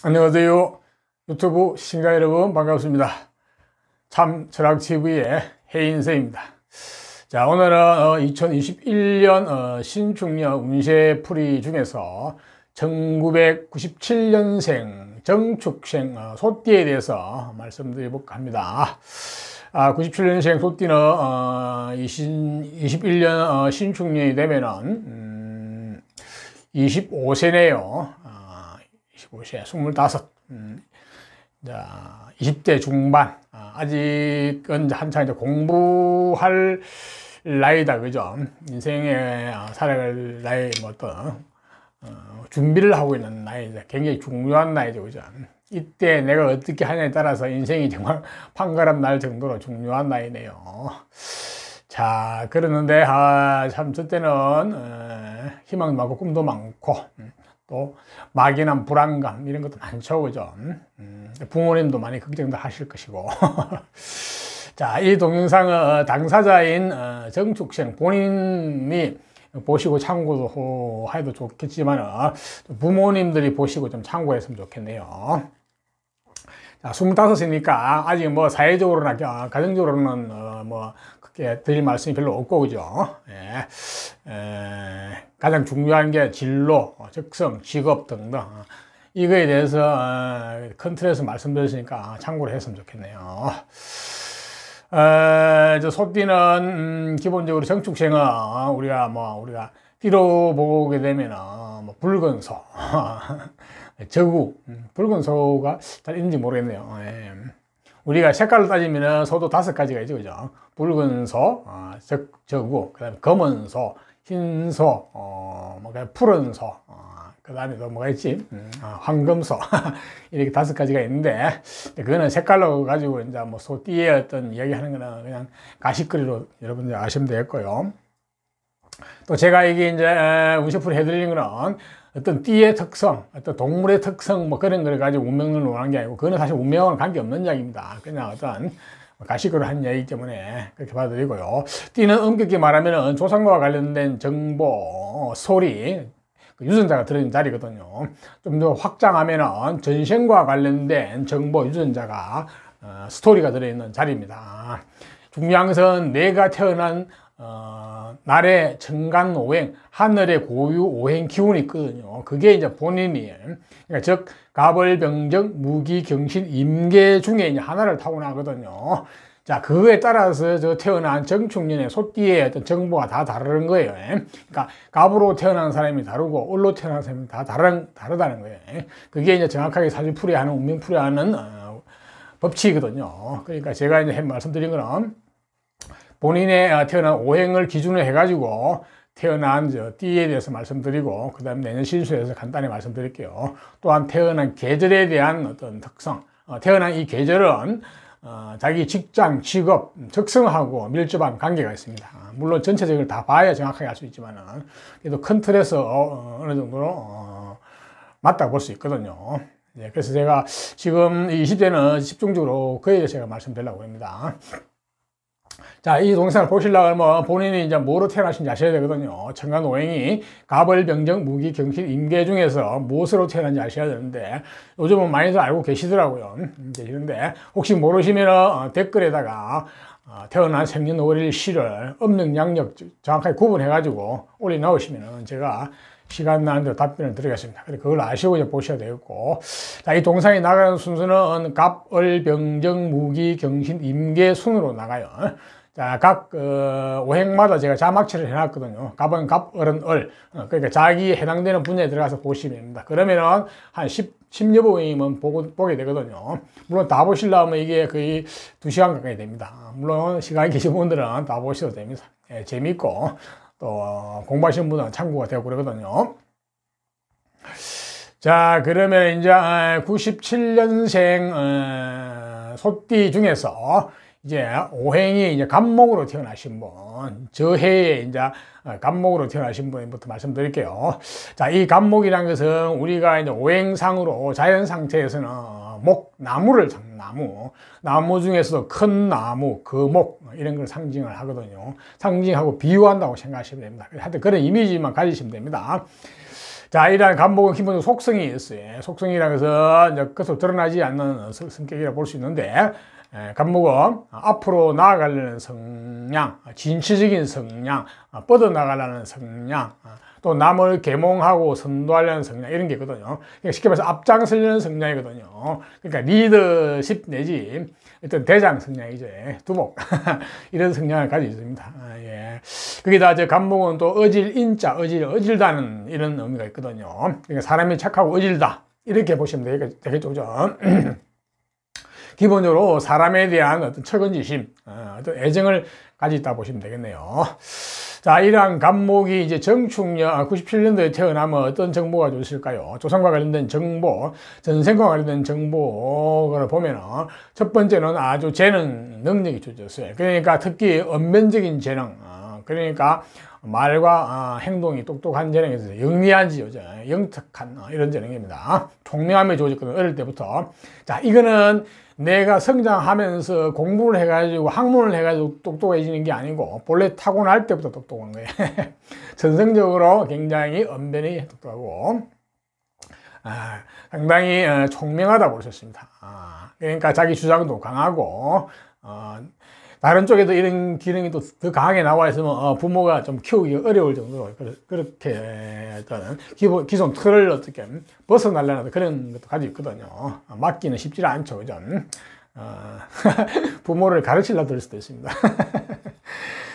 안녕하세요. 유튜브 시청자 여러분 반갑습니다. 참철학TV의 해인세입니다. 자, 오늘은 2021년 신축년 운세풀이 중에서 1997년생 정축생 소띠에 대해서 말씀드려볼까 합니다. 97년생 소띠는 21년 신축년이 되면은 25세네요. 25세, 25. 자, 20대 중반. 아직은 한창 이제 공부할 나이다, 그죠? 인생에 살아갈 나이, 준비를 하고 있는 나이죠. 굉장히 중요한 나이죠, 그죠? 이때 내가 어떻게 하냐에 따라서 인생이 정말 판가름 날 정도로 중요한 나이네요. 자, 그러는데, 참, 저 때는, 희망도 많고, 꿈도 많고, 또 막연한 불안감 이런 것도 많죠, 그죠? 부모님도 많이 걱정도 하실 것이고. 자, 이 동영상은 당사자인 정축생 본인이 보시고 참고도 해도 좋겠지만 부모님들이 보시고 좀 참고했으면 좋겠네요. 자, 25이니까 아직 뭐 사회적으로나 가정적으로는 크게 드릴 말씀이 별로 없고, 그죠? 예. 가장 중요한 게 진로, 적성, 직업 등등. 이거에 대해서 큰 틀에서 말씀드렸으니까 참고를 했으면 좋겠네요. 저 소띠는 기본적으로 정축생은 우리가 띠로 보게 되면은 붉은 소, 저구, 붉은 소가 잘 있는지 모르겠네요. 예. 우리가 색깔로 따지면은 소도 5가지가 있죠, 그죠? 붉은 소, 저구, 그 다음에 검은 소, 흰 소, 푸른 소, 그 다음에 또 뭐가 있지? 황금소. 이렇게 5가지가 있는데, 그거는 색깔로 가지고 이제 소띠의 어떤 이야기 하는 거는 그냥 가십거리로 여러분들 아시면 되겠고요. 또 제가 이게 이제 운세풀이 해드리는 거는 어떤 띠의 특성, 어떤 동물의 특성 그런 걸 가지고 운명을 논하는 게 아니고 그거는 사실 운명과는 관계없는 이야기입니다. 그냥 어떤 가식으로 한 이야기이기 때문에 그렇게 봐드리고요. 띠는 엄격히 말하면 조상과 관련된 정보, 소리, 유전자가 들어있는 자리거든요. 좀 더 확장하면은 전생과 관련된 정보, 유전자가 스토리가 들어있는 자리입니다. 중요한 것은 내가 태어난 날의 정간 오행, 하늘의 고유 오행 기운이 있거든요. 그게 이제 본인이, 그러니까 즉, 갑을병정, 무기경신, 임계 중에 이제 하나를 타고나거든요. 자, 그거에 따라서 저 태어난 정축년의 소띠의 어떤 정보가 다 다른 거예요. 그러니까 갑으로 태어난 사람이 다르고 을로 태어난 사람이 다 다르다는 거예요. 그게 이제 정확하게 사주풀이하는, 운명풀이하는 법칙이거든요. 그러니까 제가 이제 말씀드린 거는 본인의 태어난 오행을 기준으로 해가지고 태어난 띠에 대해서 말씀드리고 그 다음에 내년 신수에 대해서 간단히 말씀드릴게요. 또한 태어난 계절에 대한 어떤 특성, 태어난 이 계절은 자기 직장, 직업, 적성하고 밀접한 관계가 있습니다. 물론 전체적으로 다 봐야 정확하게 알 수 있지만 그래도 큰 틀에서 어느 정도로 맞다고 볼 수 있거든요. 네, 그래서 제가 지금 20대는 집중적으로 그에 대해서 제가 말씀드리려고 합니다. 자, 이 동영상을 보시려면 본인이 이제 뭐로 태어나신지 아셔야 되거든요. 천간 오행이 갑을병정, 무기경신, 임계 중에서 무엇으로 태어난지 아셔야 되는데 요즘은 많이들 알고 계시더라고요. 계시는데 혹시 모르시면 댓글에다가 태어난 생년월일 시를 음력, 양력 정확하게 구분해가지고 올려놓으시면 제가 시간 나는 대로 답변을 드리겠습니다. 그걸 아시고 이제 보셔야 되겠고. 자, 이 동상이 나가는 순서는 갑, 을, 병정, 무기, 경신, 임계 순으로 나가요. 자, 각 오행마다 제가 자막체를 해놨거든요. 갑은 갑, 을은 을. 그러니까 자기에 해당되는 분야에 들어가서 보시면 됩니다. 그러면은 한 10여 번이면 보게 되거든요. 물론 다 보시려면 이게 거의 2시간 가까이 됩니다. 물론 시간이 계신 분들은 다 보셔도 됩니다. 예, 재밌고 또 공부하시는 분들은 참고가 되고 그러거든요. 자, 그러면 이제 97년생 소띠 중에서 이제 오행이 이제 갑목으로 태어나신 분, 저 해에 이제 갑목으로 태어나신 분부터 말씀드릴게요. 자, 이 갑목이라는 것은 우리가 이제 오행상으로 자연 상태에서는 나무를 나무 중에서도 큰 나무, 거목 이런 걸 상징을 하거든요. 상징하고 비유한다고 생각하시면 됩니다. 하여튼 그런 이미지만 가지시면 됩니다. 자, 이러한 간목은 기본적으로 속성이 있어요. 속성이라고 해서 이제 겉으로 드러나지 않는 성격이라 볼 수 있는데, 간목은 앞으로 나아가려는 성향, 진취적인 성향, 뻗어나가려는 성향, 또 남을 계몽하고 선도하려는 성향, 이런 게 있거든요. 그러니까 쉽게 말해서 앞장서려는 성향이거든요. 그러니까 리더십 내지 어떤 대장 성향이죠. 두목. 이런 성향을 가지고 있습니다. 예. 거기다 저 간목은 또 어질인자, 어질다는 이런 의미가 있거든요. 그러니까 사람이 착하고 어질다. 이렇게 보시면 되겠죠. 그죠? 기본적으로 사람에 대한 어떤 측은지심, 어떤 애정을 가지고 있다 보시면 되겠네요. 자, 이러한 간목이 이제 정축년 97년도에 태어나면 어떤 정보가 있을까요? 조상과 관련된 정보, 전생과 관련된 정보를 보면은 첫 번째는 아주 재능, 능력이 좋졌어요. 그러니까 특히 언변적인 재능, 그러니까 말과 행동이 똑똑한 재능이 있어요. 영리한 지효자, 영특한 이런 재능입니다. 총명함이 좋아졌거든요. 어릴 때부터. 자, 이거는 내가 성장하면서 공부를 해가지고 학문을 해가지고 똑똑해지는 게 아니고 본래 타고날 때부터 똑똑한 거예요. 전성적으로 굉장히 언변이 똑똑하고 상당히 총명하다 보셨습니다. 그러니까 자기 주장도 강하고 다른 쪽에도 이런 기능이 또 더 강하게 나와 있으면 부모가 좀 키우기 어려울 정도로 그렇게 기존 틀을 어떻게 벗어나려는 그런 것도 가지고 있거든요. 맡기는 쉽지 않죠. 그죠? 부모를 가르치려 들 수도 있습니다.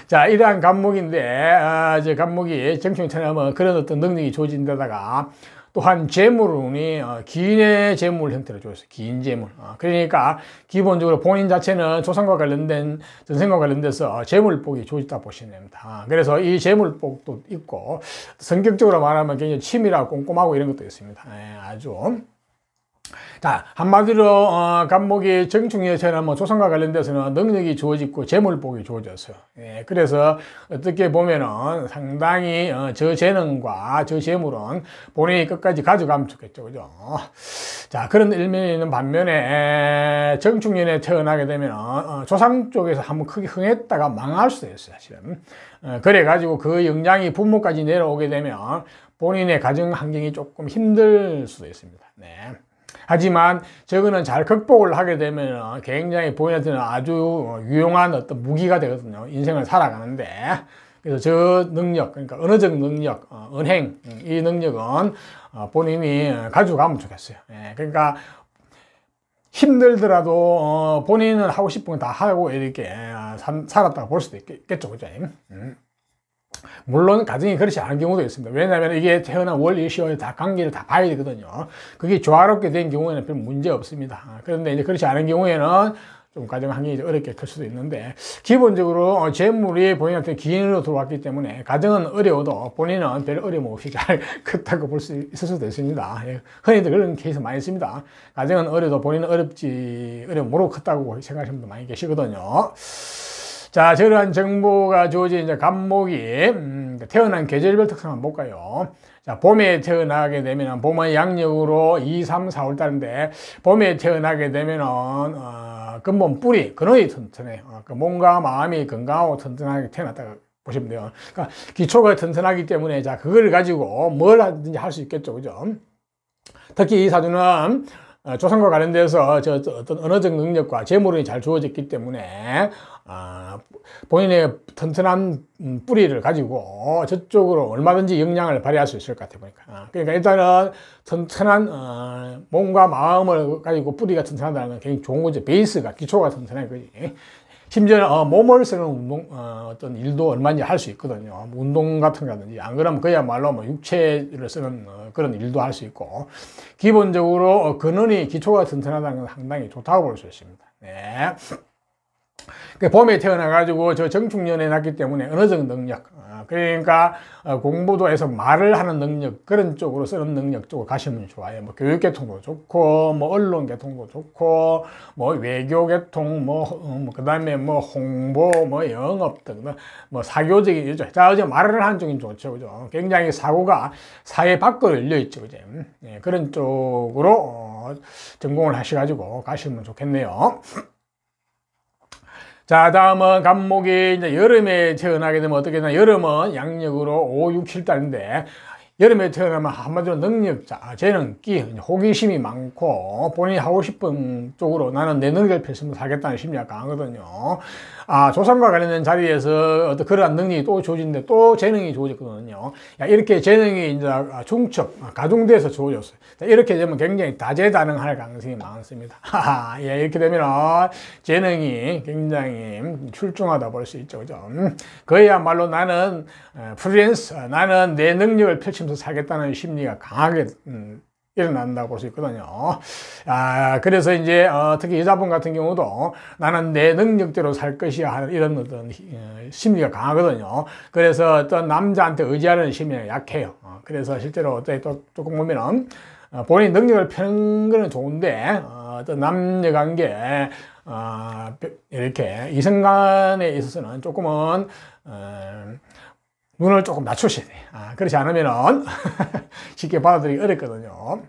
자, 이러한 간목인데, 저 간목이 정충이 태어나면 그런 어떤 능력이 좋아진 데다가 또한 재물운이 기인의 재물 형태로 좋았어요. 기인 재물. 그러니까 기본적으로 본인 자체는 조상과 관련된 전생과 관련돼서 재물복이 좋다 보시면 됩니다. 그래서 이 재물복도 있고 성격적으로 말하면 굉장히 치밀하고 꼼꼼하고 이런 것도 있습니다. 아주. 자, 한마디로 간목이 정충에 태어나면 조상과 관련돼서는 능력이 좋아지고 재물복이 좋아졌어요. 그래서 어떻게 보면은 상당히 저 재능과 저 재물은 본인이 끝까지 가져가면 좋겠죠. 그죠? 자, 그런 일면이 있는 반면에 정충년에 태어나게 되면 조상 쪽에서 한번 크게 흥했다가 망할 수도 있어요. 사실은. 그래가지고 그 영향이 부모까지 내려오게 되면 본인의 가정 환경이 조금 힘들 수도 있습니다. 네. 하지만 저거는 잘 극복을 하게 되면 굉장히 본인한테는 아주 유용한 어떤 무기가 되거든요. 인생을 살아가는데. 그래서 저 능력, 그러니까 언어적 능력, 언행, 이 능력은 본인이 가져가면 좋겠어요. 그러니까 힘들더라도 본인은 하고 싶은 거 다 하고 이렇게 살았다고 볼 수도 있겠죠. 그죠? 물론 가정이 그렇지 않은 경우도 있습니다. 왜냐하면 이게 태어난 월, 일, 시월 다 관계를 다 봐야 되거든요. 그게 조화롭게 된 경우에는 별 문제 없습니다. 그런데 이제 그렇지 않은 경우에는 좀 가정 환경이 어렵게 클 수도 있는데 기본적으로 재물이 본인한테 기인으로 들어왔기 때문에 가정은 어려워도 본인은 별 어려움 없이 잘 컸다고 볼 수 있을 수도 있습니다. 흔히들 그런 케이스 많이 있습니다. 가정은 어려도 본인은 어려움 모르고 컸다고 생각하시는 분도 많이 계시거든요. 자, 저러한 정보가 주어진 이제 간목이 태어난 계절별 특성 한번 볼까요? 자, 봄에 태어나게 되면 봄은 양력으로 2, 3, 4월 달인데 봄에 태어나게 되면은 근본 뿌리, 근원이 튼튼해요. 그 몸과 마음이 건강하고 튼튼하게 태어났다고 보시면 돼요. 그러니까 기초가 튼튼하기 때문에 자, 그걸 가지고 뭘 하든지 할 수 있겠죠. 그죠? 특히 이 사주는 조상과 관련돼서 어떤 언어적 능력과 재물이 잘 주어졌기 때문에 본인의 튼튼한 뿌리를 가지고 저쪽으로 얼마든지 영향을 발휘할 수 있을 것 같아요. 보니까. 그러니까 일단은 튼튼한 몸과 마음을 가지고 뿌리가 튼튼하다는 건 굉장히 좋은 거죠. 베이스가, 기초가 튼튼한 거지. 심지어는 몸을 쓰는 어떤 일도 얼마든지 할 수 있거든요. 운동 같은 거라든지. 안 그러면 그야말로 뭐 육체를 쓰는 그런 일도 할 수 있고. 기본적으로 근원이, 기초가 튼튼하다는 건 상당히 좋다고 볼 수 있습니다. 네. 봄에 태어나가지고 저 정축년에 났기 때문에 언어적 능력, 그러니까 공부도 해서 말을 하는 능력, 그런 쪽으로 쓰는 능력 쪽으로 가시면 좋아요. 뭐 교육계통도 좋고, 뭐 언론계통도 좋고, 뭐 외교계통, 그 다음에 뭐 홍보, 뭐 영업 등, 뭐 사교적인 일죠. 자, 어제 말을 하는 쪽이 좋죠. 그죠? 굉장히 사고가 사회 밖으로 열려있죠. 그죠? 그런 쪽으로 전공을 하셔가지고 가시면 좋겠네요. 자, 다음은 간목이 이제 여름에 태어나게 되면 어떻게 되나, 여름은 양력으로 5, 6, 7달인데 여름에 태어나면 한마디로 능력자, 재능기, 호기심이 많고 본인이 하고 싶은 쪽으로 나는 내 능력을 펼치면서 살겠다는 심리가 강하거든요. 조상과 관련된 자리에서 어떤 그러한 능력이 또 주어지는데 또 재능이 주어졌거든요. 이렇게 재능이 이제 중첩, 가중돼서 주어졌어요. 이렇게 되면 굉장히 다재다능할 가능성이 많습니다. 이렇게 되면 재능이 굉장히 출중하다 볼 수 있죠. 그죠? 그야말로 나는 프리랜서, 나는 내 능력을 펼치면서 살겠다는 심리가 강하게 일어난다고 볼 수 있거든요. 그래서 이제 특히 여자분 같은 경우도 나는 내 능력대로 살 것이야 하는 이런 어떤 심리가 강하거든요. 그래서 어떤 남자한테 의지하는 심리가 약해요. 그래서 실제로 또 조금 보면은 본인 능력을 펴는 거는 좋은데 어떤 남녀 관계 이렇게 이성간에 있어서는 조금은 눈을 조금 낮추셔야 돼요. 그렇지 않으면은 쉽게 받아들이기 어렵거든요.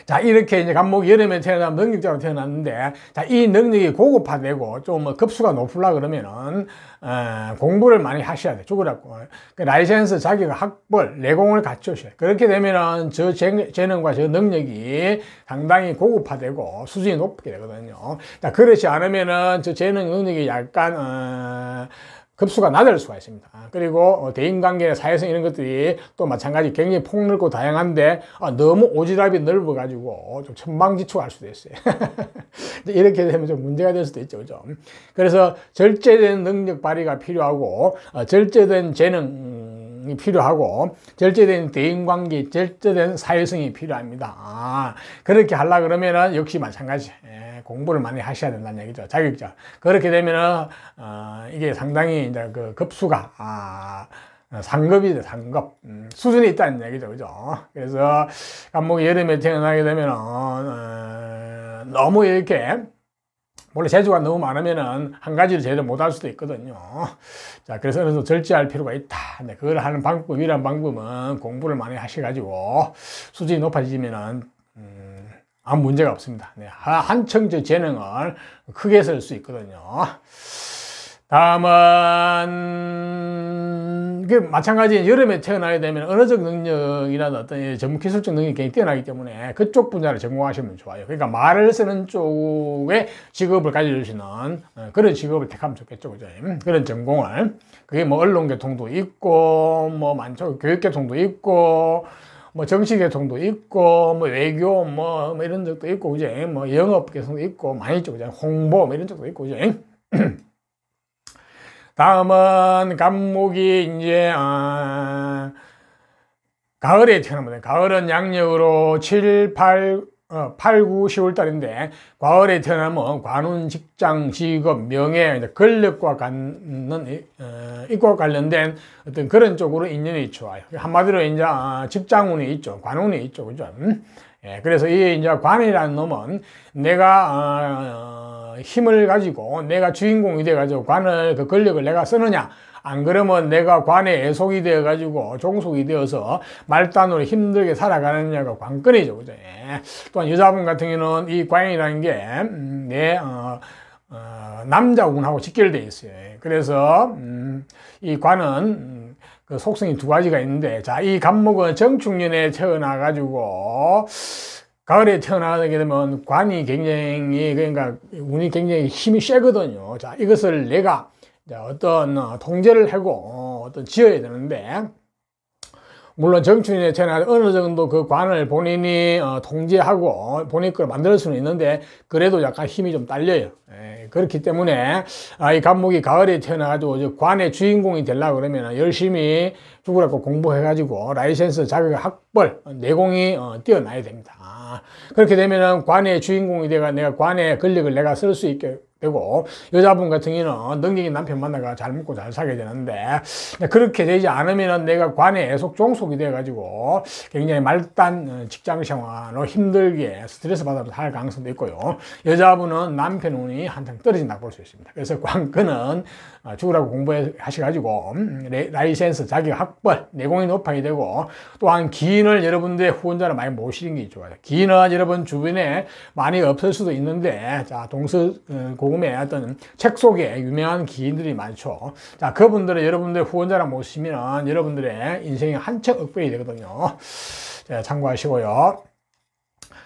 자, 이렇게 이제 간목이 여름에 태어나면 능력자로 태어났는데, 자, 이 능력이 고급화되고 좀 급수가 높으려 그러면은, 공부를 많이 하셔야 돼. 죽으라고. 그 라이센스 자격 학벌, 내공을 갖추셔야 돼. 그렇게 되면은 저 재능과 저 능력이 상당히 고급화되고 수준이 높게 되거든요. 자, 그렇지 않으면은 저 재능 능력이 약간, 급수가 낮을 수가 있습니다. 그리고 대인관계, 사회성 이런 것들이 또 마찬가지 굉장히 폭넓고 다양한데 너무 오지랖이 넓어가지고 좀 천방지축할 수도 있어요. 이렇게 되면 좀 문제가 될 수도 있죠. 그죠? 그래서 절제된 능력 발휘가 필요하고 절제된 재능이 필요하고 절제된 대인관계, 절제된 사회성이 필요합니다. 그렇게 하려고 그러면은 역시 마찬가지. 공부를 많이 하셔야 된다는 얘기죠. 자격자. 그렇게 되면은, 이게 상당히 이제 그 급수가, 상급이죠, 상급. 수준이 있다는 얘기죠. 그죠? 그래서, 간목이 여름에 태어나게 되면은, 너무 이렇게, 원래 재주가 너무 많으면은 한 가지를 제대로 못할 수도 있거든요. 자, 그래서 절제할 필요가 있다. 근데 그걸 하는 방법, 유일한 방법은 공부를 많이 하셔가지고 수준이 높아지면은, 아무 문제가 없습니다. 한층 저 재능을 크게 쓸 수 있거든요. 다음은 마찬가지 여름에 태어나게 되면 언어적 능력이나 어떤 전문 기술적 능력이 굉장히 뛰어나기 때문에 그쪽 분야를 전공하시면 좋아요. 그러니까 말을 쓰는 쪽에 직업을 가질 수 있는 그런 직업을 택하면 좋겠죠. 그죠? 그런 전공을. 그게 뭐 언론계통도 있고 뭐 많죠. 교육계통도 있고 뭐 정치계통도 있고 뭐 외교 뭐 이런 적도 있고 그죠? 뭐 영업계통도 있고 많이 있죠. 그죠? 홍보 뭐 이런 적도 있고 그죠? 다음은 간목이 이제 가을에 태어나면 가을은 양력으로 7, 8, 9, 10월 달인데 과월에 태어나면 관운, 직장, 직업, 명예, 권력과 이과 관련된 어떤 그런 쪽으로 인연이 좋아요. 한마디로 이제 직장운이 있죠, 관운이 있죠, 그죠? 그래서 이 이제 관이라는 놈은 내가 힘을 가지고 내가 주인공이 돼가지고 관을 그 권력을 내가 쓰느냐. 안 그러면 내가 관에 애속이 되어가지고 종속이 되어서 말단으로 힘들게 살아가느냐가 관건이죠. 그죠? 또한 여자분 같은 경우는 이 관이라는 게 내 남자운하고 직결되어 있어요. 그래서 이 관은 그 속성이 두 가지가 있는데, 자, 이 간목은 정축년에 태어나가지고 가을에 태어나게 되면 관이 굉장히, 그러니까 운이 굉장히 힘이 세거든요. 자, 이것을 내가 어떤 통제를 하고 어떤 지어야 되는데, 물론 정춘에 태어나 어느 정도 그 관을 본인이 통제하고 본인 걸 만들 수는 있는데 그래도 약간 힘이 좀 딸려요. 그렇기 때문에 이 간목이 가을에 태어나가지고 관의 주인공이 되려고 그러면 열심히 죽으라고 공부해가지고 라이센스 자격 학벌 내공이 뛰어나야 됩니다. 그렇게 되면은 관의 주인공이 돼가 내가 관의 권력을 내가 쓸 수 있게 되고, 여자분 같은 경우는 능력인 남편 만나가 잘 먹고 잘 살게 되는데, 그렇게 되지 않으면은 내가 관에 애속 종속이 돼가지고 굉장히 말단 직장 생활로 힘들게 스트레스 받아서 살 가능성도 있고요. 여자분은 남편 운이 한창 떨어진다고 볼 수 있습니다. 그래서 관건은 죽으라고 공부하셔가지고 라이센스 자격 학벌 내공이 높아야 되고, 또한 기인을 여러분들의 후원자를 많이 모시는 게 좋아요. 기인은 여러분 주변에 많이 없을 수도 있는데, 자, 동서고금 복음의 어떤 책 속에 유명한 기인들이 많죠. 자, 그분들은 여러분들 후원자랑 모시면 여러분들의 인생이 한층 업그레이드 되거든요. 자, 참고하시고요.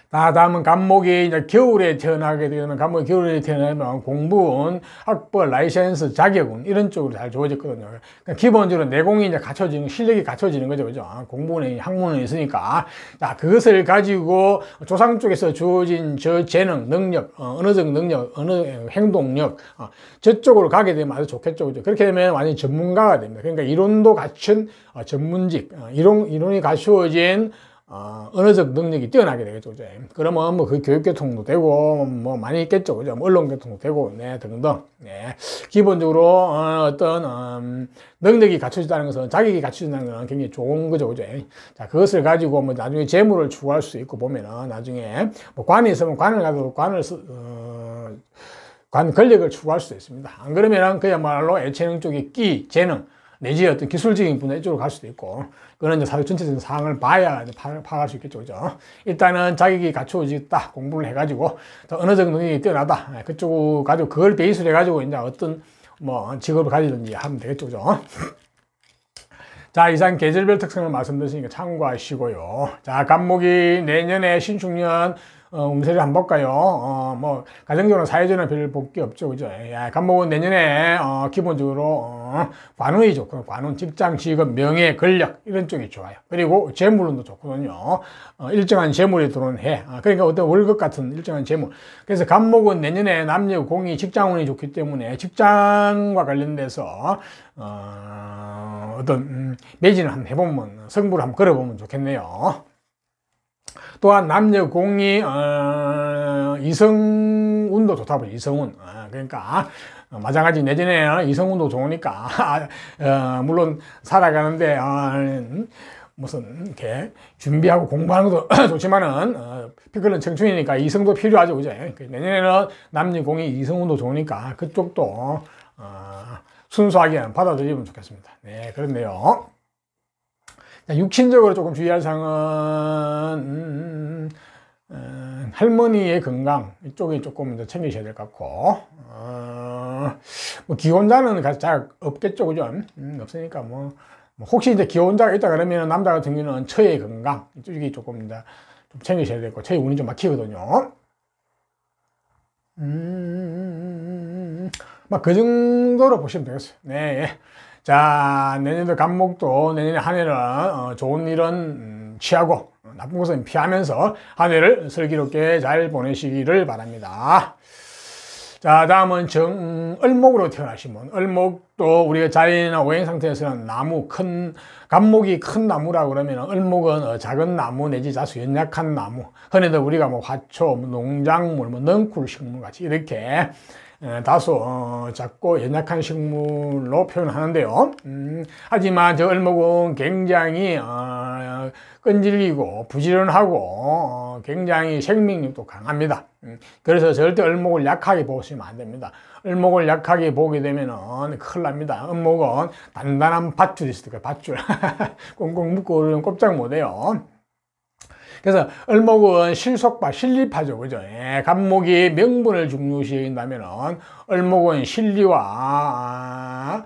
다음은 간목이 이제 겨울에 태어나게 되면, 간목이 겨울에 태어나면 공부운, 학벌, 라이센스, 자격은 이런 쪽으로 잘 주어졌거든요. 그러니까 기본적으로 내공이 이제 갖춰지는, 실력이 갖춰지는 거죠. 그죠? 공부는, 학문은 있으니까. 자, 그것을 가지고 조상 쪽에서 주어진 저 재능, 능력, 언어적 능력, 행동력, 저쪽으로 가게 되면 아주 좋겠죠. 그죠? 그렇게 되면 완전히 전문가가 됩니다. 그러니까 이론도 갖춘 전문직, 이론이 갖추어진 언어적 능력이 뛰어나게 되겠죠. 그죠? 그러면 뭐 그 교육계통도 되고, 뭐 많이 있겠죠. 그죠? 뭐 언론계통도 되고, 네, 등등. 네. 기본적으로, 어떤, 능력이 갖춰진다는 것은, 자격이 갖춰진다는 것은 굉장히 좋은 거죠. 그죠? 자, 그것을 가지고 뭐 나중에 재물을 추구할 수 있고 보면은, 나중에 뭐 관이 있으면 관을 가도 관 권력을 추구할 수 있습니다. 안 그러면은 그야말로 예체능 쪽의 끼, 재능, 내지 어떤 기술적인 분야 이쪽으로 갈 수도 있고, 그거는 이제 사회 전체적인 상황을 봐야 파악할 수 있겠죠. 그죠? 일단은 자격이 갖추어졌다. 공부를 해가지고, 언어적 능력이 뛰어나다. 그쪽 가지고, 그걸 베이스로 해가지고, 이제 어떤, 뭐, 직업을 가지든지 하면 되겠죠. 그죠? 자, 이상 계절별 특성을 말씀드리니까 참고하시고요. 자, 간목이 내년에 신축년, 운세를 한번 볼까요? 뭐, 가정적으로 사회적으로 별 볼 게 없죠. 그죠? 예, 간목은 내년에, 기본적으로, 관운이 좋고, 관운, 직장, 직업, 명예, 권력, 이런 쪽이 좋아요. 그리고 재물운도 좋거든요. 일정한 재물이 들어오는 해. 그러니까 어떤 월급 같은 일정한 재물. 그래서 간목은 내년에 남녀 공이 직장운이 좋기 때문에 직장과 관련돼서, 어떤, 매진을 한번 해보면, 승부를 한번 걸어보면 좋겠네요. 또한 남녀 공이 이성운도 좋다 보죠. 이성운. 그러니까 마찬가지 내년에 이성운도 좋으니까 물론 살아가는데 무슨 이렇게 준비하고 공부하는 것도 좋지만은 피클은 청춘이니까 이성도 필요하죠. 그죠? 내년에는 남녀 공이 이성운도 좋으니까 그쪽도 순수하게 받아들이면 좋겠습니다. 네, 그렇네요. 육신적으로 조금 주의할 사항은 할머니의 건강 이쪽에 조금 이제 챙기셔야 될 것 같고, 뭐 기혼자는 잘 없겠죠. 그죠? 없으니까 뭐 혹시 이제 기혼자가 있다 그러면 남자 같은 경우는 처의 건강 이쪽이 조금 이제 좀 챙기셔야 되고, 처의 운이 좀 막히거든요. 막 그 정도로 보시면 되겠어요. 네. 자, 내년도 간목도 내년에 한 해는 좋은 일은 취하고 나쁜 것은 피하면서 한 해를 슬기롭게 잘 보내시기를 바랍니다. 자, 다음은 을목으로 태어나신 분. 을목도 우리가 자연이나 오행 상태에서는 나무, 간목이 큰 나무라 그러면 을목은 작은 나무 내지 다소 연약한 나무. 흔히들 우리가 뭐 화초, 농작물, 넝쿨 식물 같이 이렇게 다소 작고 연약한 식물로 표현하는데요. 하지만 저 을목은 굉장히 끈질기고 부지런하고 굉장히 생명력도 강합니다. 그래서 절대 을목을 약하게 보시면 안 됩니다. 을목을 약하게 보게 되면은 큰일 납니다. 을목은 단단한 밧줄이 있을 거예요. 밧줄. 꽁꽁 묶고 꼼짝 못해요. 그래서 을목은 실속파, 실리파죠. 그죠? 예, 간목이 명분을 중요시 여긴다면은 을목은 실리와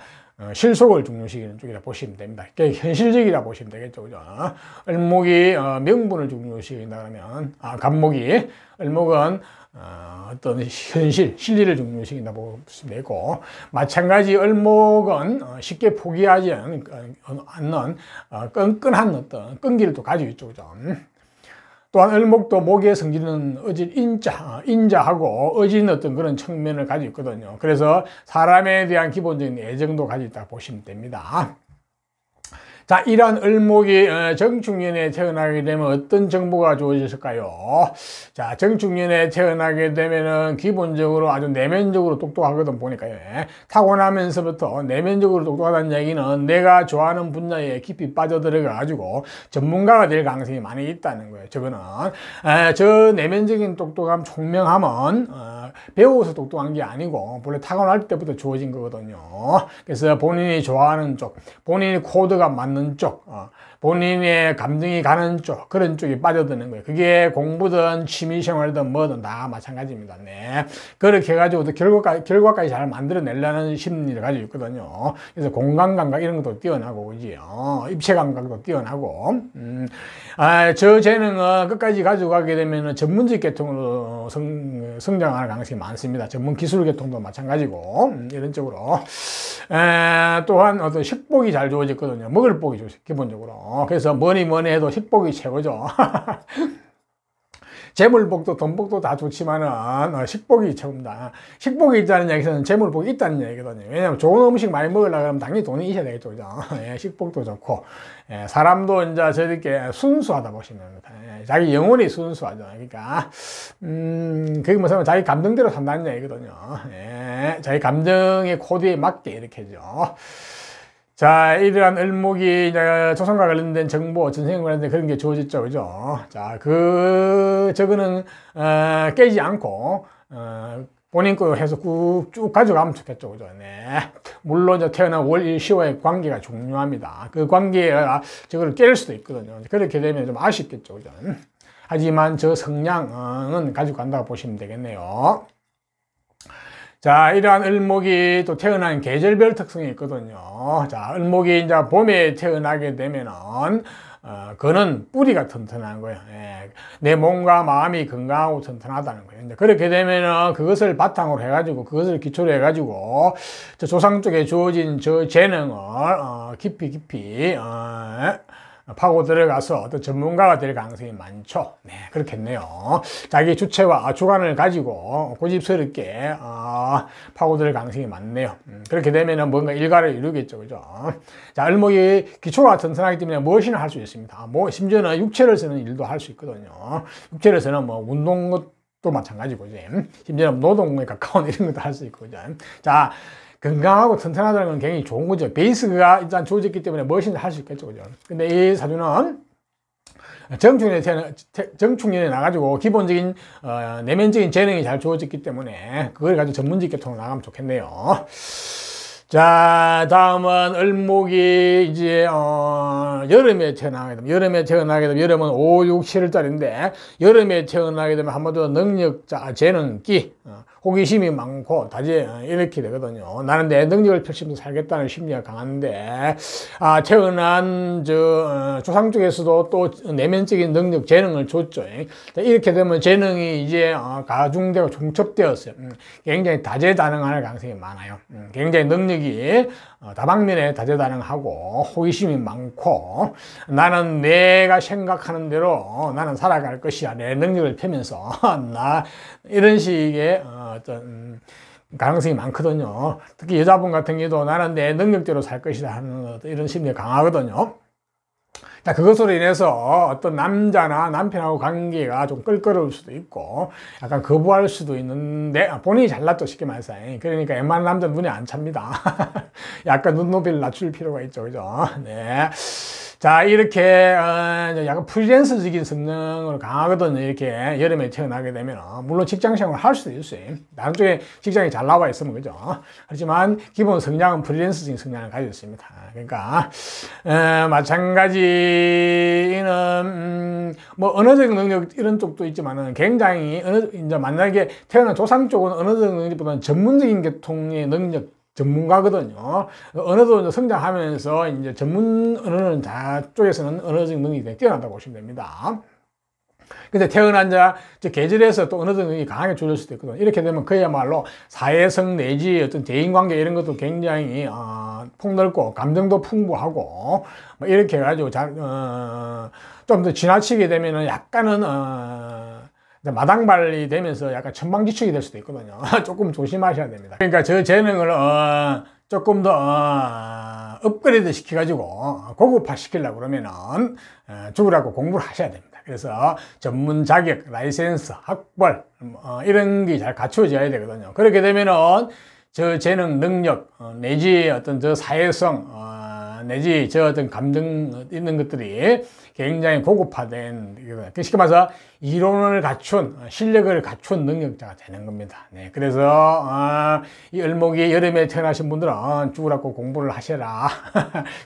실속을 중요시하는 쪽이라 보시면 됩니다. 현실적이라 보시면 되겠죠. 그죠? 을목이 명분을 중요시 여긴다면, 간목이, 을목은 어떤 현실, 실리를 중요시킨다 보시면 되고, 마찬가지 을목은 쉽게 포기하지 않는 끈끈한 어떤 끈기를 또 가지고 있죠. 그죠? 또한 을목도 목의 성질은 어질 인자하고 어진 어떤 그런 측면을 가지고 있거든요. 그래서 사람에 대한 기본적인 애정도 가지고 있다고 보시면 됩니다. 자, 이러한 을목이 정축년에 태어나게 되면 어떤 정보가 주어졌을까요? 자, 정축년에 태어나게 되면은 기본적으로 아주 내면적으로 똑똑하거든 보니까요. 타고나면서부터 내면적으로 똑똑하다는 얘기는 내가 좋아하는 분야에 깊이 빠져들어가 가지고 전문가가 될 가능성이 많이 있다는 거예요. 저거는 저 내면적인 똑똑함, 총명함은 배워서 똑똑한 게 아니고 원래 타고날 때부터 주어진 거거든요. 그래서 본인이 좋아하는 쪽, 본인이 코드가 맞는 쪽, 본인의 감정이 가는 쪽, 그런 쪽에 빠져드는 거예요. 그게 공부든 취미생활이든 뭐든 다 마찬가지입니다. 네. 그렇게 해가지고 또 결과까지 잘 만들어내려는 심리를 가지고 있거든요. 그래서 공간감각 이런 것도 뛰어나고, 그지요. 입체감각도 뛰어나고, 저 재능은 끝까지 가지고 가게 되면 전문직 계통으로 성장할 가능성이 많습니다. 전문 기술 계통도 마찬가지고, 이런 쪽으로. 또한 어떤 식복이 잘 주어졌거든요. 먹을 복이 좋죠, 기본적으로. 그래서 뭐니 해도 식복이 최고죠. 재물복도 돈복도 다 좋지만은 식복이 최고입니다. 식복이 있다는 얘기는 재물복이 있다는 얘기거든요. 왜냐하면 좋은 음식 많이 먹으려고 하면 당연히 돈이 있어야 되겠죠. 그죠? 예, 식복도 좋고, 예, 사람도 이제 저렇게 순수하다 보시면 됩니다. 예, 자기 영혼이 순수하죠. 그러니까 그게 무슨 자기 감정대로 산다는 얘기거든요. 예, 자기 감정의 코드에 맞게 이렇게죠. 자, 이러한 을목이 조선과 관련된 정보, 전생과 관련된 그런 게 주어졌죠. 그죠? 자, 저거는, 깨지 않고, 본인 거 해서 쭉 가져가면 좋겠죠. 그죠? 네. 물론, 태어난 월, 일, 시와의 관계가 중요합니다. 그 관계가 저거를 깰 수도 있거든요. 그렇게 되면 좀 아쉽겠죠. 그죠? 하지만 저 성량은 가지고 간다고 보시면 되겠네요. 자, 이러한 을목이 또 태어난 계절별 특성이 있거든요. 자, 을목이 이제 봄에 태어나게 되면은, 그는 뿌리가 튼튼한 거예요. 예, 내 몸과 마음이 건강하고 튼튼하다는 거예요. 이제 그렇게 되면은 그것을 바탕으로 해가지고, 그것을 기초로 해가지고, 저 조상 쪽에 주어진 저 재능을, 깊이, 파고 들어가서 어떤 전문가가 될 가능성이 많죠. 네, 그렇겠네요. 자기 주체와 주관을 가지고 고집스럽게 파고 들 가능성이 많네요. 그렇게 되면 뭔가 일가를 이루겠죠. 그죠? 자, 을목이 기초가 튼튼하기 때문에 무엇이나 할 수 있습니다. 심지어는 육체를 쓰는 일도 할 수 있거든요. 육체를 쓰는 운동 것도 마찬가지고, 심지어는 노동에 가까운 이런 것도 할 수 있고, 그죠? 자, 건강하고 튼튼하다는 건 굉장히 좋은 거죠. 베이스가 일단 주어졌기 때문에 무엇인지 할 수 있겠죠. 그죠? 근데 이 사주는 정축년에 나가지고 기본적인, 내면적인 재능이 잘 주어졌기 때문에 그걸 가지고 전문직 계통으로 나가면 좋겠네요. 자, 다음은 을목이 이제, 여름에 태어나게 되면, 여름은 5, 6, 7월달인데, 여름에 태어나게 되면 한마디로 능력자, 재능기, 호기심이 많고 다재 이렇게 되거든요. 나는 내 능력을 펼치면서 살겠다는 심리가 강한데, 태어난 조상 쪽에서도 또 내면적인 능력, 재능을 줬죠. 이렇게 되면 재능이 이제 가중되고 중첩되었어요. 굉장히 다재다능할 가능성이 많아요. 굉장히 능력이 다방면에 다재다능하고 호기심이 많고, 나는 내가 생각하는 대로 나는 살아갈 것이야. 내 능력을 펴면서 이런 식의 어떤 가능성이 많거든요. 특히 여자분 같은 경우도 나는 내 능력대로 살 것이다 하는 이런 심리가 강하거든요. 자, 그것으로 인해서 어떤 남자나 남편하고 관계가 좀 껄끄러울 수도 있고 약간 거부할 수도 있는데 본인이 잘났죠, 쉽게 말해서. 그러니까 웬만한 남자 눈에 안 찹니다. 약간 눈높이를 낮출 필요가 있죠, 그죠? 네. 자, 이렇게 약간 프리랜서적인 성능으로 강하거든요. 이렇게 여름에 태어나게 되면 물론 직장 생활을 할 수도 있어요. 다른 쪽에 직장이 잘 나와 있으면, 그죠? 하지만 기본 성향은 프리랜서적인 성향을 가지고 있습니다. 그러니까 마찬가지는 뭐 언어적 능력 이런 쪽도 있지만은 굉장히 이제 만약에 태어난 조상 쪽은 언어적 능력보다는 전문적인 계통의 능력 전문가거든요. 언어도 성장하면서 이제 전문 언어는 다 쪽에서는 언어적 능력이 뛰어나다고 보시면 됩니다. 근데 태어난 저 계절에서 또 언어적 능력이 강하게 줄을 수도 있거든요. 이렇게 되면 그야말로 사회성 내지 어떤 대인관계 이런 것도 굉장히 폭넓고 감정도 풍부하고 뭐 이렇게 해가지고 좀 더 지나치게 되면은 약간은 마당발이 되면서 약간 천방지축이 될 수도 있거든요. 조금 조심하셔야 됩니다. 그러니까 저 재능을 조금 더 업그레이드 시켜가지고 고급화 시키려고 그러면은 죽으라고 공부를 하셔야 됩니다. 그래서 전문 자격, 라이센스, 학벌 이런 게 잘 갖추어져야 되거든요. 그렇게 되면은 저 재능, 능력 내지 어떤 저 사회성 내지 저 어떤 감정 있는 것들이 굉장히 고급화된, 쉽게 말해서 이론을 갖춘, 실력을 갖춘 능력자가 되는 겁니다. 네, 그래서 이 을목이 여름에 태어나신 분들은 죽으라고 공부를 하셔라.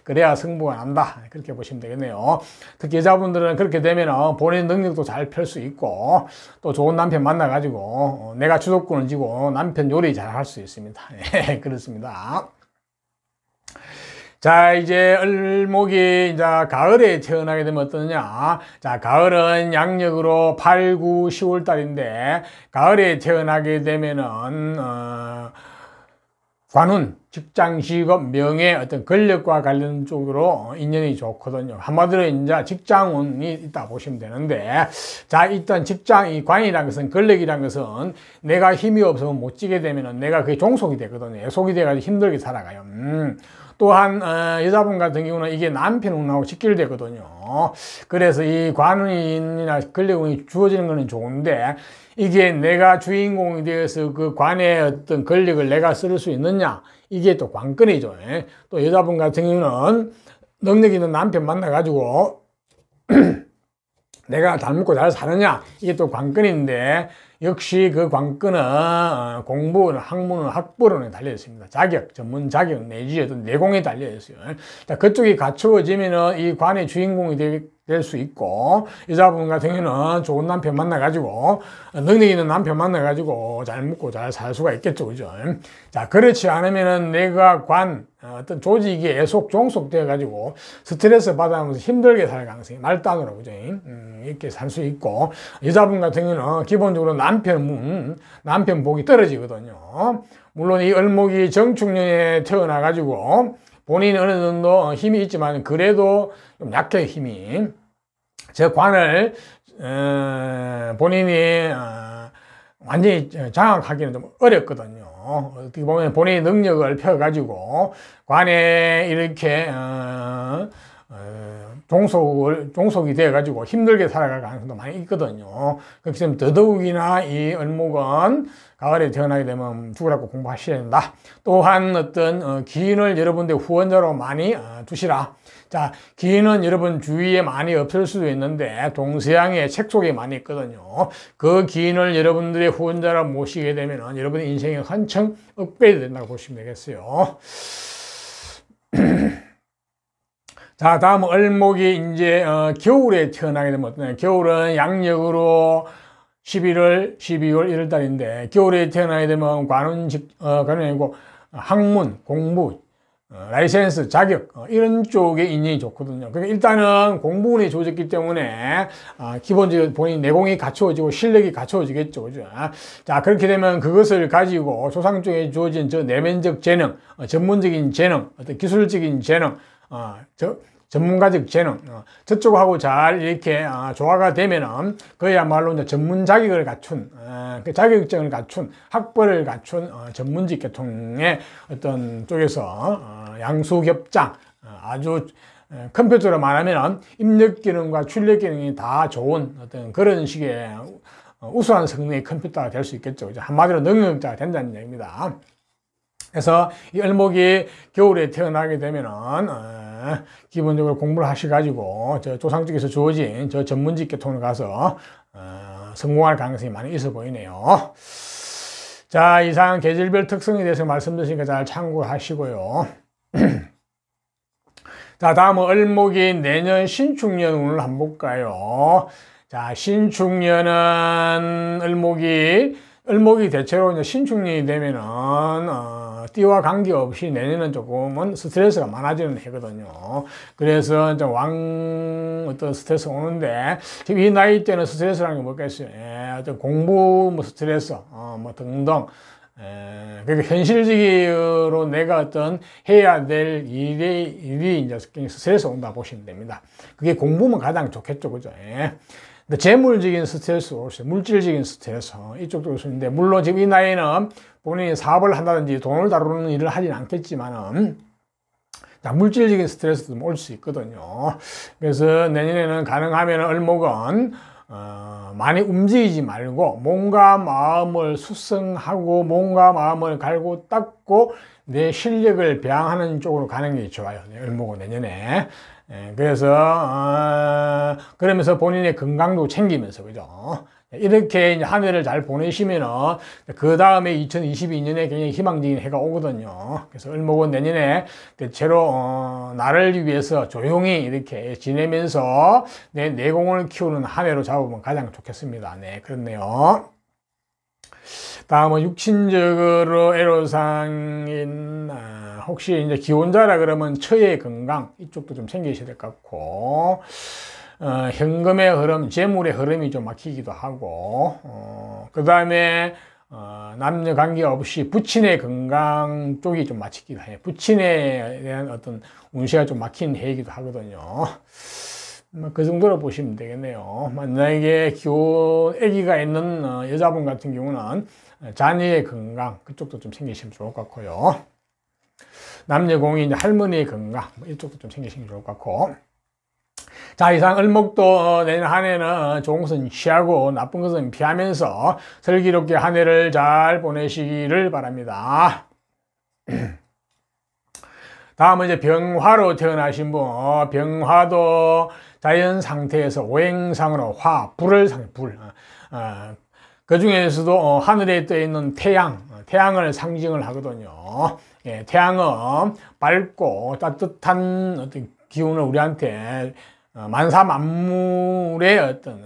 그래야 승부가 난다. 그렇게 보시면 되겠네요. 특히 여자분들은 그렇게 되면 본인 능력도 잘 펼 수 있고 또 좋은 남편 만나가지고 내가 주도권을 쥐고 남편 요리 잘 할 수 있습니다. 네, 그렇습니다. 자, 이제 을목이 이제 가을에 태어나게 되면 어떠냐? 자, 가을은 양력으로 8, 9, 10월 달인데 가을에 태어나게 되면은 관운, 직장, 직업, 명예, 어떤 권력과 관련 쪽으로 인연이 좋거든요. 한마디로 이제 직장운이 있다 보시면 되는데, 자, 일단 직장, 이 관이라는 것은, 권력이라는 것은 내가 힘이 없으면 못 지게 되면은 내가 그게 종속이 되거든요. 애속이 돼가지고 힘들게 살아가요. 또한 여자분 같은 경우는 이게 남편운하고 직결되거든요. 그래서 이 관운이나 권력운이 주어지는 것은 좋은데 이게 내가 주인공이 되어서 그 관의 어떤 권력을 내가 쓸 수 있느냐, 이게 또 관건이죠. 또 여자분 같은 경우는 능력 있는 남편 만나가지고 내가 잘 먹고 잘 사느냐, 이게 또 관건인데 역시 그 관건은 공부, 학문은 학벌론에 달려 있습니다. 자격, 전문 자격 내지 어떤 내공에 달려 있어요. 자, 그쪽이 갖추어지면은 이 관의 주인공이 될 수 있고, 여자분 같은 경우는 좋은 남편 만나가지고, 능력 있는 남편 만나가지고 잘 먹고 잘 살 수가 있겠죠. 그죠? 자, 그렇지 않으면은 내가 어떤 조직이 애속, 종속되어가지고 스트레스 받아가면서 힘들게 살 가능성이 말단으로, 그죠? 이렇게 살 수 있고, 여자분 같은 경우는 기본적으로 남편 복이 떨어지거든요. 물론 이 을목이 정축년에 태어나가지고 본인이 어느 정도 힘이 있지만 그래도 좀 약해요, 힘이. 저 관을 본인이 완전히 장악하기는 좀 어렵거든요. 어떻게 보면 본인의 능력을 펴가지고 관에 이렇게 종속이 되어가지고 힘들게 살아갈 가능성도 많이 있거든요. 그렇기 때문에 더더욱이나 이 을목은 가을에 태어나게 되면 죽으라고 공부하셔야 된다. 또한 어떤 기인을 여러분들 후원자로 많이 두시라. 자, 기인은 여러분 주위에 많이 없을 수도 있는데 동서양의 책 속에 많이 있거든요. 그 기인을 여러분들의 후원자로 모시게 되면 여러분의 인생이 한층 업그레이드 된다고 보시면 되겠어요. 자, 다음 을목이 이제 겨울에 태어나게 되면 어떠냐? 겨울은 양력으로 11월, 12월, 1월 달인데 겨울에 태어나게 되면 관운이 아니고 학문, 공부, 라이센스, 자격 이런 쪽에 인연이 좋거든요. 그러니까 일단은 공부운이 좋아졌기 때문에 기본적으로 본인 내공이 갖추어지고 실력이 갖추어지겠죠. 그죠? 자, 그렇게 되면 그것을 가지고 조상 쪽에 주어진 저 내면적 재능, 전문적인 재능, 어떤 기술적인 재능, 전문가적 재능, 저쪽하고 잘 이렇게 조화가 되면은 그야말로 이제 전문 자격을 갖춘, 그 자격증을 갖춘, 학벌을 갖춘 전문직 계통의 어떤 쪽에서 양수겹장, 아주 컴퓨터로 말하면 입력 기능과 출력 기능이 다 좋은 어떤 그런 식의 우수한 성능의 컴퓨터가 될 수 있겠죠. 한마디로 능력자가 된다는 얘기입니다. 그래서 이 을목이 겨울에 태어나게 되면은 기본적으로 공부를 하셔가지고 저 조상 쪽에서 주어진 저 전문직 계통을 가서 성공할 가능성이 많이 있어 보이네요. 자, 이상 계절별 특성에 대해서 말씀드리니까 잘 참고하시고요. 자, 다음은 을목이 내년 신축년 운을 한번 볼까요? 자, 신축년은 을목이 대체로 이제 신축년이 되면은 띠와 관계없이 내년은 조금은 스트레스가 많아지는 해거든요. 그래서 이제 어떤 스트레스 오는데 지금 이 나이 때는 스트레스라는 게 뭐겠어요? 어떤 공부 스트레스 뭐 등등. 그러니까 현실적으로 내가 어떤 해야 될 일이 이제 스트레스 온다 보시면 됩니다. 그게 공부면 가장 좋겠죠, 그죠? 근데 재물적인 스트레스, 물질적인 스트레스 이쪽도 있는데 물론 지금 이 나이는 본인이 사업을 한다든지 돈을 다루는 일을 하진 않겠지만은 물질적인 스트레스도 올 수 있거든요. 그래서 내년에는 가능하면 을목은 많이 움직이지 말고 몸과 마음을 수성하고 몸과 마음을 갈고 닦고 내 실력을 배양하는 쪽으로 가는 게 좋아요. 을목은 내년에. 그래서 그러면서 본인의 건강도 챙기면서, 그죠? 이렇게 이제 한 해를 잘 보내시면은 그 다음에 2022년에 굉장히 희망적인 해가 오거든요. 그래서 을목은 내년에 대체로 나를 위해서 조용히 이렇게 지내면서 내 내공을 키우는 한 해로 잡으면 가장 좋겠습니다. 네, 그렇네요. 다음은 육신적으로 애로사항인 혹시 이제 기혼자라 그러면 처의 건강 이쪽도 좀 챙기셔야 될 것 같고, 현금의 흐름, 재물의 흐름이 좀 막히기도 하고, 그 다음에 남녀 관계 없이 부친의 건강 쪽이 좀 막히기도 해요. 부친에 대한 어떤 운세가 좀 막힌 해이기도 하거든요. 그 정도로 보시면 되겠네요. 만약에 아기가 있는 여자분 같은 경우는 자녀의 건강 그쪽도 좀 챙기시면 좋을 것 같고요. 남녀공이 이제 할머니의 건강 이쪽도 좀 챙기시면 좋을 것 같고. 자, 이상 을목도 내년 한 해는 좋은 것은 취하고 나쁜 것은 피하면서 슬기롭게 한 해를 잘 보내시기를 바랍니다. 다음은 이제 병화로 태어나신 분, 병화도 자연 상태에서 오행상으로 불을 상해, 불. 그 중에서도 하늘에 떠 있는 태양을 상징을 하거든요. 예, 태양은 밝고 따뜻한 어떤 기운을 우리한테 만사만물의 어떤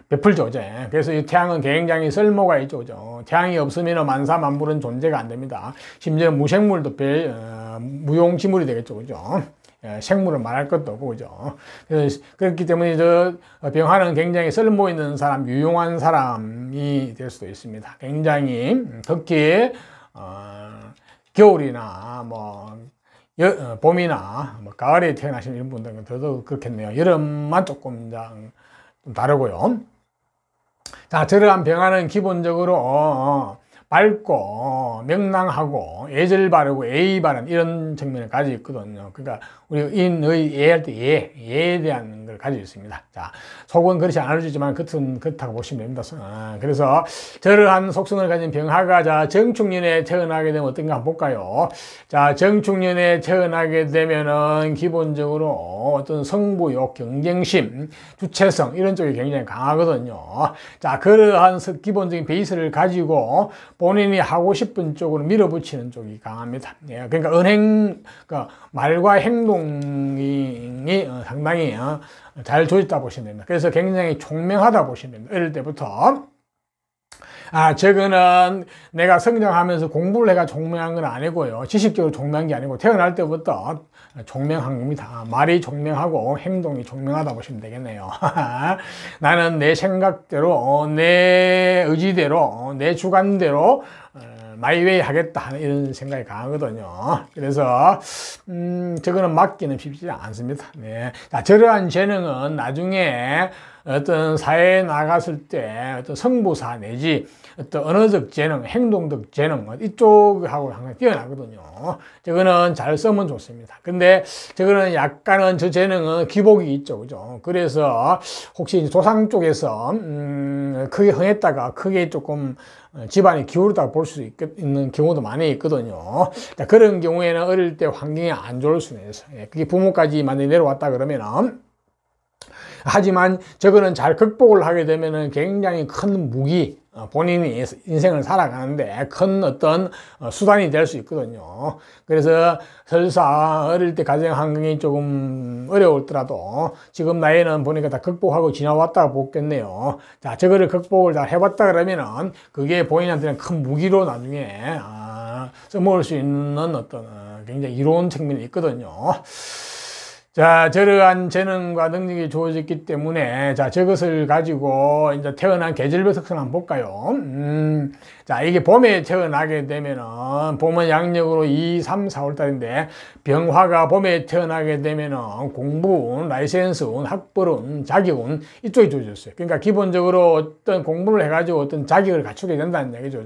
베풀죠. 그래서 이 태양은 굉장히 쓸모가 있죠. 그죠? 태양이 없으면 만사만물은 존재가 안 됩니다. 심지어 무생물도 무용지물이 되겠죠. 그죠? 생물은 말할 것도 없고, 그죠? 그래서 그렇기 때문에 병화는 굉장히 쓸모 있는 사람, 유용한 사람이 될 수도 있습니다. 굉장히 특히 겨울이나 봄이나 가을에 태어나신 이런 분들은 더더욱 그렇겠네요. 여름만 조금 좀 다르고요. 자, 저러한 병화는 기본적으로 밝고 명랑하고 애절 바르고 예의 바른 이런 측면을 가지고 있거든요. 그러니까 우리 인의 예할 때 예에 대한 걸 가지고 있습니다. 자, 속은 그렇지 않을지만 겉은 그렇다고 보시면 됩니다. 그래서 저러한 속성을 가진 병화가 자 정축년에 태어나게 되면 어떤가 한번 볼까요? 자, 정축년에 태어나게 되면은 기본적으로 어떤 승부욕, 경쟁심, 주체성 이런 쪽이 굉장히 강하거든요. 자, 그러한 기본적인 베이스를 가지고 본인이 하고 싶은 쪽으로 밀어붙이는 쪽이 강합니다. 예, 그러니까 그러니까 말과 행동이 상당히 잘 조직다 보시면 됩니다. 그래서 굉장히 총명하다 보시면 됩니다. 어릴 때부터. 저거는 내가 성장하면서 공부를 해가 총명한 건 아니고요. 지식적으로 총명한 게 아니고 태어날 때부터 총명한 겁니다. 말이 총명하고 행동이 총명하다 보시면 되겠네요. 나는 내 생각대로, 내 의지대로, 내 주관대로 마이웨이 하겠다 하는 이런 생각이 강하거든요. 그래서 저거는 맡기는 쉽지 않습니다. 네. 자, 저러한 재능은 나중에 어떤 사회에 나갔을 때 어떤 성부사 내지 어떤 언어적 재능, 행동적 재능 이쪽하고 항상 뛰어나거든요. 저거는 잘 쓰면 좋습니다. 근데 저거는 약간은 저 재능은 기복이 있죠, 그죠? 그래서 혹시 조상 쪽에서 크게 흥했다가 크게 조금 집안이 기울었다고 볼 수 있는 경우도 많이 있거든요. 자, 그런 경우에는 어릴 때 환경이 안 좋을 수는 있어요. 그게 부모까지 많이 내려왔다 그러면은. 하지만 저거는 잘 극복을 하게 되면은 굉장히 큰 무기, 본인이 인생을 살아가는데 큰 어떤 수단이 될 수 있거든요. 그래서 설사 어릴 때 가정 환경이 조금 어려웠더라도 지금 나이는 보니까 다 극복하고 지나왔다고 보겠네요. 자, 저거를 극복을 잘 해봤다 그러면은 그게 본인한테는 큰 무기로 나중에 써먹을 수 있는 어떤 굉장히 이로운 측면이 있거든요. 자, 저러한 재능과 능력이 주어졌기 때문에, 자, 저것을 가지고 이제 태어난 계절별 특성을 한번 볼까요? 자, 이게 봄에 태어나게 되면은, 봄은 양력으로 2, 3, 4월 달인데, 병화가 봄에 태어나게 되면은, 공부운, 라이센스운, 학벌운, 자격운, 이쪽이 주어졌어요. 그러니까 기본적으로 어떤 공부를 해가지고 어떤 자격을 갖추게 된다는 얘기죠.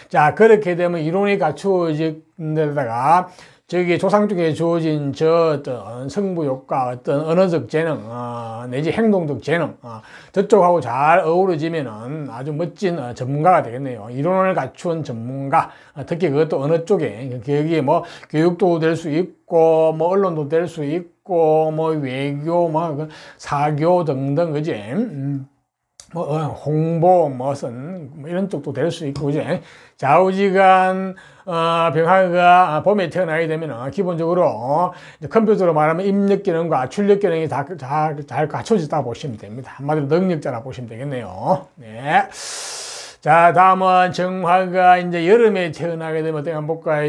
자, 그렇게 되면 이론이 갖추어진 데다가, 저기 조상 쪽에 주어진 저 어떤 성부욕과 어떤 언어적 재능, 내지 행동적 재능, 저쪽하고 잘 어우러지면은 아주 멋진 전문가가 되겠네요. 이론을 갖춘 전문가, 특히 그것도 어느 쪽에, 여기에 뭐 교육도 될 수 있고, 뭐 언론도 될 수 있고, 뭐 외교, 뭐 사교 등등, 그지? 뭐 홍보, 무슨 뭐 이런 쪽도 될 수 있고, 그지? 좌우지간 병화가 봄에 태어나게 되면 기본적으로 컴퓨터로 말하면 입력 기능과 출력 기능이 잘 갖춰졌다 보시면 됩니다. 한마디로 능력자라 보시면 되겠네요. 네. 자, 다음은 정화가 이제 여름에 태어나게 되면 어떻게 한번 볼까요?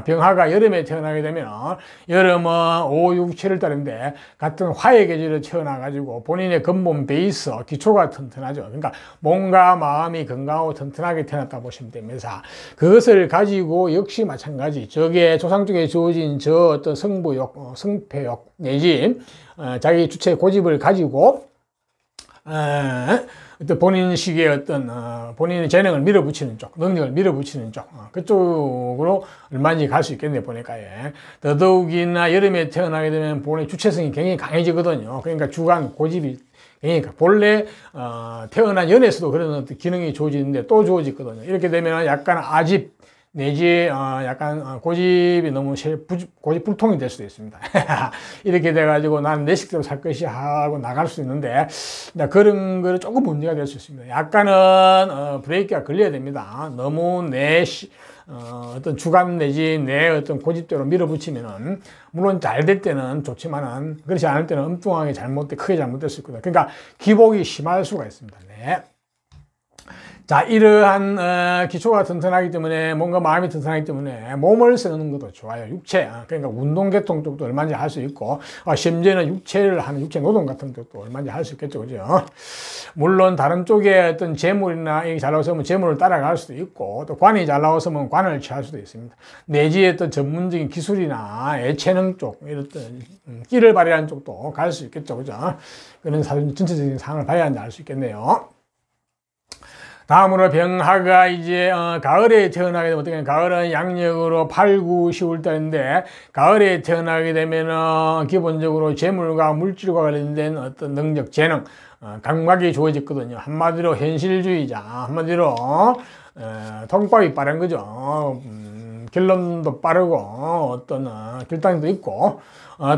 병화가 여름에 태어나게 되면 여름은 5, 6, 7월 달인데 같은 화의 계절에 태어나가지고 본인의 근본 베이스, 기초가 튼튼하죠. 그러니까 몸과 마음이 건강하고 튼튼하게 태어났다 보시면 됩니다. 그것을 가지고 역시 마찬가지. 저게 조상 쪽에 주어진 저 어떤 성부욕, 성패욕 내지 자기 주체 고집을 가지고 어떤 본인식의 어떤 본인의 재능을 밀어붙이는 쪽, 능력을 밀어붙이는 쪽, 그쪽으로 얼마든지 갈 수 있겠네요, 보니까. 예. 더더욱이나 여름에 태어나게 되면 본인의 주체성이 굉장히 강해지거든요. 그러니까 주관, 고집이 그러니까 본래 태어난 연애에서도 그런 어떤 기능이 주어지는데 또 주어지거든요. 이렇게 되면 약간 아집 내지 약간 고집이 너무 고집 불통이 될 수도 있습니다. 이렇게 돼가지고 나는 내 식대로 살 것이 하고 나갈 수 있는데 그런 거는 조금 문제가 될 수 있습니다. 약간은 브레이크가 걸려야 됩니다. 너무 어떤 주관 내지 내 어떤 고집대로 밀어붙이면은 물론 잘 될 때는 좋지만은 그렇지 않을 때는 엉뚱하게 크게 잘못될 수 있거든요. 그러니까 기복이 심할 수가 있습니다. 네. 자, 이러한 기초가 튼튼하기 때문에 뭔가 마음이 튼튼하기 때문에 몸을 쓰는 것도 좋아요. 육체, 그러니까 운동계통 쪽도 얼마든지 할 수 있고 심지어는 육체를 하는 육체 노동 같은 쪽도 얼마든지 할 수 있겠죠, 그죠? 물론 다른 쪽에 어떤 재물이나 잘 나왔으면 재물을 따라갈 수도 있고 또 관이 잘 나왔으면 관을 취할 수도 있습니다. 내지의 어떤 전문적인 기술이나 예체능 쪽 이런 끼를 발휘하는 쪽도 갈 수 있겠죠, 그죠? 그런 전체적인 상황을 봐야 알 수 있겠네요. 다음으로 병화가 이제 가을에 태어나게 되면 어떻게 가을은 양력으로 8, 9, 10월 달인데 가을에 태어나게 되면은 기본적으로 재물과 물질과 관련된 어떤 능력, 재능, 감각이 좋아졌거든요. 한마디로 현실주의자, 한마디로 통밥이 빠른 거죠. 결론도 빠르고 어떤 결단도 있고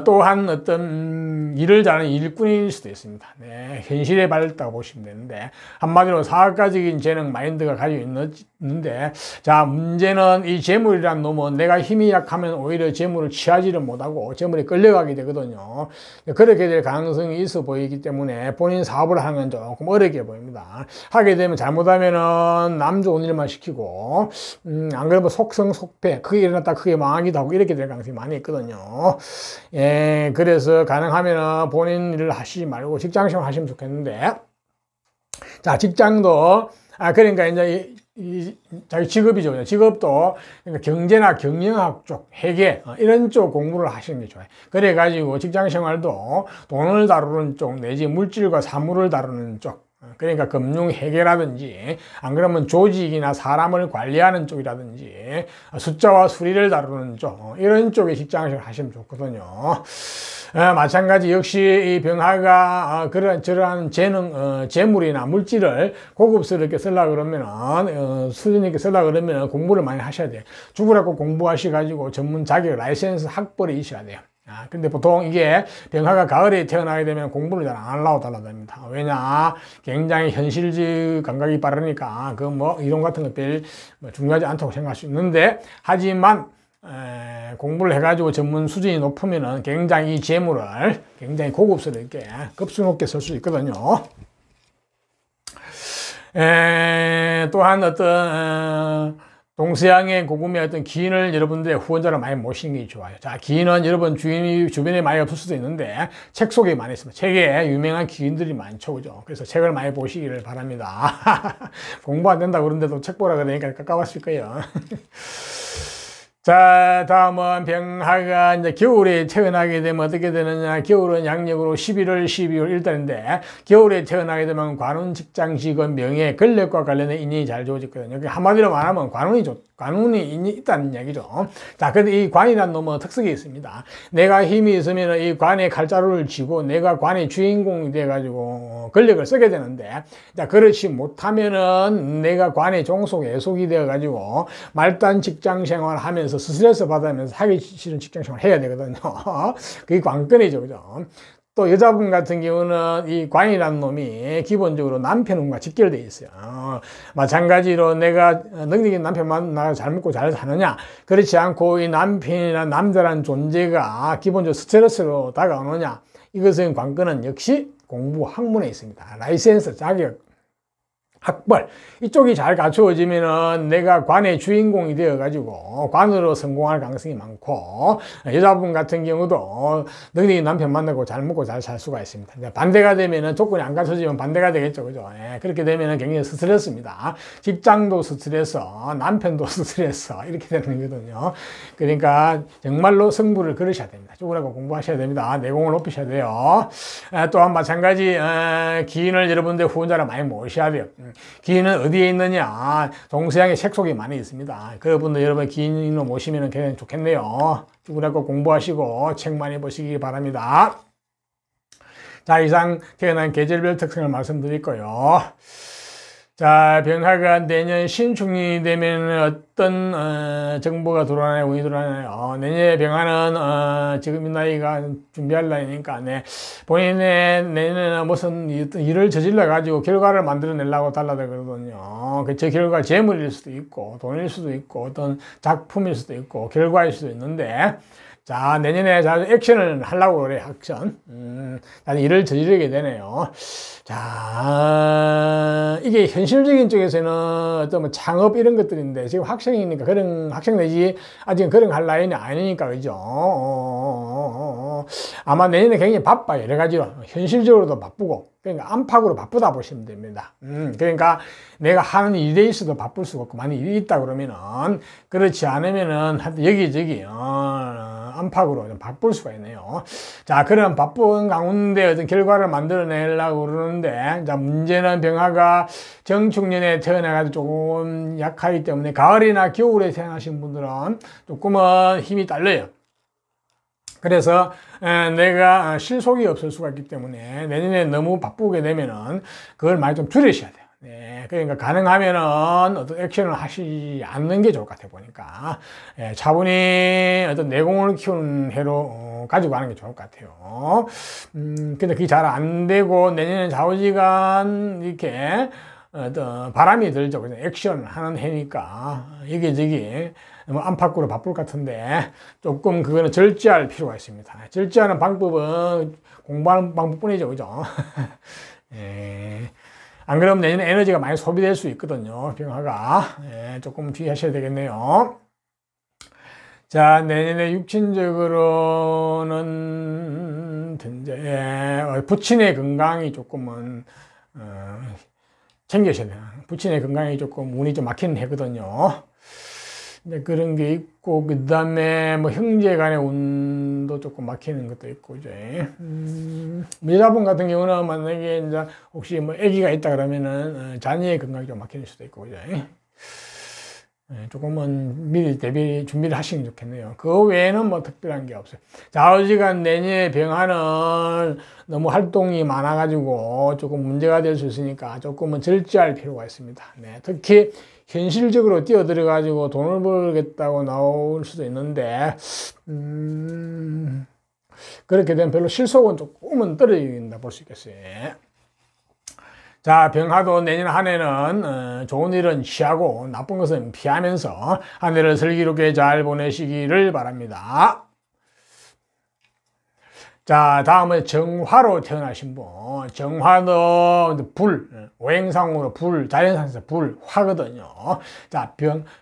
또한 어떤 일을 잘하는 일꾼일 수도 있습니다. 네, 현실에 밝다고 보시면 되는데 한마디로 사학가적인 재능 마인드가 가지고 있는데 자 문제는 이 재물이란 놈은 내가 힘이 약하면 오히려 재물을 취하지를 못하고 재물에 끌려가게 되거든요. 그렇게 될 가능성이 있어 보이기 때문에 본인 사업을 하는 건 조금 어렵게 보입니다. 하게 되면 잘못하면은 남 좋은 일만 시키고 안 그러면 속성 속패 크게 일어났다 크게 망하기도 하고 이렇게 될 가능성이 많이 있거든요. 예, 그래서 가능하면 본인 일을 하시지 말고 직장생활 하시면 좋겠는데, 자, 직장도, 그러니까 이제 자기 직업이죠. 직업도 그러니까 경제나 경영학 쪽, 회계, 이런 쪽 공부를 하시는 게 좋아요. 그래가지고 직장생활도 돈을 다루는 쪽, 내지 물질과 사물을 다루는 쪽, 그러니까 금융 회계라든지 안 그러면 조직이나 사람을 관리하는 쪽이라든지 숫자와 수리를 다루는 쪽 이런 쪽에 직장을 하시면 좋거든요. 마찬가지 역시 이 병화가 저러한 재능, 재물이나 물질을 고급스럽게 쓰려고 그러면은 수준 있게 쓰려고 그러면은 공부를 많이 하셔야 돼요. 죽으라고 공부하셔가지고 전문 자격 라이센스 학벌이 있어야 돼요. 근데 보통 이게 병화가 가을에 태어나게 되면 공부를 잘 안 하려고 달라답니다. 왜냐? 굉장히 현실적 감각이 빠르니까 그 뭐 이론 같은 거 별 중요하지 않다고 생각할 수 있는데 하지만 공부를 해가지고 전문 수준이 높으면은 굉장히 이 재물을 굉장히 고급스럽게 급수 높게 쓸 수 있거든요. 또한 어떤 동서양의 고금의 어떤 기인을 여러분들의 후원자로 많이 모시는 게 좋아요. 자, 기인은 여러분 주변에 많이 없을 수도 있는데 책 속에 많이 있습니다. 책에 유명한 기인들이 많죠, 그죠? 그래서 책을 많이 보시기를 바랍니다. 공부 안 된다고 그러는데도 책 보라 그러니까 깝깝하실 거예요. 자, 다음은 병화가 이제 겨울에 태어나게 되면 어떻게 되느냐. 겨울은 양력으로 11월, 12월 1달인데, 겨울에 태어나게 되면 관운, 직장, 직업, 명예, 권력과 관련된 인연이 잘 주어지거든요. 한마디로 말하면 관운이 인이 있다는 이야기죠. 자, 근데 이 관이라는 놈은 특성이 있습니다. 내가 힘이 있으면 이 관의 칼자루를 쥐고 내가 관의 주인공이 돼가지고 권력을 쓰게 되는데, 자, 그렇지 못하면은 내가 관의 종속, 애속이 되어가지고 말단 직장 생활 하면서 스트레스 받으면서 하기 싫은 직장 생활 해야 되거든요. 그게 관건이죠. 그죠? 또 여자분 같은 경우는 이 관이라는 놈이 기본적으로 남편과 직결되어 있어요. 마찬가지로 내가 능력 있는 남편 만나서 잘 먹고 잘 사느냐, 그렇지 않고 이 남편이나 남자라는 존재가 기본적으로 스트레스로 다가오느냐, 이것은 관건은 역시 공부 학문에 있습니다. 라이센스, 자격, 학벌, 이쪽이 잘 갖추어지면은 내가 관의 주인공이 되어가지고 관으로 성공할 가능성이 많고, 여자분 같은 경우도 능력이 남편 만나고 잘 먹고 잘 살 수가 있습니다. 반대가 되면은 조건이 안 갖춰지면 반대가 되겠죠. 그죠? 예, 그렇게 되면은 굉장히 스트레스입니다. 직장도 스트레스, 남편도 스트레스, 이렇게 되는 거거든요. 그러니까 정말로 승부를 걸으셔야 됩니다. 쪼그라고 공부하셔야 됩니다. 내공을 높이셔야 돼요. 또한 마찬가지, 기인을 여러분들 후원자를 많이 모셔야 돼요. 기인은 어디에 있느냐? 동서양에 색속이 많이 있습니다. 그분들 여러분 기인으로 모시면 굉장히 좋겠네요. 쭈그라고 공부하시고 책 많이 보시기 바랍니다. 자, 이상 태어난 계절별 특성을 말씀드릴 거예요. 자, 병화가 내년 신축년이 되면 어떤 정보가 들어오나요? 운이 들어오나요? 내년에 병화는 지금 이 나이가 준비할 나이니까 본인의 내년에는 무슨 일을 저질러 가지고 결과를 만들어내려고 달라들거든요. 그 결과 재물일 수도 있고 돈일 수도 있고 어떤 작품일 수도 있고 결과일 수도 있는데, 자, 내년에 액션을 하려고 그래, 액션. 나는 일을 저지르게 되네요. 자, 이게 현실적인 쪽에서는 어떤 뭐 창업 이런 것들인데, 지금 학생이니까 그런, 학생 내지 아직은 그런 할 나이는 아니니까, 그죠? 아마 내년에 굉장히 바빠요. 여러 가지로. 현실적으로도 바쁘고. 그러니까 안팎으로 바쁘다 보시면 됩니다. 그러니까 내가 하는 일에 있어도 바쁠 수가 없고, 많이 일이 있다 그러면은, 그렇지 않으면은 여기저기, 안팎으로 좀 바쁠 수가 있네요. 자, 그런 바쁜 가운데 어떤 결과를 만들어내려고 그러는데, 자, 문제는 병화가 정축년에 태어나가지고 조금 약하기 때문에 가을이나 겨울에 태어나신 분들은 조금은 힘이 딸려요. 그래서 내가 실속이 없을 수가 있기 때문에 내년에 너무 바쁘게 되면은 그걸 많이 좀 줄이셔야 돼요. 네, 그러니까 가능하면은 어떤 액션을 하시지 않는 게 좋을 것 같아 보니까, 차분히 어떤 내공을 키우는 해로 가지고 가는 게 좋을 것 같아요. 근데 그게 잘 안 되고 내년에 좌우지간 이렇게 어떤 바람이 들죠. 그냥 액션 하는 해니까 여기저기 뭐 안팎으로 바쁠 것 같은데 조금 그거는 절제할 필요가 있습니다. 절제하는 방법은 공부하는 방법뿐이죠. 그죠? 예. 안 그러면 내년에 에너지가 많이 소비될 수 있거든요. 병화가. 예, 조금 주의하셔야 되겠네요. 자, 내년에 육친적으로는 부친의 건강이 조금은 챙기셔야 돼요. 부친의 건강이 조금 운이 좀 막히는 해거든요. 그런 게 있고, 그 다음에 뭐 형제 간의 운도 조금 막히는 것도 있고, 이제. 여자분 같은 경우는 만약에 이제 혹시 뭐 아기가 있다 그러면은 자녀의 건강이 좀 막히는 수도 있고, 이제. 조금은 미리 대비 준비를 하시는 게 좋겠네요. 그 외에는 뭐 특별한 게 없어요. 좌우지간 내년에 병화는 너무 활동이 많아가지고 조금 문제가 될 수 있으니까 조금은 절제할 필요가 있습니다. 네, 특히 현실적으로 뛰어들어가지고 돈을 벌겠다고 나올 수도 있는데, 그렇게 되면 별로 실속은 조금은 떨어진다 볼 수 있겠어요. 자, 병화도 내년 한 해는 좋은 일은 취하고 나쁜 것은 피하면서 한 해를 슬기롭게 잘 보내시기를 바랍니다. 자, 다음은 정화로 태어나신 분. 정화도 오행상으로 자연상에서 화거든요. 자,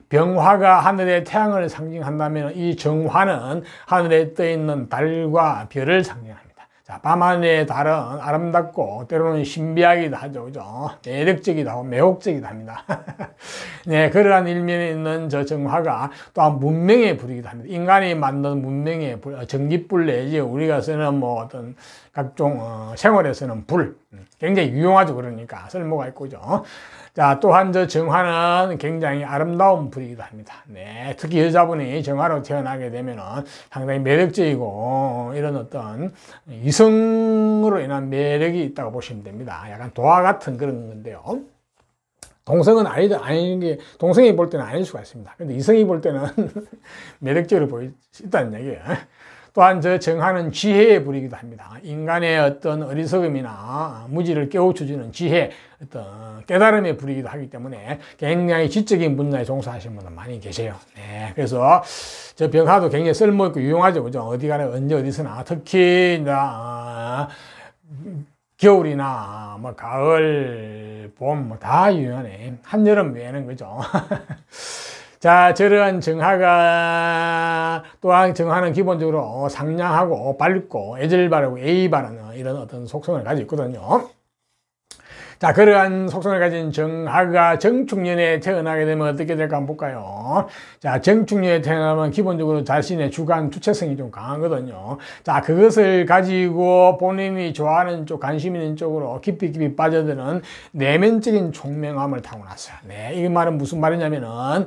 병화가 하늘의 태양을 상징한다면 이 정화는 하늘에 떠 있는 달과 별을 상징합니다. 자, 밤하늘의 달은 아름답고 때로는 신비하기도 하죠. 그죠? 매력적이기도 하고 매혹적이기도 합니다. 네, 그러한 일면에 있는 저 정화가 또한 문명의 불이기도 합니다. 인간이 만든 문명의 불, 전기불 내지 우리가 쓰는 뭐 어떤 각종 생활에 쓰는 불, 굉장히 유용하죠. 그러니까 쓸모가 있고, 그죠? 자, 또한 저 정화는 굉장히 아름다운 불이기도 합니다. 네, 특히 여자분이 정화로 태어나게 되면은 상당히 매력적이고 이런 어떤 이성으로 인한 매력이 있다고 보시면 됩니다. 약간 도화 같은 그런 건데요. 동성은 아닌 게, 동성이 볼 때는 아닐 수가 있습니다. 근데 이성이 볼 때는 매력적으로 보일 수 있다는 얘기예요. 또한 저 정화는 지혜의 불이기도 합니다. 인간의 어떤 어리석음이나 무지를 깨우쳐주는 지혜, 어떤 깨달음의 불이기도 하기 때문에 굉장히 지적인 분야에 종사하시는 분들 많이 계세요. 네, 그래서 저 병화도 굉장히 쓸모있고 유용하죠. 그죠? 어디 가나 언제 어디서나 특히 겨울이나 뭐 가을, 봄 뭐 다 유용하네. 한여름 외에는 그죠? 자, 저런 정화가, 또한 정화는 기본적으로 상냥하고 밝고 애절 바르고 예의 바르는 이런 어떤 속성을 가지고 있거든요. 자, 그러한 속성을 가진 정화가 정축년에 태어나게 되면 어떻게 될까 한번 볼까요? 자, 정축년에 태어나면 기본적으로 자신의 주관, 주체성이 좀 강하거든요. 자, 그것을 가지고 본인이 좋아하는 쪽, 관심 있는 쪽으로 깊이 빠져드는 내면적인 총명함을 타고났어요. 네, 이 말은 무슨 말이냐면은,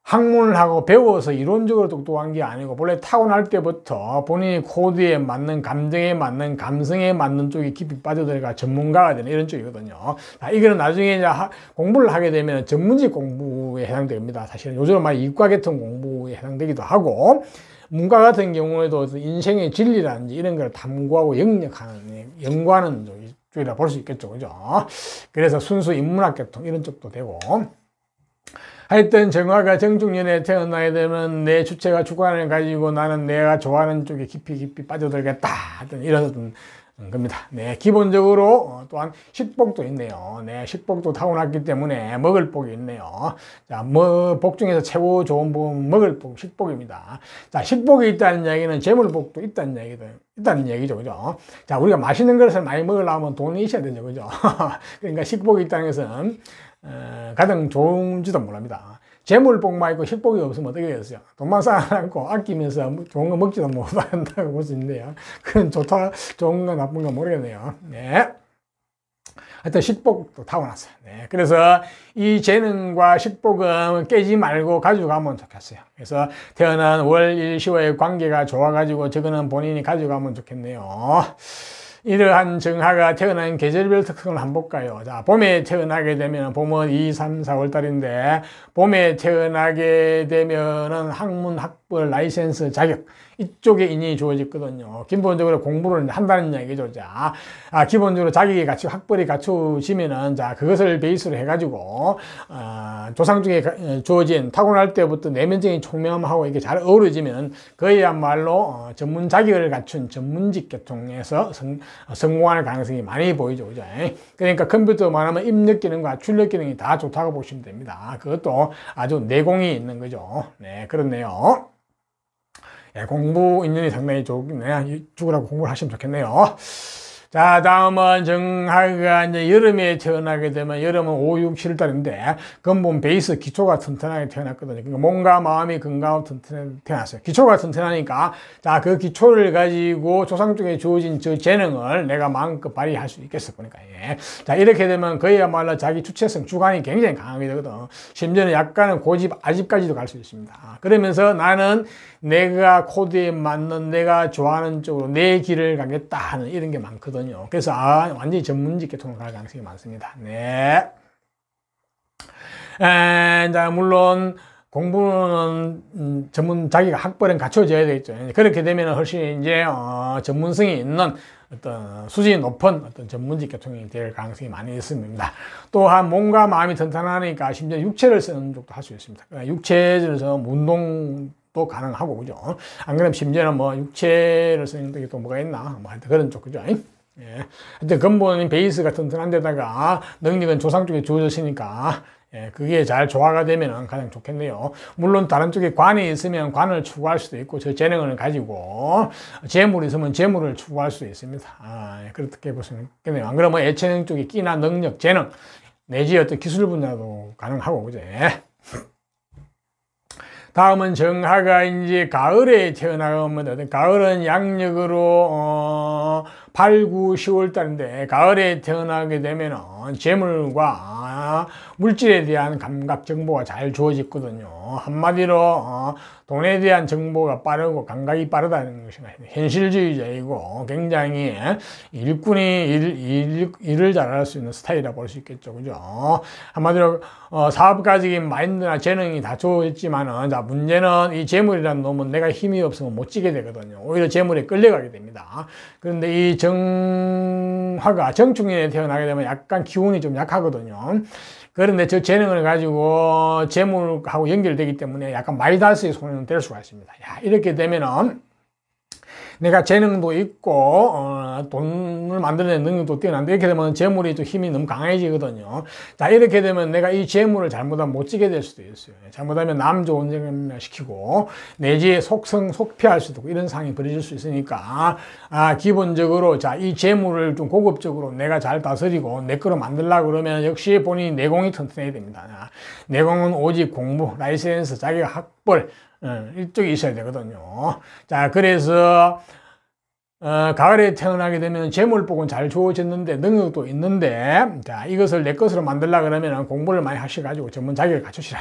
학문을 하고 배워서 이론적으로 똑똑한 게 아니고 본래 타고날 때부터 본인이 코드에 맞는, 감정에 맞는, 감성에 맞는 쪽이 깊이 빠져들어가 전문가가 되는 이런 쪽이거든요. 자, 이거는 나중에 이제 공부를 하게 되면 전문직 공부에 해당됩니다. 사실은 요즘은 막 이과계통 공부에 해당되기도 하고, 문과 같은 경우에도 인생의 진리라든지 이런 걸 탐구하고 영역하는, 연구하는 쪽이라 볼 수 있겠죠. 그죠? 그래서 순수 인문학 계통 이런 쪽도 되고, 하여튼 정화가 정축년에 태어나게 되면 내 주체가 주관을 가지고 나는 내가 좋아하는 쪽에 깊이 빠져들겠다 하여튼 이런 겁니다. 네, 기본적으로 또한 식복도 있네요. 네, 식복도 타고났기 때문에 먹을 복이 있네요. 자, 뭐 복 중에서 최고 좋은 복은 먹을 복, 식복입니다. 자, 식복이 있다는 이야기는 재물복도 있다는 얘기죠. 그죠? 자, 우리가 맛있는 것을 많이 먹으려면 돈이 있어야 되죠. 그죠? 그러니까 식복이 있다는 것은 가장 좋은지도 모릅니다. 재물복만 있고 식복이 없으면 어떻게 되겠어요? 돈만 쌓아놓고 아끼면서 좋은 거 먹지도 못한다고 볼 수 있는데요. 그건 좋은 거 나쁜 거 모르겠네요. 네. 하여튼 식복도 타고났어요. 네. 그래서 이 재능과 식복은 깨지 말고 가지고 가면 좋겠어요. 그래서 태어난 월, 일, 시와의 관계가 좋아가지고 저거는 본인이 가지고 가면 좋겠네요. 이러한 정화가 태어난 계절별 특성을 한번 볼까요? 자, 봄에 태어나게 되면, 봄은 2, 3, 4월 달인데, 봄에 태어나게 되면은 학문, 학벌, 라이센스, 자격, 이쪽에 인연이 주어졌거든요. 기본적으로 공부를 한다는 얘기죠. 자, 기본적으로 자격이 갖추고 학벌이 갖추어지면은, 자, 그것을 베이스로 해가지고, 조상 중에 주어진 타고날 때부터 내면적인 총명함하고 이게 잘 어우러지면, 그야말로 전문 자격을 갖춘 전문직 계통에서 성공할 가능성이 많이 보이죠. 그죠? 그러니까 컴퓨터만 하면 입력 기능과 출력 기능이 다 좋다고 보시면 됩니다. 그것도 아주 내공이 있는 거죠. 네, 그렇네요. 예, 공부 인연이 상당히 좋네. 죽으라고 공부를 하시면 좋겠네요. 자, 다음은 정화가 이제 여름에 태어나게 되면, 여름은 5, 6, 7 달인데, 근본 베이스 기초가 튼튼하게 태어났거든요. 그러니까 몸과 마음이 건강하고 튼튼하게 태어났어요. 기초가 튼튼하니까, 자, 그 기초를 가지고 조상 쪽에 주어진 저 재능을 내가 마음껏 발휘할 수 있겠어, 보니까. 예. 자, 이렇게 되면 그야말로 자기 주체성, 주관이 굉장히 강하게 되거든. 심지어는 약간은 고집, 아집까지도 갈 수 있습니다. 그러면서 나는 내가 코드에 맞는, 내가 좋아하는 쪽으로 내 길을 가겠다 하는 이런 게 많거든요. 그래서 완전히 전문직 계통으로 갈 가능성이 많습니다. 네. 자, 물론 공부는 전문 자기가 학벌은 갖춰져야 되겠죠. 그렇게 되면 훨씬 이제 전문성이 있는 어떤 수준이 높은 어떤 전문직 계통이 될 가능성이 많이 있습니다. 또한 몸과 마음이 튼튼하니까 심지어 육체를 쓰는 쪽도 할 수 있습니다. 육체에서 운동도 가능하고, 그죠? 안 그러면 심지어는 뭐 육체를 쓰는 쪽이 또 뭐가 있나? 뭐 하여튼 그런 쪽, 그죠? 예. 하여튼 근본인 베이스가 튼튼한 데다가 능력은 조상 쪽에 주어졌으니까 예, 그게 잘 조화가 되면 가장 좋겠네요. 물론 다른 쪽에 관이 있으면 관을 추구할 수도 있고, 저 재능을 가지고 재물이 있으면 재물을 추구할 수도 있습니다. 예, 그렇게 보시면 좋겠네요. 안 그러면 예체능 쪽에 끼나 능력, 재능 내지 어떤 기술 분야도 가능하고, 그죠? 다음은 정화가 이제 가을에 태어나면, 가을은 양력으로 8, 9, 10월 달인데, 가을에 태어나게 되면은 재물과 물질에 대한 감각 정보가 잘 주어지거든요. 한마디로 돈에 대한 정보가 빠르고 감각이 빠르다는 것이 현실주의자이고, 굉장히 일을 잘할 수 있는 스타일이라 볼 수 있겠죠. 그죠? 한마디로 사업가적인 마인드나 재능이 다 좋았지만은, 자, 문제는 이 재물이라는 놈은 내가 힘이 없으면 못 지게 되거든요. 오히려 재물에 끌려가게 됩니다. 그런데 이 정화가 정축년에 태어나게 되면 약간 기운이 좀 약하거든요. 그런데 저 재능을 가지고 재물하고 연결되기 때문에 약간 마이다스의 손은 될 수가 있습니다. 야, 이렇게 되면은 내가 재능도 있고 돈을 만드는 능력도 뛰어난데, 이렇게 되면 재물이 또 힘이 너무 강해지거든요. 자, 이렇게 되면 내가 이 재물을 잘못하면 못 지게 될 수도 있어요. 잘못하면 남 좋은 생각 시키고 내지에 속피할 수도 있고, 이런 상황이 벌어질 수 있으니까 기본적으로 자, 이 재물을 좀 고급적으로 내가 잘 다스리고 내 거로 만들려고 그러면 역시 본인이 내공이 튼튼해야 됩니다. 내공은 오직 공부, 라이센스, 자기가 학벌 이쪽에 있어야 되거든요. 자, 그래서 가을에 태어나게 되면 재물복은 잘 주어졌는데 능력도 있는데, 자, 이것을 내 것으로 만들려고 그러면 공부를 많이 하셔가지고 전문 자격을 갖추시라.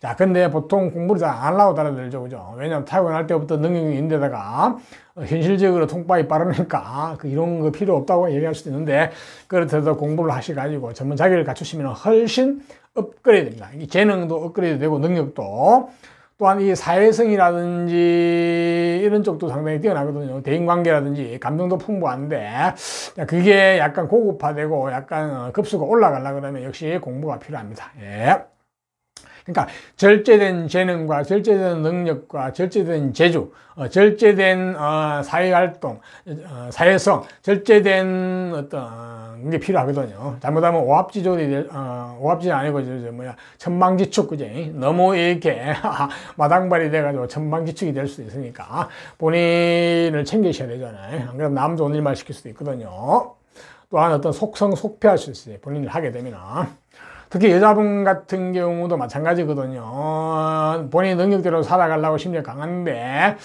자, 근데 보통 공부를 잘 안 하려고 달아들죠. 그죠? 왜냐면 타고날 때부터 능력이 있는데다가 현실적으로 통발이 빠르니까 이런 거 필요 없다고 얘기할 수도 있는데, 그렇다도 공부를 하셔가지고 전문 자격을 갖추시면 훨씬 업그레이드 됩니다. 이 재능도 업그레이드 되고 능력도, 또한 이 사회성이라든지 이런 쪽도 상당히 뛰어나거든요. 대인관계라든지 감정도 풍부한데, 그게 약간 고급화되고 약간 급수가 올라가려고 그러면 역시 공부가 필요합니다. 예. 그러니까 절제된 재능과 절제된 능력과 절제된 재주, 절제된 사회활동, 사회성, 절제된 어떤 게 필요하거든요. 잘못하면 오합지졸이 아니고 천방지축, 그지? 너무 이렇게 마당발이 돼가지고 천방지축이 될 수도 있으니까 본인을 챙기셔야 되잖아요. 안 그러면 남 좋은 일만 시킬 수도 있거든요. 또한 어떤 속피할 수 있어요. 본인을 하게 되면. 특히 여자분 같은 경우도 마찬가지거든요. 본인 능력대로 살아가려고 심리가 강한데,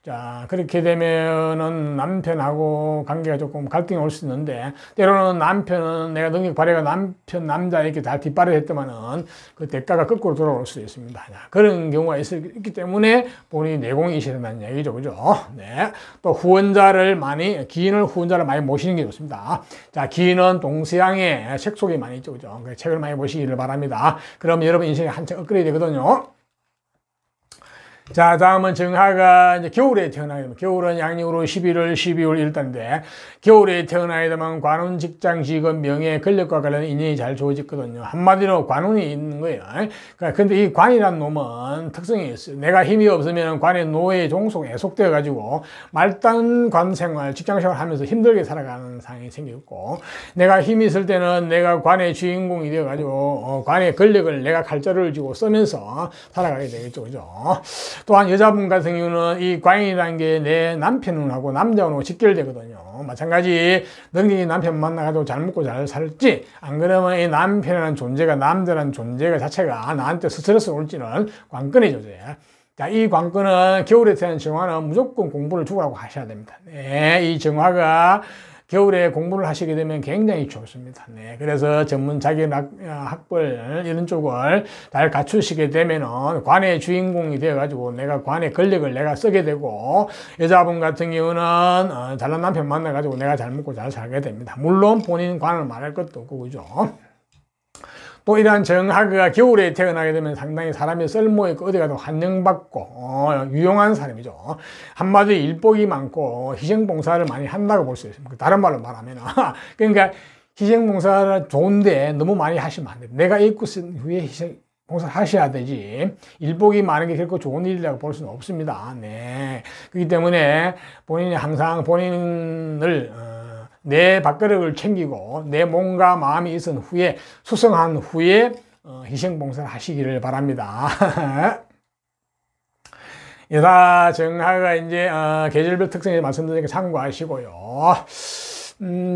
자, 그렇게 되면은 남편하고 관계가 조금 갈등이 올 수 있는데, 때로는 남편은 내가 능력 발휘가 남자 이렇게 잘 뒷발을 했더만은 그 대가가 거꾸로 돌아올 수도 있습니다. 그런 경우가 있기 때문에 본인이 내공이 있어야 된다는 얘기죠. 그죠? 네. 또 기인을 후원자를 많이 모시는 게 좋습니다. 자, 기인은 동서양의 책 속에 많이 있죠. 그죠? 책을 많이 보시기를 바랍니다. 그럼 여러분 인생이 한층 업그레이드 되거든요. 자, 다음은 정화가 이제 겨울에 태어나게 되면, 겨울은 양력으로 11월, 12월 1달인데, 겨울에 태어나게 되면 관운, 직장, 직업, 명예, 권력과 관련된 인연이 잘 주어졌거든요. 한마디로 관운이 있는 거예요. 그러니까 근데 이 관이라는 놈은 특성이 있어요. 내가 힘이 없으면 관의 노예 종속에 애속되어가지고 말단 관 생활, 직장 생활 하면서 힘들게 살아가는 상황이 생겼고, 내가 힘이 있을 때는 내가 관의 주인공이 되어가지고 관의 권력을 내가 칼자루를 쥐고 쓰면서 살아가게 되겠죠. 그죠? 또한 여자분 같은 경우는 이 관이라는 게 내 남편하고 남자하고 직결되거든요. 마찬가지 능력이 남편 만나가지고 잘 먹고 잘 살지, 안 그러면 이 남편이라는 존재가, 남자라는 존재가 자체가 나한테 스트레스 올지는 관건의 존재야. 자, 이 관건은 겨울에 태어난 정화는 무조건 공부를 죽으라고 하셔야 됩니다. 네, 이 정화가 겨울에 공부를 하시게 되면 굉장히 좋습니다. 네, 그래서 전문 자격 학벌 이런 쪽을 잘 갖추시게 되면은 관의 주인공이 되어가지고 내가 관의 권력을 내가 쓰게 되고, 여자분 같은 경우는 잘난 남편 만나가지고 내가 잘 먹고 잘 살게 됩니다. 물론 본인 관을 말할 것도 없고, 그죠? 또 이러한 정화가 겨울에 태어나게 되면 상당히 사람이 쓸모있고 어디 가도 환영받고 유용한 사람이죠. 한마디로 일복이 많고 희생봉사를 많이 한다고 볼 수 있습니다. 다른 말로 말하면 그러니까 희생봉사를 좋은데 너무 많이 하시면 안 돼요. 내가 입고 쓴 후에 희생봉사를 하셔야 되지, 일복이 많은 게 결코 좋은 일이라고 볼 수는 없습니다. 네. 그렇기 때문에 본인이 항상 본인을 내 밥그릇을 챙기고 내 몸과 마음이 있은 후에, 수성한 후에 희생봉사를 하시기를 바랍니다. 여사 정화가 이제 계절별 특성에 말씀드리니까 참고하시고요.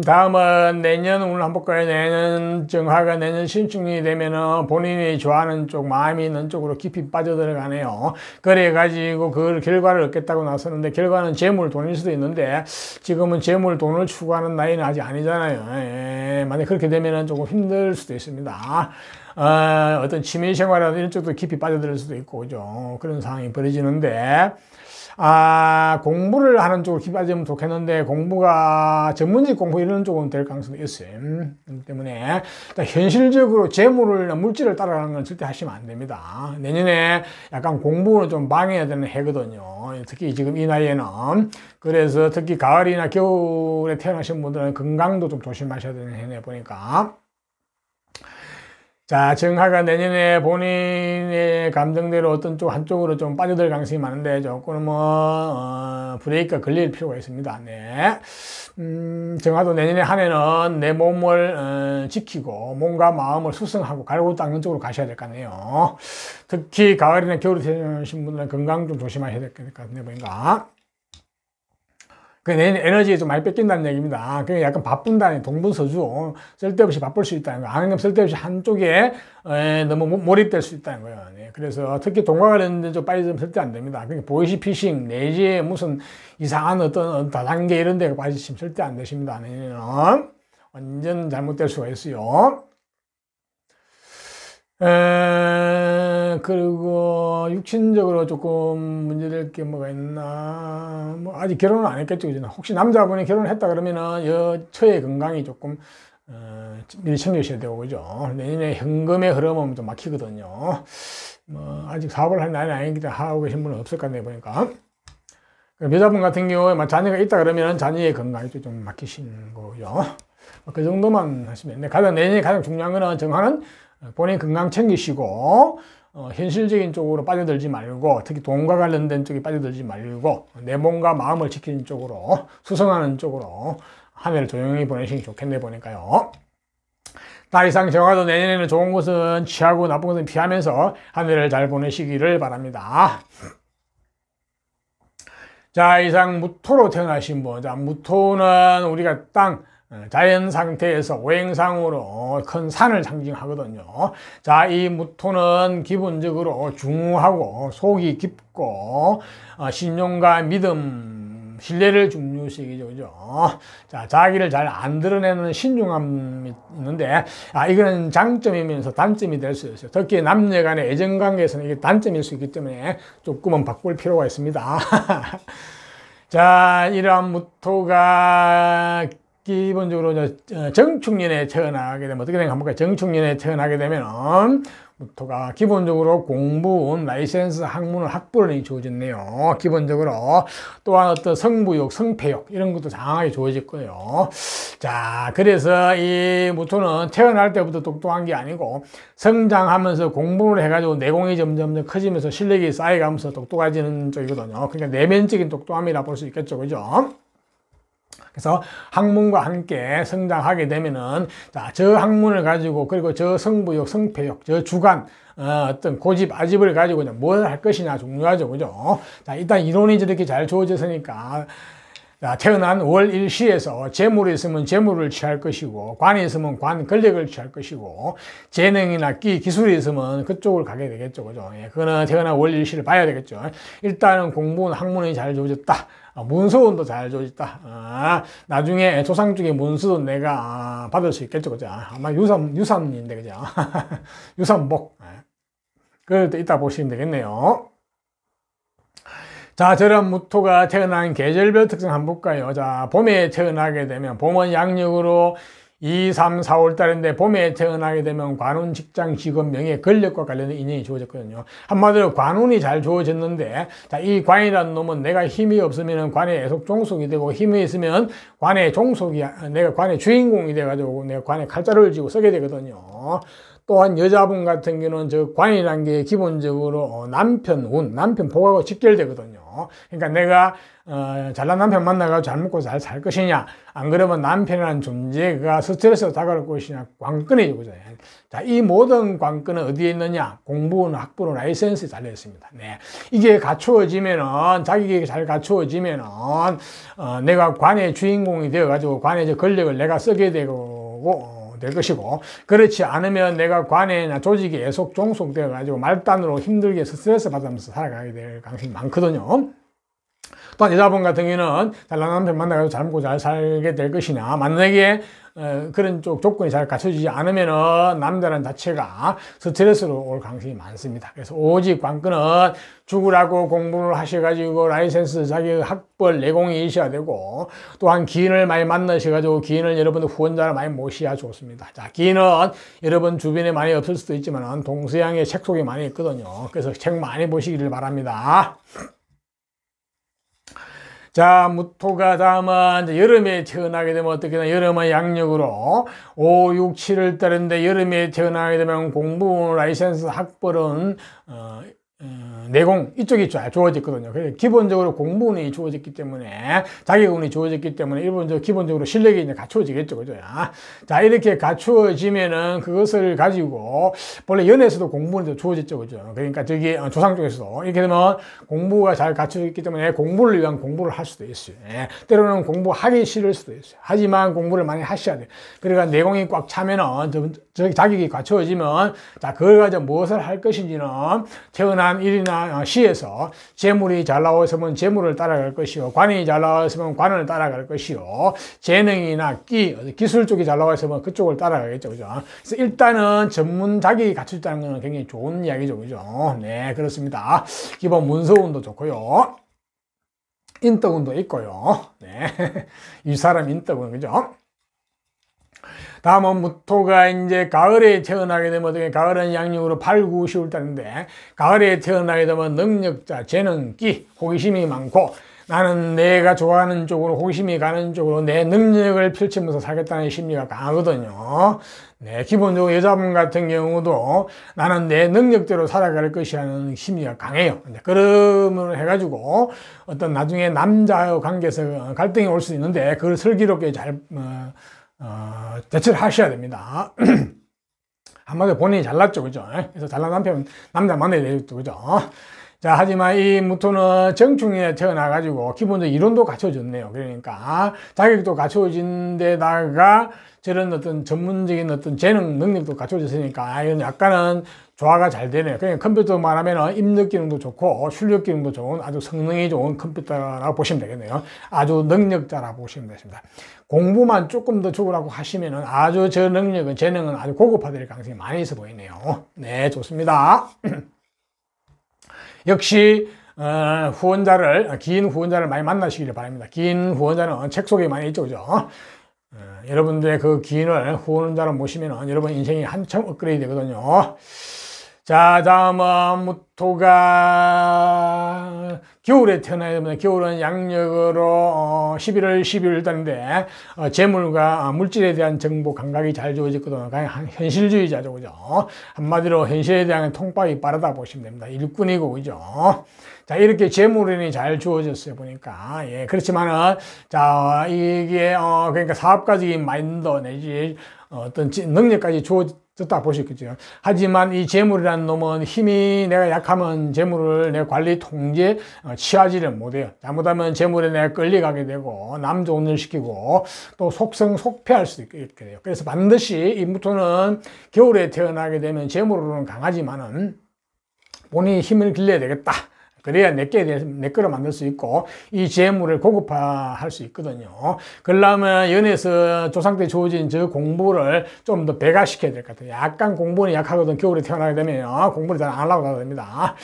다음은 내년 오늘 한번 볼까요? 내년 정화가 내년 신축년이 되면은 본인이 좋아하는 쪽, 마음이 있는 쪽으로 깊이 빠져들어가네요. 그래가지고 그 결과를 얻겠다고 나섰는데 결과는 재물, 돈일 수도 있는데 지금은 재물, 돈을 추구하는 나이는 아직 아니잖아요. 만약 그렇게 되면은 조금 힘들 수도 있습니다. 어떤 취미생활이나 이런 쪽도 깊이 빠져들 수도 있고, 그죠? 그런 상황이 벌어지는데, 공부를 하는 쪽으로 깊이 빠지면 좋겠는데, 공부가 전문직 공부 이런 쪽은 될 가능성이 있어요. 그렇기 때문에, 현실적으로 재물을, 물질을 따라가는 건 절대 하시면 안 됩니다. 내년에 약간 공부는 좀 방해해야 되는 해거든요. 특히 지금 이 나이에는. 그래서 특히 가을이나 겨울에 태어나신 분들은 건강도 좀 조심하셔야 되는 해네, 보니까. 자, 정화가 내년에 본인의 감정대로 어떤 쪽 한쪽으로 좀 빠져들 가능성이 많은데 조금 브레이크가 걸릴 필요가 있습니다. 네. 정화도 내년에 한 해는 내 몸을 지키고 몸과 마음을 수성하고 갈고 닦는 쪽으로 가셔야 될 것 같네요. 특히 가을이나 겨울에 태어나신 분들은 건강 좀 조심하셔야 될 것 같네요, 보니까. 그 내년 에너지가 좀 많이 뺏긴다는 얘기입니다. 그게 약간 바쁜다는 동분서주, 쓸데없이 바쁠 수 있다는 거예요. 아니면 쓸데없이 한쪽에 너무 몰입될 수 있다는 거예요. 네. 그래서 특히 동과 관련된 쪽 빠지면 절대 안 됩니다. 그러니까 보이시피싱 내지에 무슨 이상한 어떤 다단계 이런 데 빠지시면 절대 안 되십니다. 내년에는 완전 잘못될 수가 있어요. 그리고 육신적으로 조금 문제될 게 뭐가 있나, 뭐 아직 결혼은 안 했겠죠. 혹시 남자분이 결혼을 했다 그러면은 처의 건강이 조금 미리 챙기셔야 되고, 그죠? 내년에 현금의 흐름은 좀 막히거든요. 뭐 아직 사업을 할 나이는 아니기 때문에 하고 계신 분은 없을 것 같네요, 보니까. 여자분 같은 경우에 자녀가 있다 그러면은 자녀의 건강이 좀 막히시는 거죠. 그 정도만 하시면. 내년에 가장 중요한 거는 정하는 본인 건강 챙기시고, 현실적인 쪽으로 빠져들지 말고, 특히 돈과 관련된 쪽에 빠져들지 말고, 내 몸과 마음을 지키는 쪽으로, 수성하는 쪽으로 한 해를 조용히 보내시기 좋겠네, 보니까요. 다 이상 정화도 내년에는 좋은 것은 취하고 나쁜 것은 피하면서 한 해를 잘 보내시기를 바랍니다. 자, 이상 무토로 태어나신 분. 자, 무토는 우리가 자연 상태에서 오행상으로 큰 산을 상징하거든요. 자, 이 무토는 기본적으로 중후하고 속이 깊고 신용과 믿음, 신뢰를 중요시하죠. 그죠? 자, 자기를 잘 안 드러내는 신중함이 있는데, 이거는 장점이면서 단점이 될 수 있어요. 특히 남녀 간의 애정 관계에서는 이게 단점일 수 있기 때문에 조금은 바꿀 필요가 있습니다. 자, 이러한 무토가 기본적으로 정축년에 태어나게 되면 어떻게 되는가 한번 볼까요? 정축년에 태어나게 되면 무토가 기본적으로 공부, 라이센스, 학문을 학부를 주어졌네요. 기본적으로 또한 어떤 성부욕, 성패욕 이런 것도 장하게 주어질 거예요. 자, 그래서 이 무토는 태어날 때부터 똑똑한 게 아니고 성장하면서 공부를 해가지고 내공이 점점 커지면서 실력이 쌓여가면서 똑똑해지는 쪽이거든요. 그러니까 내면적인 똑똑함이라 볼 수 있겠죠, 그죠? 그래서 학문과 함께 성장하게 되면은, 자, 저 학문을 가지고, 그리고 저 성부욕, 성패욕, 저 주관, 어떤 고집, 아집을 가지고 뭘 할 것이냐 중요하죠. 그죠? 자, 일단 이론이 저렇게 잘 주어졌으니까, 자, 태어난 월 일시에서 재물이 있으면 재물을 취할 것이고, 관이 있으면 관, 권력을 취할 것이고, 재능이나 기술이 있으면 그쪽을 가게 되겠죠. 그죠? 예, 그거는 태어난 월 일시를 봐야 되겠죠. 일단은 공부는 학문이 잘 주어졌다. 문서운도 잘 주어졌다. 나중에 조상 쪽에 문서도 내가 받을 수 있겠죠. 그죠? 아마 유산인데, 그죠? 유산복. 그것도 이따 보시면 되겠네요. 자, 저런 무토가 태어난 계절별 특성 한번 볼까요? 자, 봄에 태어나게 되면, 봄은 양력으로 2, 3, 4월 달인데 봄에 태어나게 되면 관운, 직장, 직업, 명예, 권력과 관련된 인연이 주어졌거든요. 한마디로 관운이 잘 주어졌는데, 자, 이 관이라는 놈은 내가 힘이 없으면 관의 애속 종속이 되고, 힘이 있으면 관의 종속이, 내가 관의 주인공이 돼가지고 내가 관의 칼자루를 쥐고 쓰게 되거든요. 또한 여자분 같은 경우는 저 관이라는 게 기본적으로 남편 운, 남편 복하고 직결되거든요. 그러니까 내가 잘난 남편 만나가지고 잘 먹고 잘 살 것이냐, 안 그러면 남편이라는 존재가 스트레스로 다가올 것이냐, 관건이죠. 그죠? 자, 이 모든 관건은 어디에 있느냐? 공부는, 학부는, 라이센스에 달려 있습니다. 네. 이게 갖추어지면은, 자격이 잘 갖추어지면은, 내가 관의 주인공이 되어가지고 관의 저 권력을 내가 쓰게 되고, 될 것이고, 그렇지 않으면 내가 관에나 조직에 애속 종속되어 가지고 말단으로 힘들게 스트레스 받으면서 살아가게 될 가능성이 많거든요. 또한 여자분 같은 경우는 잘난 남편 만나가지고 잘 먹고 잘 살게 될 것이냐, 만약에 그런 쪽 조건이 잘 갖춰지지 않으면은 남자는 자체가 스트레스로 올 가능성이 많습니다. 그래서 오직 관건은 죽으라고 공부를 하셔가지고 라이센스 자격 학벌 내공이 있어야 되고, 또한 기인을 많이 만나셔가지고 기인을 여러분들 후원자를 많이 모셔야 좋습니다. 자, 기인은 여러분 주변에 많이 없을 수도 있지만 동서양의 책 속에 많이 있거든요. 그래서 책 많이 보시기를 바랍니다. 자, 무토가 다음은 이제 여름에 태어나게 되면 어떻게 되나, 여름은 양력으로 5, 6, 7월 달인데 여름에 태어나게 되면 공부, 라이센스, 학벌은 내공 이쪽이 주어졌거든요. 그래서 기본적으로 공부운이 주어졌기 때문에, 자격운이 주어졌기 때문에 기본적으로 실력이 이제 갖추어지겠죠. 그죠? 자, 이렇게 갖추어지면은 그것을 가지고, 원래 연애에서도 공부운이 주어졌죠. 그죠? 그러니까 저기 조상 쪽에서도 이렇게 되면 공부가 잘 갖추어졌기 때문에 공부를 위한 공부를 할 수도 있어요. 때로는 공부하기 싫을 수도 있어요. 하지만 공부를 많이 하셔야 돼요. 그러니까 내공이 꽉 차면은, 자격이 갖추어지면, 자, 그걸 가지고 무엇을 할 것인지는 태어난 일이나 시에서 재물이 잘 나왔으면 재물을 따라갈 것이요, 관이 잘 나왔으면 관을 따라갈 것이요, 재능이나 기술 쪽이 잘 나왔으면 그쪽을 따라가겠죠. 그죠? 그래서 일단은 전문 자격이 갖춰졌다는 것은 굉장히 좋은 이야기죠. 그죠? 네, 그렇습니다. 기본 문서운도 좋고요. 인덕운도 있고요. 네. 이 사람 인덕운, 그죠? 다음은 무토가 이제 가을에 태어나게 되면 어떻게, 가을은 양력으로 8, 9, 10월 달인데, 가을에 태어나게 되면 능력자, 재능, 호기심이 많고, 나는 내가 좋아하는 쪽으로, 호기심이 가는 쪽으로 내 능력을 펼치면서 살겠다는 심리가 강하거든요. 네, 기본적으로 여자분 같은 경우도 나는 내 능력대로 살아갈 것이라는 심리가 강해요. 그러면 해가지고 어떤 나중에 남자의 관계에서 갈등이 올 수 있는데, 그걸 슬기롭게 잘 대처를 하셔야 됩니다. 한마디로 본인이 잘났죠. 그죠? 그래서 잘난 남자 만나야 되겠죠. 그죠? 자, 하지만 이 무토는 정충에 태어나가지고 기본적으로 이론도 갖춰졌네요. 그러니까 자격도 갖춰진 데다가 저런 어떤 전문적인 어떤 재능, 능력도 갖춰졌으니까 이건 약간은 조화가 잘 되네요. 그냥 컴퓨터 말하면 입력 기능도 좋고 출력 기능도 좋은 아주 성능이 좋은 컴퓨터라고 보시면 되겠네요. 아주 능력자라고 보시면 되겠습니다. 공부만 조금 더 죽으라고 하시면은 아주 저 능력은, 재능은 아주 고급화될 가능성이 많이 있어 보이네요. 네, 좋습니다. 역시 긴 후원자를 많이 만나시길 바랍니다. 긴 후원자는 책 속에 많이 있죠. 그죠? 여러분들의 그 기인을 후원자로 모시면 여러분 인생이 한참 업그레이드 되거든요. 자, 다음은 무토가 겨울에 태어나야 됩니다. 겨울은 양력으로 11월, 12월 달인데 재물과 물질에 대한 정보 감각이 잘 주어졌거든요. 현실주의자죠. 그죠? 한마디로 현실에 대한 통박이 빠르다 보시면 됩니다. 일꾼이고, 그죠? 자, 이렇게 재물운이 잘 주어졌어요. 보니까. 예, 그렇지만은, 자, 이게, 그러니까 사업가적인 마인드 내지 어떤 능력까지 주어졌다 보시겠죠. 하지만 이 재물이라는 놈은 힘이 내가 약하면 재물을 내 관리 통제 취하지를 못해요. 잘못하면 재물에 내가 끌려가게 되고 남존을 시키고 또 속성속패할 수도 있게 돼요. 그래서 반드시 이 무토는 겨울에 태어나게 되면 재물으로는 강하지만은 본인이 힘을 길러야 되겠다. 그래야 내 거를 만들 수 있고 이 재물을 고급화할 수 있거든요. 그러려면 연애에서 조상 때 주어진 저 공부를 좀 더 배가시켜야 될 것 같아요. 약간 공부는 약하거든. 겨울에 태어나게 되면 공부를 잘 안 하려고 합니다.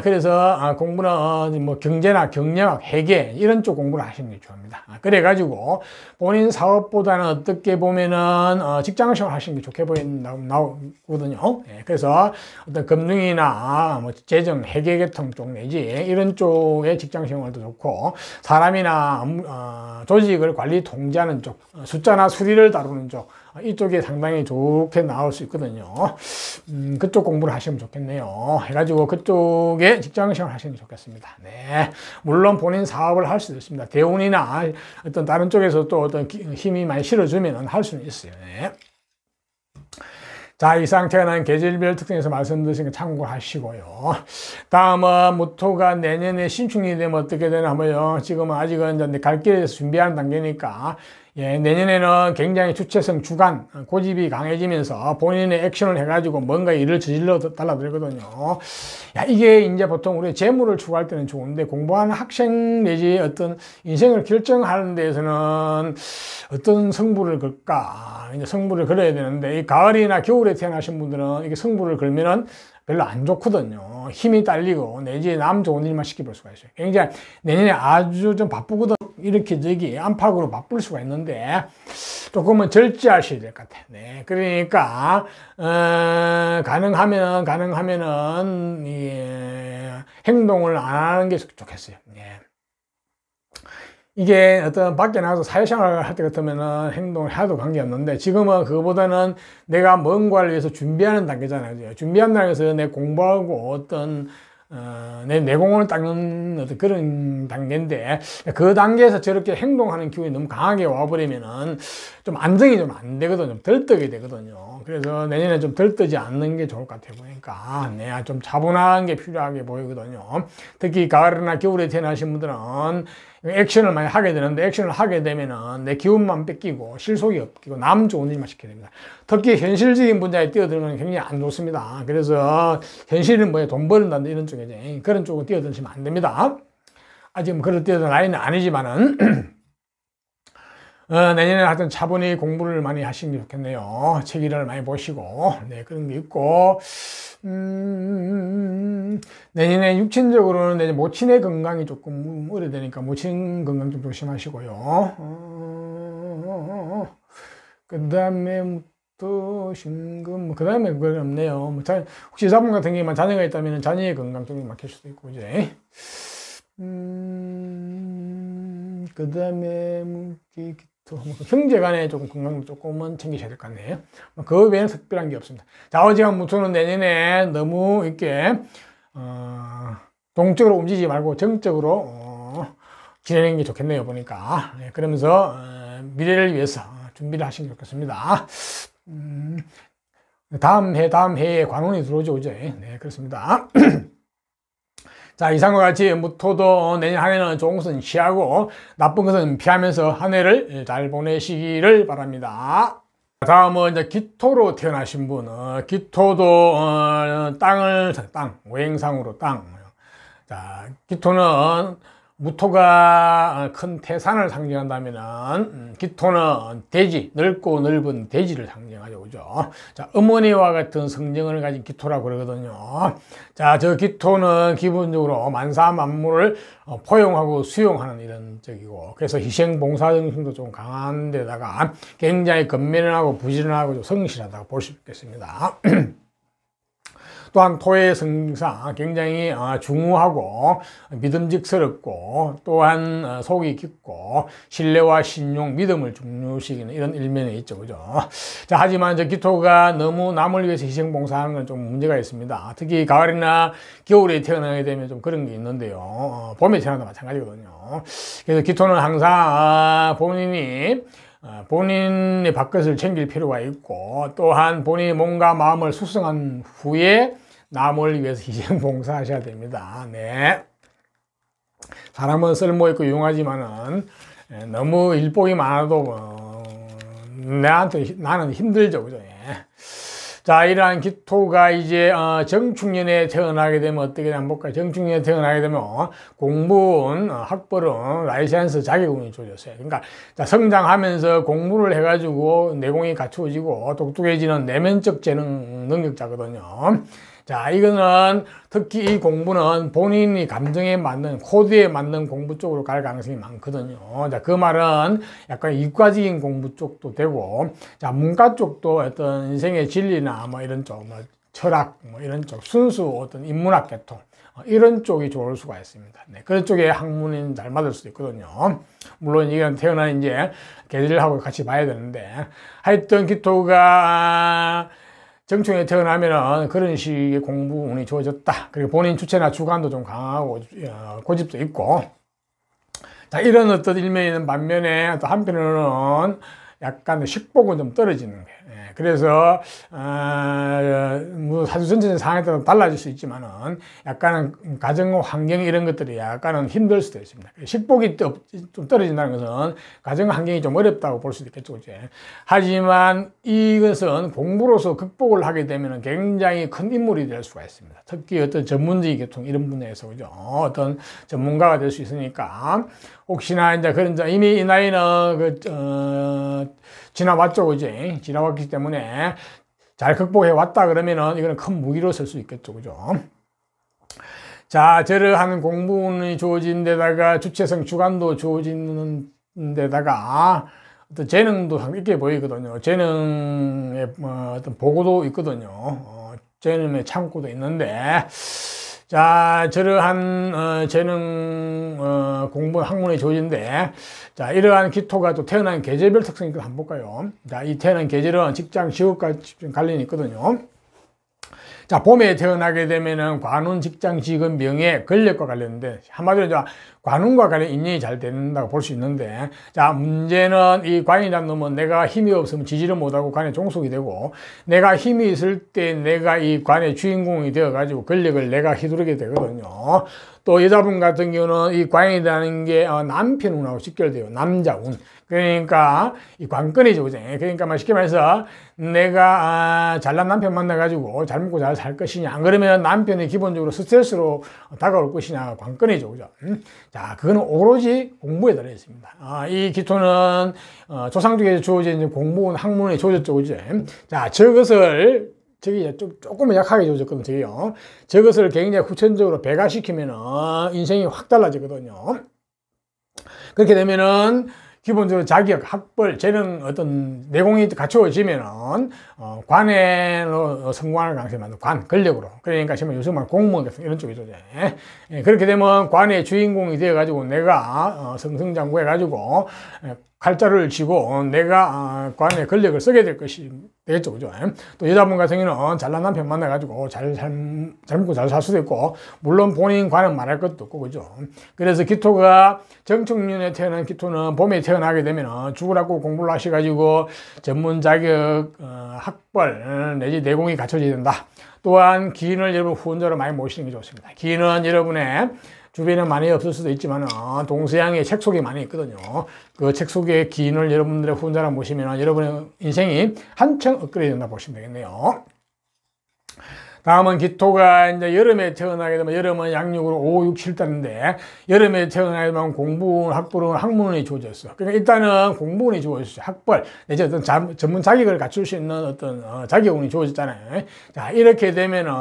그래서 공부는 뭐 경제나 경영, 회계 이런 쪽 공부를 하시는 게 좋습니다. 그래가지고 본인 사업보다는 어떻게 보면은 직장생활 하시는 게 좋게 나오거든요. 그래서 어떤 금융이나 뭐 재정, 회계 계통 쪽 내지 이런 쪽의 직장생활도 좋고 사람이나 조직을 관리 통제하는 쪽, 숫자나 수리를 다루는 쪽 이쪽에 상당히 좋게 나올 수 있거든요. 그쪽 공부를 하시면 좋겠네요. 해가지고 그쪽에 직장생활 하시는 게 좋겠습니다. 네. 물론 본인 사업을 할 수도 있습니다. 대운이나 어떤 다른 쪽에서 또 어떤 힘이 많이 실어주면 할 수는 있어요. 네. 자, 이상 태어난 계절별 특성에서 말씀드린 거 참고하시고요. 다음은 무토가 내년에 신축이 되면 어떻게 되나 하면요. 지금은 아직은 이제 갈 길에서 준비하는 단계니까, 예, 내년에는 굉장히 주체성 주관, 고집이 강해지면서 본인의 액션을 해가지고 뭔가 일을 저질러 달라들거든요. 야, 이게 이제 보통 우리 재물을 추구할 때는 좋은데 공부하는 학생 내지 어떤 인생을 결정하는 데에서는 어떤 승부를 걸까? 이제 승부를 걸어야 되는데 이 가을이나 겨울에 태어나신 분들은 이게 승부를 걸면은 별로 안 좋거든요. 힘이 딸리고 내지 남 좋은 일만 시켜볼 수가 있어요. 굉장히 내년에 아주 좀 바쁘거든. 이렇게 저기 안팎으로 바쁠 수가 있는데 조금은 절제하셔야 될 것 같아요. 네, 그러니까 가능하면은 행동을 안 하는 게 좋겠어요. 네. 이게 어떤 밖에 나가서 사회생활을 할 때 같으면은 행동을 해도 관계없는데 지금은 그거보다는 내가 뭔가를 위해서 준비하는 단계잖아요. 준비한다는 것은 내 공부하고 어떤 내 내공을 닦는 어떤 그런 단계인데 그 단계에서 저렇게 행동하는 기운이 너무 강하게 와버리면은 좀 안정이 좀 안 되거든요. 좀 덜떡이 되거든요. 그래서 내년에 좀 덜떠지 않는 게 좋을 것 같아요. 보니까 네, 좀 차분한 게 필요하게 보이거든요. 특히 가을이나 겨울에 태어나신 분들은 액션을 많이 하게 되는데 액션을 하게 되면은 내 기운만 뺏기고 실속이 없고 남 좋은 일만 시켜야 됩니다. 특히 현실적인 분야에 뛰어드는 건 굉장히 안 좋습니다. 그래서 현실은 뭐에 돈 버는다는 이런 쪽이지 그런 쪽으로 뛰어드시면 안 됩니다. 아직 뭐 그럴 뛰어든 나이는 아니지만은 내년에 하여튼 차분히 공부를 많이 하시는 게 좋겠네요. 책일을 많이 보시고 네 그런 게 있고 내년에 육친적으로는 내 모친의 건강이 조금 오래되니까 모친 건강 좀 조심하시고요. 그 다음에 또 신금, 그 다음에 그건 없네요. 뭐 혹시 여자분 같은 경우만 자녀가 있다면 자녀의 건강 쪽이 막힐 수도 있고, 이제. 그 다음에 형제 간에 조금 건강 조금은 챙기셔야 될 것 같네요. 그 외에는 특별한 게 없습니다. 좌우지간 무토는 내년에 너무 이렇게 동적으로 움직이지 말고 정적으로 지내는 게 좋겠네요. 보니까. 네, 그러면서 미래를 위해서 준비를 하시면 좋겠습니다. 다음 해에 관운이 들어오죠. 그죠? 네, 그렇습니다. 자, 이상과 같이 무토도 내년 한 해는 좋은 것은 취하고 나쁜 것은 피하면서 한 해를 잘 보내시기를 바랍니다. 다음은 이제 기토로 태어나신 분, 기토도 땅, 오행상으로 땅. 자, 기토는 무토가 큰 태산을 상징한다면은 기토는 대지, 넓고 넓은 대지를 상징하죠. 그죠? 자, 어머니와 같은 성정을 가진 기토라고 그러거든요. 자, 저 기토는 기본적으로 만사 만물을 포용하고 수용하는 이런 적이고, 그래서 희생 봉사 정신도 좀 강한 데다가 굉장히 건면하고 부지런하고 좀 성실하다고 볼 수 있겠습니다. 또한 토의 성상 굉장히 중후하고 믿음직스럽고 또한 속이 깊고 신뢰와 신용, 믿음을 중요시하는 이런 일면이 있죠. 그죠? 자, 하지만 저 기토가 너무 남을 위해서 희생봉사하는 건 좀 문제가 있습니다. 특히 가을이나 겨울에 태어나게 되면 좀 그런 게 있는데요. 봄에 태어나도 마찬가지거든요. 그래서 기토는 항상 본인의 밥것을 챙길 필요가 있고 또한 본인이 몸과 마음을 숙성한 후에 남을 위해서 희생봉사하셔야 됩니다. 네. 사람은 쓸모있고 유용하지만은 너무 일복이 많아도 나는 힘들죠. 그죠? 자, 이러한 기토가 이제 정축년에 태어나게 되면 어떻게 되나 한번 볼까요? 정축년에 태어나게 되면 공부운, 학벌은, 라이센스, 자격운이 좋아졌어요. 그러니까 자, 성장하면서 공부를 해가지고 내공이 갖추어지고 똑똑해지는 내면적 재능 능력자거든요. 자, 이거는 특히 이 공부는 본인이 감정에 맞는 코드에 맞는 공부 쪽으로 갈 가능성이 많거든요. 자, 그 말은 약간 이과적인 공부 쪽도 되고, 자, 문과 쪽도 어떤 인생의 진리나 뭐 이런 쪽, 뭐 철학, 뭐 이런 쪽, 순수 어떤 인문학 계통, 이런 쪽이 좋을 수가 있습니다. 네, 그런 쪽에 학문이 잘 맞을 수도 있거든요. 물론 이건 태어난 이제 계절하고 같이 봐야 되는데, 하여튼 기토가 정충에 태어나면은 그런 식의 공부운이 주어졌다. 그리고 본인 주체나 주관도 좀 강하고 고집도 있고, 자, 이런 어떤 일면이 있는 반면에 또 한편으로는 약간 식복은 좀 떨어지는 거예요. 그래서 뭐 사주 전체적인 상황에 따라 달라질 수 있지만은 약간은 가정 환경 이런 것들이 약간은 힘들 수도 있습니다. 식복이 좀 떨어진다는 것은 가정 환경이 좀 어렵다고 볼 수도 있겠죠, 그죠? 하지만 이것은 공부로서 극복을 하게 되면 굉장히 큰 인물이 될 수가 있습니다. 특히 어떤 전문적인 계통 이런 분야에서, 그죠? 어떤 전문가가 될 수 있으니까 혹시나 이제 그런 이미 이 나이는 지나왔죠, 그지? 지나왔기 때문에 잘 극복해 왔다 그러면은 이거는 큰 무기로 쓸 수 있겠죠, 그죠? 자, 저러한 공부운이 주어진 데다가 주체성 주관도 주어지는 데다가 어떤 재능도 있게 보이거든요. 재능의 어떤 보고도 있거든요. 재능의 창고도 있는데, 자, 저러한 재능 공부 학문의 조지인데, 자, 이러한 기토가 또 태어난 계절별 특성이 한번 볼까요? 자, 이 태어난 계절은 직장, 직업과 관련이 있거든요. 자, 봄에 태어나게 되면은 관운, 직장, 직업, 명예, 권력과 관련인데, 한마디로 이제 관운과 관련 인연이 잘 된다고 볼 수 있는데, 자, 문제는 이 관이라는 놈은 내가 힘이 없으면 지지를 못하고 관에 종속이 되고, 내가 힘이 있을 때 내가 이 관의 주인공이 되어가지고 권력을 내가 휘두르게 되거든요. 또 여자분 같은 경우는 이 관이라는 게 남편운하고 직결돼요. 남자운. 그러니까 이 관건이죠, 그죠? 그러니까 쉽게 말해서 내가 잘난 남편 만나가지고 잘 먹고 잘 살 것이냐, 안 그러면 남편이 기본적으로 스트레스로 다가올 것이냐, 관건이죠, 그죠? 자, 그거는 오로지 공부에 달려 있습니다. 이 기토는 조상 쪽에서 주어진 공부운 학문에 주어졌죠, 그죠? 자, 저것을 저기 조금 약하게 주어졌거든요, 저기요. 저것을 굉장히 후천적으로 배가시키면은 인생이 확 달라지거든요. 그렇게 되면은 기본적으로 자격, 학벌, 재능 어떤 내공이 갖추어지면은 관에로 성공할 가능성이 많은 관, 권력으로. 그러니까 지금 요즘 공무원 같은 이런 쪽이죠. 그렇게 되면 관의 주인공이 되어가지고 내가 승승장구해가지고 칼자루를 쥐고 내가 관의 권력을 쓰게 될 것이 되겠죠, 그죠? 또 여자분 같은 경우는 잘난 남편 만나가지고 잘 먹고 잘 살 수도 있고, 물론 본인 관은 말할 것도 없고, 그죠? 그래서 기토가 정축년에 태어난 기토는 봄에 태어나게 되면 죽으라고 공부를 하셔가지고 전문 자격, 학벌 내지 내공이 갖춰져야 된다. 또한 기인을 여러분 후원자로 많이 모시는 게 좋습니다. 기인은 여러분의 주변에 많이 없을 수도 있지만 동서양의 책 속에 많이 있거든요. 그 책 속에 기인을 여러분들의 후원자로 모시면 여러분의 인생이 한층 업그레이드 된다 보시면 되겠네요. 다음은 기토가 이제 여름에 태어나게 되면, 여름은 양력으로 5, 6, 7달인데 여름에 태어나게 되면 공부운, 학벌은 학문운이 주어졌어. 그러니까 일단은 공부운이 주어졌어요. 학벌 내지 어떤 전문 자격을 갖출 수 있는 어떤 자격운이 주어졌잖아요. 자, 이렇게 되면은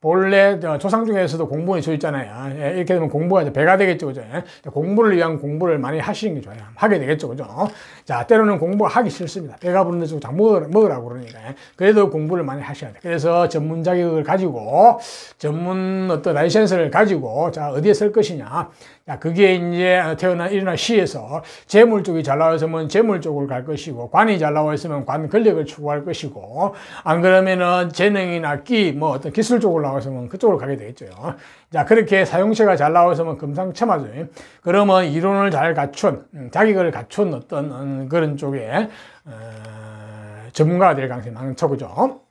본래 조상 중에서도 공부운이 주어졌잖아요. 이렇게 되면 공부가 이제 배가 되겠죠, 그죠? 공부를 위한 공부를 많이 하시는 게 좋아요. 하게 되겠죠, 그죠? 자, 때로는 공부가 하기 싫습니다. 배가 부른데 좀 먹으라고 그러니까. 그래도 공부를 많이 하셔야 돼요. 그래서 전문 자격을 가지고 전문 어떤 라이센스를 가지고 자, 어디에 쓸 것이냐. 자, 그게 이제 일어난 시에서 재물 쪽이 잘 나와 있으면 재물 쪽으로 갈 것이고, 관이 잘 나와 있으면 관 권력을 추구할 것이고, 안 그러면은 재능이나 뭐 어떤 기술 쪽으로 나와 있으면 그쪽으로 가게 되겠죠. 자, 그렇게 사용체가 잘 나와 있으면 금상첨화죠. 그러면 이론을 잘 갖춘, 자격을 갖춘 어떤 그런 쪽에 전문가가 될 가능성이 많죠, 그죠?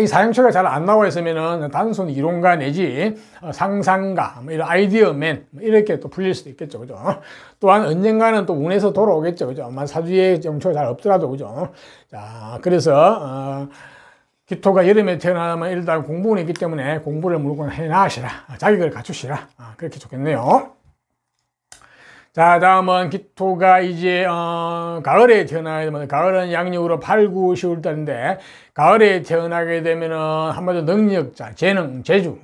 이 사용처가 잘 안 나와 있으면은 단순 이론가 내지 상상가, 뭐 이런 아이디어맨, 뭐 이렇게 또 불릴 수도 있겠죠, 그죠? 또한 언젠가는 또 운에서 돌아오겠죠, 그죠? 사주에 정초가 잘 없더라도, 그죠? 자, 그래서 기토가 여름에 태어나면 일단 공부운이 있기 때문에 공부를 무조건 해나가시라, 자격을 갖추시라, 그렇게 좋겠네요. 자, 다음은 기토가 이제 가을에 태어나게 되면, 가을은 양력으로 8, 9, 10월 달인데 가을에 태어나게 되면은 한마디로 능력자, 재능, 재주,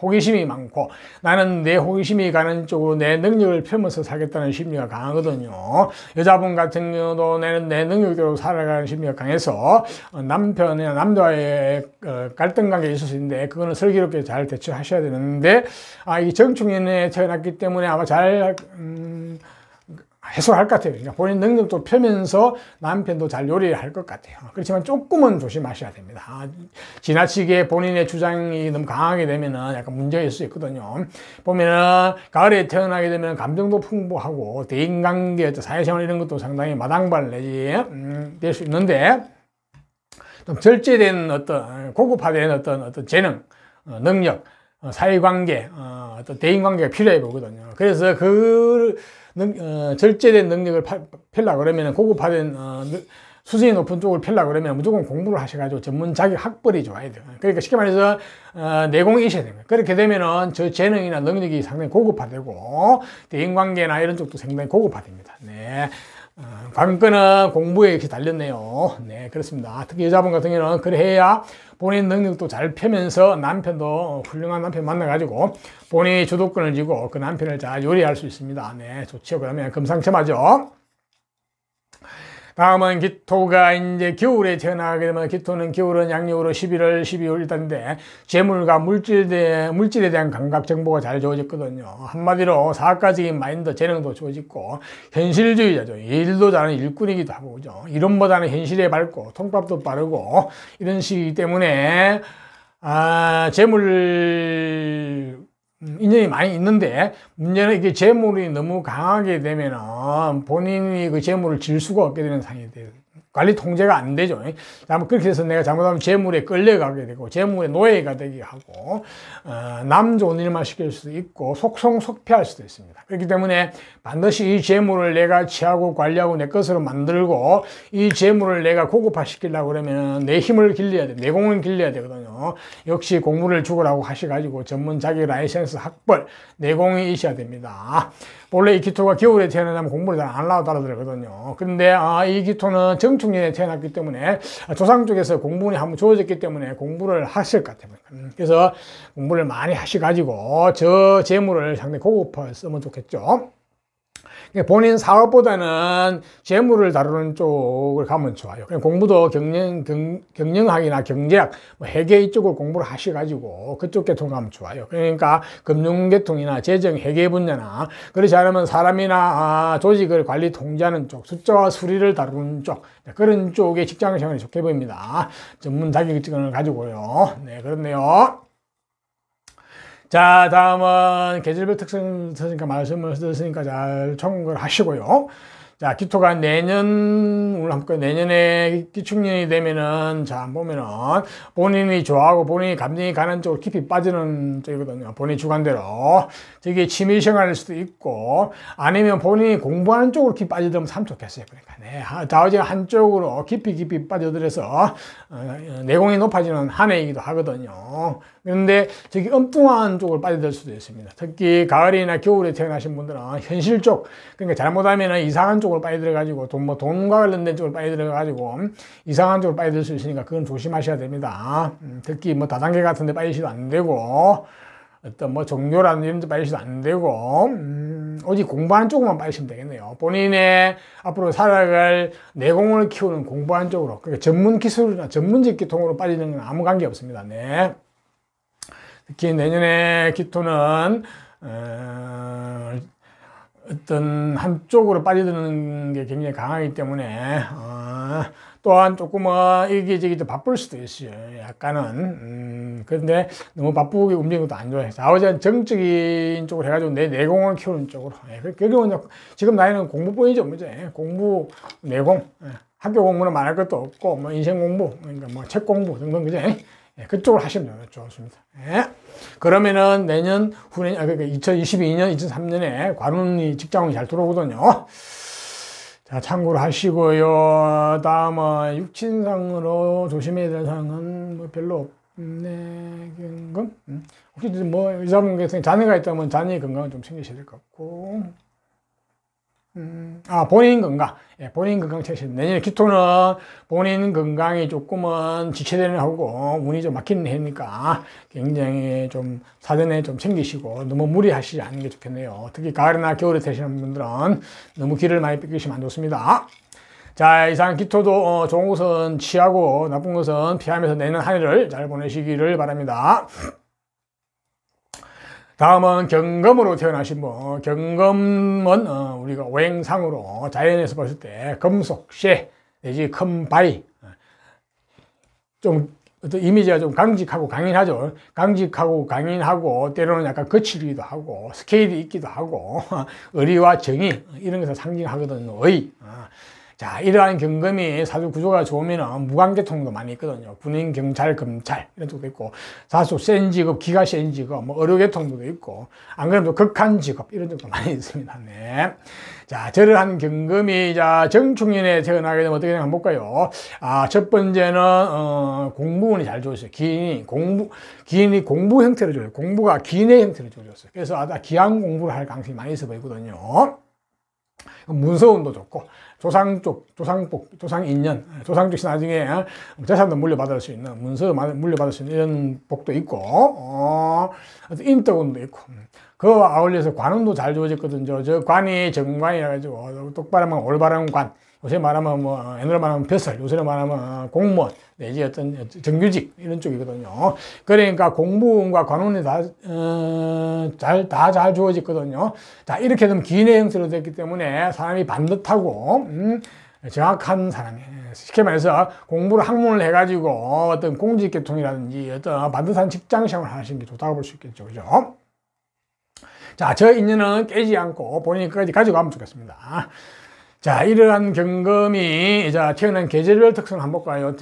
호기심이 많고 나는 내 호기심이 가는 쪽으로 내 능력을 펴면서 살겠다는 심리가 강하거든요. 여자분 같은 경우도 나는 내 능력대로 살아가는 심리가 강해서 남편이나 남자와의 갈등 관계가 있을 수 있는데 그거는 슬기롭게 잘 대처하셔야 되는데 이 정축년에 태어났기 때문에 아마 잘 해소할 것 같아요. 그러니까 본인 능력도 펴면서 남편도 잘 요리할 것 같아요. 그렇지만 조금은 조심하셔야 됩니다. 지나치게 본인의 주장이 너무 강하게 되면은 약간 문제가 있을 수 있거든요. 보면은 가을에 태어나게 되면 감정도 풍부하고 대인관계, 사회생활 이런 것도 상당히 마당발 내지 될 수 있는데 좀 절제된 고급화된 어떤 재능, 능력, 사회관계, 어떤 대인관계가 필요해 보거든요. 그래서 절제된 능력을 펴려고 그러면 고급화된 수준이 높은 쪽을 펴려고 그러면 무조건 공부를 하셔가지고 전문 자격 학벌이 좋아야 돼요. 그러니까 쉽게 말해서 내공이셔야 됩니다. 그렇게 되면은 저 재능이나 능력이 상당히 고급화되고 대인관계나 이런 쪽도 상당히 고급화됩니다. 네. 관건은 공부에 이렇게 달렸네요. 네, 그렇습니다. 특히 여자분 같은 경우는 그래 해야 본인 능력도 잘 펴면서 남편도 훌륭한 남편 만나가지고 본인이 주도권을 쥐고 그 남편을 잘 요리할 수 있습니다. 네, 좋죠. 그러면 금상첨화죠. 다음은 기토가 이제 겨울에 태어나게 되면 기토는 겨울은 양력으로 11월, 12월 일단인데 재물과 물질에 대한 감각 정보가 잘 좋아졌거든요. 한마디로 사학가적인 마인드, 재능도 좋아졌고 현실주의자죠. 일도 잘하는 일꾼이기도 하고 그죠. 이론보다는 현실에 밝고 통밥도 빠르고 이런 식이기 때문에 재물 인연이 많이 있는데 문제는 이게 재물이 너무 강하게 되면은 본인이 그 재물을 질 수가 없게 되는 상황이 돼요. 관리 통제가 안 되죠. 그렇게 해서 내가 잘못하면 재물에 끌려가게 되고 재물의 노예가 되게 하고 남 좋은 일만 시킬 수도 있고 속성속피할 수도 있습니다. 그렇기 때문에 반드시 이 재물을 내가 취하고 관리하고 내 것으로 만들고 이 재물을 내가 고급화시키려고 그러면 내 힘을 길러야 돼. 내공을 길러야 되거든요. 역시 공부를 죽으라고 하셔가지고 전문 자격 라이센스 학벌 내공이 있어야 됩니다. 원래 이 기토가 겨울에 태어나면 공부를 잘 안 하려고 따라들거든요. 그런데 이 기토는 정축년에 태어났기 때문에 조상 쪽에서 공부운이 한번 주어졌기 때문에 공부를 하실 것 같아요. 그래서 공부를 많이 하셔가지고 저 재물을 상당히 고급화 쓰면 좋겠죠. 본인 사업보다는 재물을 다루는 쪽을 가면 좋아요. 공부도 경영학이나 경제학, 회계 이쪽을 공부를 하셔가지고 그쪽 계통 가면 좋아요. 그러니까 금융계통이나 재정, 회계 분야나 그렇지 않으면 사람이나 조직을 관리 통제하는 쪽, 숫자와 수리를 다루는 쪽 그런 쪽에 직장 생활이 좋게 보입니다. 전문 자격증을 가지고요. 네, 그렇네요. 자, 다음은 계절별 특성 있으니까 말씀을 드렸으니까 잘 참고를 하시고요. 자, 기토가 내년에 기축년이 되면은, 자, 보면은, 본인이 좋아하고 본인이 감정이 가는 쪽으로 깊이 빠지는 쪽이거든요. 본인 주관대로. 저게 취미생활일 수도 있고, 아니면 본인이 공부하는 쪽으로 깊이 빠져들면 참 좋겠어요. 그러니까, 네. 좌우지가 한쪽으로 깊이 빠져들어서, 내공이 높아지는 한 해이기도 하거든요. 그런데 저기 엉뚱한 쪽으로 빠져들 수도 있습니다. 특히 가을이나 겨울에 태어나신 분들은 현실 쪽, 그러니까 잘못하면 이상한 쪽으로 빠져들어가지고 돈과 관련된 쪽으로 빠져들어가지고 이상한 쪽으로 빠져들 수 있으니까 그건 조심하셔야 됩니다. 특히 다단계 같은 데 빠지시도 안 되고 어떤 종교라는 이런 데 빠지시도 안 되고 오직 공부하는 쪽으로만 빠지시면 되겠네요. 본인의 앞으로 살아갈 내공을 키우는 공부하는 쪽으로, 그러니까 전문 기술이나 전문직 계통으로 빠지는 건 아무 관계 없습니다. 네. 특히 내년에 기토는 어떤 한쪽으로 빠져드는 게 굉장히 강하기 때문에 또한 조금은 이게 바쁠 수도 있어요. 약간은 그런데 너무 바쁘게 움직이는 것도 안 좋아요. 좌우지간 정적인 쪽으로 해가지고 내 내공을 키우는 쪽으로. 결국은 지금 나이는 공부뿐이죠, 뭐죠? 공부, 내공. 학교 공부는 말할 것도 없고 인생 공부, 그러니까 책 공부 등등 그죠? 그쪽으로 하시면 좋습니다. 그러면은 내년 후년, 그러니까 2022년, 2023년에 관운이 직장운이 잘 들어오거든요. 자, 참고로 하시고요. 다음은 육친상으로 조심해야 될 사항은 별로 없네. 혹시 여자분 같은 자녀가 있다면 자녀의 건강을 좀 챙기셔야 될 것 같고. 본인 건강. 예, 본인 건강 최신. 내년에 기토는 본인 건강이 조금은 지체되는 하고 운이 좀 막히는 해니까 굉장히 좀 사전에 좀 챙기시고 너무 무리하시지 않는 게 좋겠네요. 특히 가을이나 겨울에 되시는 분들은 너무 기를 많이 뺏기시면 안 좋습니다. 자, 이상 기토도 좋은 것은 취하고 나쁜 것은 피하면서 내년 한 해를 잘 보내시기를 바랍니다. 다음은 경금으로 태어나신 분. 경금은 우리가 오행상으로 자연에서 봤을 때 금속, 쇠, 내지 큰 바위, 좀 어떤 이미지가 좀 강직하고 강인하죠. 강직하고 강인하고 때로는 약간 거칠기도 하고 스케일이 있기도 하고 의리와 정의 이런 것을 상징하거든요. 자, 이러한 경금이 사주 구조가 좋으면 무관계통도 많이 있거든요. 군인, 경찰, 검찰 이런 쪽도 있고 사수 센 직업, 기가 센 직업, 뭐 의료계통도 있고 안 그러면 또 극한 직업 이런 쪽도 많이 있습니다. 네. 자, 저러한 경금이 자 정축년에 태어나게 되면 어떻게 되나 한번 볼까요? 첫 번째는 공부운이 잘 좋으셨어요. 기인이 공부 형태를 줘요. 공부가 기인의 형태를 줘줬어요. 그래서 기한 공부를 할 가능성이 많이 있어 보이거든요. 문서운도 좋고 조상쪽, 조상복, 조상인연, 조상 쪽이 나중에 재산도 물려받을 수 있는 문서 물려받을 수 있는 이런 복도 있고 인덕운도 있고 그와 아울러서 관운도 잘 주어졌거든요. 저 관이 정관이라 가지고 똑바로 하면 올바른 관, 요새 말하면 뭐 옛날에 말하면 벼슬, 요새 말하면 공무원 내지 어떤 정규직 이런 쪽이거든요. 그러니까 공부운과 관운이 다 잘 주어졌거든요. 자, 이렇게 되면 기인의 형태로 됐기 때문에 사람이 반듯하고 정확한 사람이 쉽게 말해서 공부를 학문을 해가지고 어떤 공직계통이라든지 어떤 반듯한 직장생활을 하시는 게 좋다고 볼 수 있겠죠. 그죠? 자, 저 인연은 깨지 않고 본인이 끝까지 가지고 가면 좋겠습니다. 자, 이러한 경금이 태어난 계절별 특성을 한번 볼까요?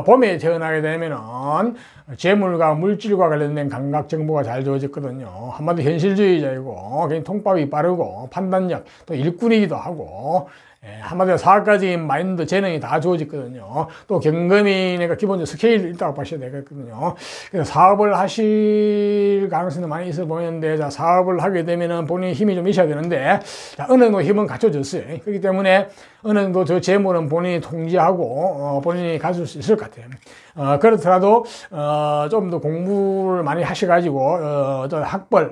봄에 태어나게 되면은 재물과 물질과 관련된 감각 정보가 잘 주어졌거든요. 한마디로 현실주의자이고 굉장히 통밥이 빠르고 판단력 또 일꾼이기도 하고 한마디로 사학가적인 마인드, 재능이 다 주어졌거든요. 또 경금이니까 기본적으로 스케일이 있다고 보셔야 되겠거든요. 그래서 사업을 하실 가능성이 많이 있어 보이는데, 자, 사업을 하게 되면은 본인이 힘이 좀 있어야 되는데, 자, 어느 정도 힘은 갖춰졌어요. 그렇기 때문에 어느 정도 저 재물은 본인이 통제하고, 본인이 가질 수 있을 것 같아요. 그렇더라도, 좀 더 공부를 많이 하셔가지고, 어떤 학벌,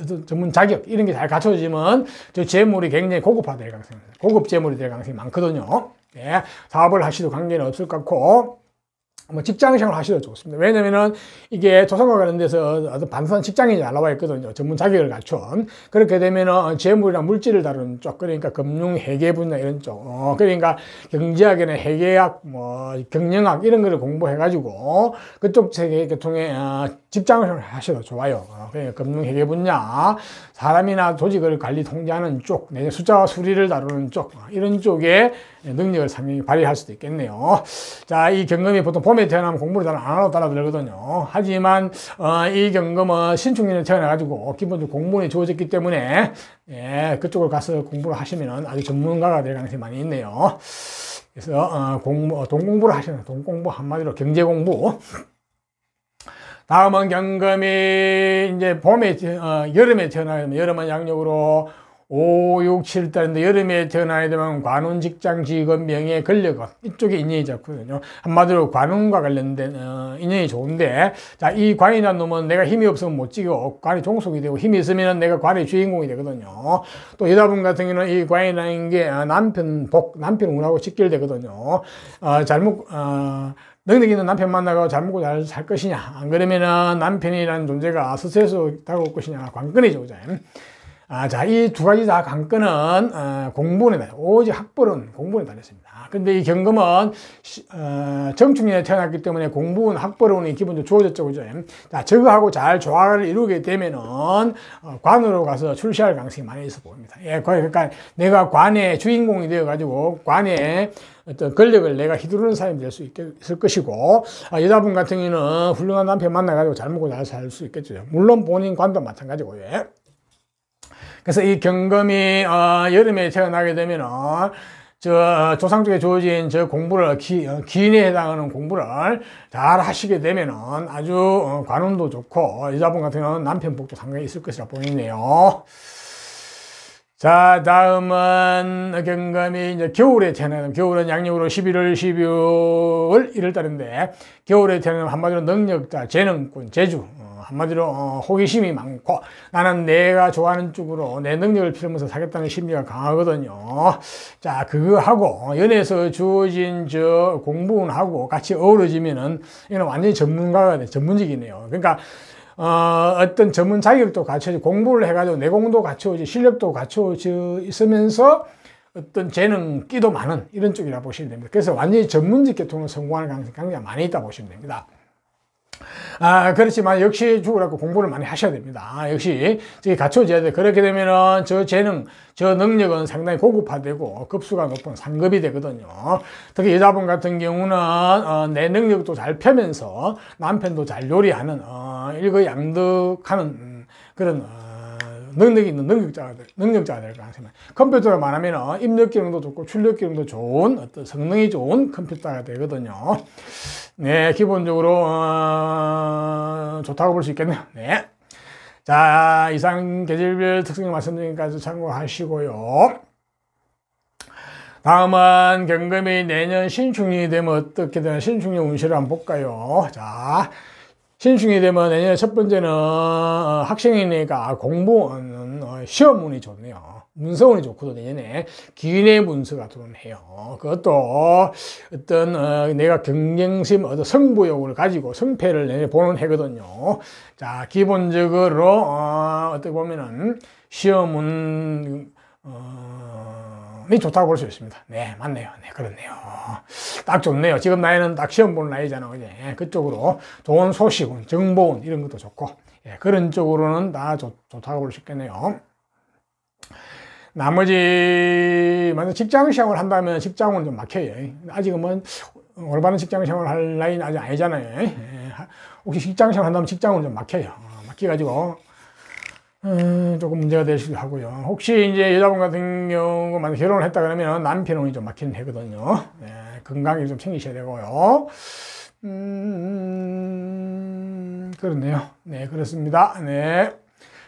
어떤 전문 자격, 이런 게 잘 갖춰지면, 저 재물이 굉장히 고급화될 가능성이 있습니다. 고급 재물이 될 가능성이 많거든요. 예, 사업을 하시도 관계는 없을 것 같고, 뭐 직장생활 하셔도 좋습니다. 왜냐면은 이게 조선과 관련돼서 아주 반드시 직장인이 잘 나와 있거든요. 전문 자격을 갖춘. 그렇게 되면은 재물이나 물질을 다루는 쪽, 그러니까 금융, 회계 분야 이런 쪽, 그러니까 경제학이나 회계학, 뭐 경영학 이런 거를 공부해가지고 그쪽 세계 계통에 직장을 하셔도 좋아요. 그러니까 금융, 회계 분야, 사람이나 조직을 관리 통제하는 쪽, 내지 숫자와 수리를 다루는 쪽, 이런 쪽에 능력을 상당히 발휘할 수도 있겠네요. 자, 이 경금이 보통 봄에 태어나면 공부를 잘 안 하고 따라들거든요. 하지만 이 경금은 신축년에 태어나가지고 기본적으로 공부에 주어졌기 때문에 그쪽을 가서 공부를 하시면 아주 전문가가 될 가능성이 많이 있네요. 그래서 돈 공부를 하시는, 돈 공부 한마디로 경제 공부. 다음은 경금이 이제 봄에 여름에 태어나면 여름은 양력으로 5, 6, 7달인데 여름에 태어나게 되면 관운, 직장, 직업, 명예, 권력은 이쪽에 인연이 잡거든요. 한마디로 관운과 관련된 인연이 좋은데, 자, 이 관이라는 놈은 내가 힘이 없으면 못 지고 관이 종속이 되고 힘이 있으면 내가 관의 주인공이 되거든요. 또 여자분 같은 경우는 이 관이라는 게 남편 운하고 직결되거든요. 능력 있는 남편 만나고 잘 먹고 잘 살 것이냐, 안 그러면은 남편이라는 존재가 스트레스 다가올 것이냐, 관건이 좋죠. 자, 이 두 가지 다 관건은 공부에 달려, 오직 학벌은 공부에 달렸습니다. 근데 이 경금은 정축년에 태어났기 때문에 공부운, 학벌운이 기본적으로 주어졌죠, 그죠? 자, 저거하고 잘 조화를 이루게 되면은 관으로 가서 출시할 가능성이 많이 있어 보입니다. 그러니까 내가 관의 주인공이 되어가지고 관의 어떤 권력을 내가 휘두르는 사람이 될 수 있을 것이고, 여자분 같은 경우는 훌륭한 남편 만나가지고 잘 먹고 잘 살 수 있겠죠. 물론 본인 관도 마찬가지고, 그래서 이 경금이 여름에 태어나게 되면은 조상 쪽에 주어진 저 공부를 기인에 해당하는 공부를 잘 하시게 되면은 아주 관운도 좋고 여자분 같은 경우는 남편 복도 상당히 있을 것이라 보이네요. 자, 다음은 경금이 이제 겨울에 태어나는, 겨울은 양력으로 11월, 12월, 1월 달인데, 겨울에 태어나는 한마디로 능력자, 재능꾼, 재주, 한마디로 호기심이 많고, 나는 내가 좋아하는 쪽으로 내 능력을 필요하면서 사겠다는 심리가 강하거든요. 자, 그거하고 연애에서 주어진 저 공부운하고 같이 어우러지면은 이건 완전히 전문가가 돼, 전문직이네요. 그러니까 어떤 전문 자격도 갖춰지, 공부를 해가지고 내공도 갖춰지, 실력도 갖춰져 있으면서 어떤 재능, 끼도 많은 이런 쪽이라 보시면 됩니다. 그래서 완전히 전문직 계통을 성공하는 가능성이 굉장히 많이 있다 보시면 됩니다. 그렇지만 역시 죽으라고 공부를 많이 하셔야 됩니다. 역시 저게 갖춰져야 돼. 그렇게 되면은 저 재능, 저 능력은 상당히 고급화되고 급수가 높은 상급이 되거든요. 특히 여자분 같은 경우는 내 능력도 잘 펴면서 남편도 잘 요리하는 일거양득하는 그런 능력 있는 능력자가 될 가능성이 많아요. 컴퓨터로 말하면 입력 기능도 좋고 출력 기능도 좋은 어떤 성능이 좋은 컴퓨터가 되거든요. 네, 기본적으로 좋다고 볼 수 있겠네요. 네. 자, 이상 계절별 특성을 말씀드리니까 참고하시고요. 다음은 경금이 내년 신축년이 되면 어떻게 되나 신축년 운세를 한번 볼까요? 자, 신축이 되면 내년에 첫 번째는 학생이니까 공부는 시험운이 좋네요. 문서운이 좋거든요. 내년에 기인의 문서가 들어오네요. 그것도 어떤 내가 경쟁심, 어떤 승부욕을 가지고 승패를 내내 보는 해거든요. 자, 기본적으로 어떻게 보면은 시험운 좋다고 볼 수 있습니다. 네, 맞네요. 네, 그렇네요. 딱 좋네요. 지금 나이는 딱 시험 보는 나이잖아요. 그지? 그쪽으로 좋은 소식운, 정보운 이런 것도 좋고, 예, 그런 쪽으로는 다 좋다고 볼 수 있겠네요. 나머지, 만약 직장 시험을 한다면 직장은 좀 막혀요. 아직은 뭐, 올바른 직장 시험을 할 나이는 아직 아니잖아요. 예, 혹시 직장 시험을 한다면 직장은 좀 막혀요. 막혀가지고, 조금 문제가 될 수도 하고요. 혹시 이제 여자분 같은 경우 만약 결혼을 했다 그러면 남편운이 좀 막히는 해거든요. 네, 건강을 좀 챙기셔야 되고요. 그렇네요. 네, 그렇습니다. 네.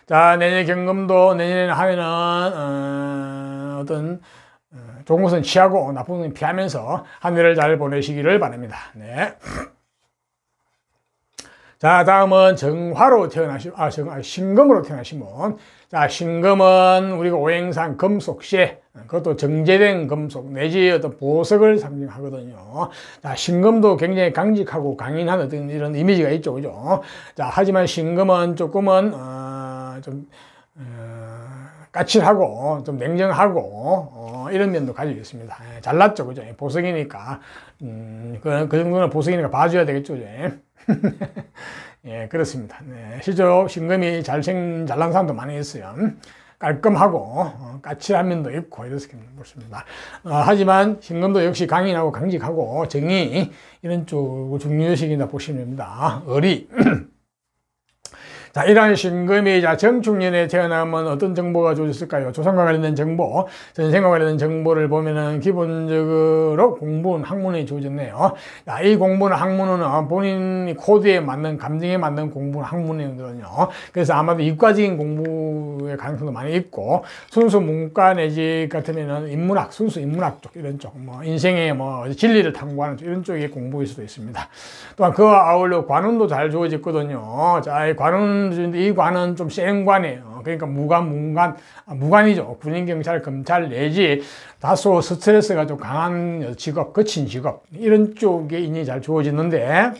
자, 내년 경금도 내년에는 하면은 어떤 좋은 것은 취하고 나쁜 것은 피하면서 한 해를 잘 보내시기를 바랍니다. 네. 자, 다음은 정화로 신금으로 태어나신 분. 자, 신금은 우리가 오행상 금속시, 그것도 정제된 금속, 내지 어떤 보석을 상징하거든요. 자, 신금도 굉장히 강직하고 강인한 어떤 이런 이미지가 있죠. 그죠? 자, 하지만 신금은 조금은, 까칠하고, 좀 냉정하고, 이런 면도 가지고 있습니다. 잘났죠. 그죠? 보석이니까. 그 정도는 보석이니까 봐줘야 되겠죠. 그죠? 예, 그렇습니다. 네, 실제로 신금이 잘난 사람도 많이 있어요. 깔끔하고, 까칠한 면도 있고, 이렇게 보십니다. 하지만 신금도 역시 강인하고 강직하고, 정의, 이런 쪽을 중요시긴다 보시면 됩니다. 의리. 자, 이러한 신금이 정축년에 태어나면 어떤 정보가 주어졌을까요? 조상과 관련된 정보, 전생과 관련된 정보를 보면은 기본적으로 공부는 학문이 주어졌네요. 자, 이 공부는 학문은 본인 코드에 맞는, 감정에 맞는 공부는 학문이거든요. 그래서 아마도 이과적인 공부의 가능성도 많이 있고, 순수 문과 내지 같으면은 인문학, 순수 인문학 쪽, 이런 쪽, 인생의 진리를 탐구하는 쪽, 이런 쪽의 공부일 수도 있습니다. 또한 그와 아울러 관운도 잘 주어졌거든요. 자, 이 관은 좀 센 관이에요. 그러니까 무관이죠. 군인, 경찰, 검찰 내지 다소 스트레스가 좀 강한 직업, 거친 직업, 이런 쪽에 인이 잘 주어지는데,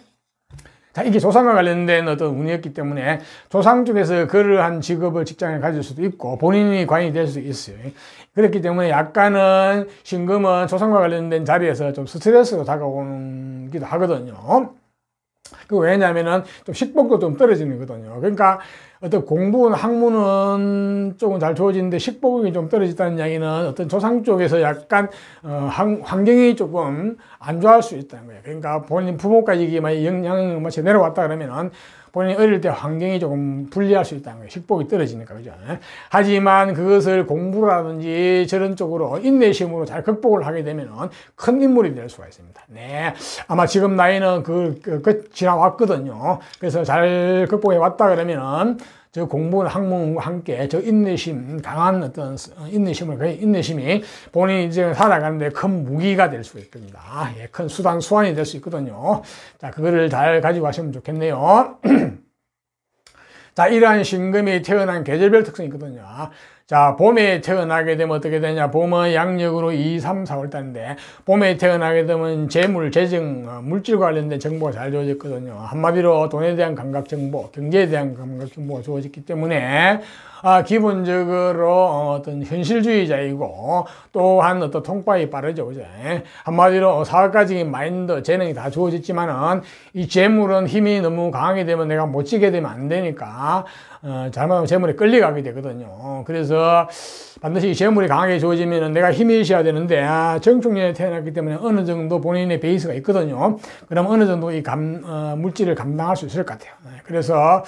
자, 이게 조상과 관련된 어떤 운이었기 때문에 조상 쪽에서 그러한 직업을 직장에 가질 수도 있고 본인이 관이 될 수도 있어요. 그렇기 때문에 약간은 신금은 조상과 관련된 자리에서 좀 스트레스가 다가오기도 하거든요. 그 왜냐면은 좀 식복도 좀 떨어지는 거거든요. 그러니까 어떤 공부는 학문은 조금 잘 주어지는데 식복이 좀 떨어진다는 이야기는 어떤 조상 쪽에서 약간 환경이 조금 안 좋아할 수 있다는 거예요. 그러니까 본인 부모까지 이게 영향을 마치 내려왔다 그러면은 본인이 어릴 때 환경이 조금 불리할 수 있다는 거예요. 식복이 떨어지니까, 그죠? 하지만 그것을 공부라든지 저런 쪽으로 인내심으로 잘 극복을 하게 되면은 큰 인물이 될 수가 있습니다. 네. 아마 지금 나이는 지나왔거든요. 그래서 잘 극복해 왔다 그러면은 저 공부나 학문과 함께 저 인내심, 강한 어떤 인내심이 본인이 이제 살아가는데 큰 무기가 될 수 있습니다. 예, 큰 수완이 될 수 있거든요. 자, 그거를 잘 가지고 가시면 좋겠네요. 자, 이러한 신금이 태어난 계절별 특성이 있거든요. 자, 봄에 태어나게 되면 어떻게 되냐. 봄은 양력으로 2, 3, 4월 달인데, 봄에 태어나게 되면 재물, 재정, 물질 관련된 정보가 잘 주어졌거든요. 한마디로 돈에 대한 감각 정보, 경제에 대한 감각 정보가 주어졌기 때문에, 기본적으로 어떤 현실주의자이고, 또한 어떤 통발이 빠르죠. 그죠? 한마디로 사업가적인 마인드, 재능이 다 주어졌지만은, 이 재물은 힘이 너무 강하게 되면 내가 못 지게 되면 안 되니까, 잘못하면 재물에 끌려가게 되거든요. 그래서 반드시 재물이 강하게 주어지면 내가 힘이 있어야 되는데, 정축년에 태어났기 때문에 어느 정도 본인의 베이스가 있거든요. 그럼 어느 정도 이 물질을 감당할 수 있을 것 같아요. 그래서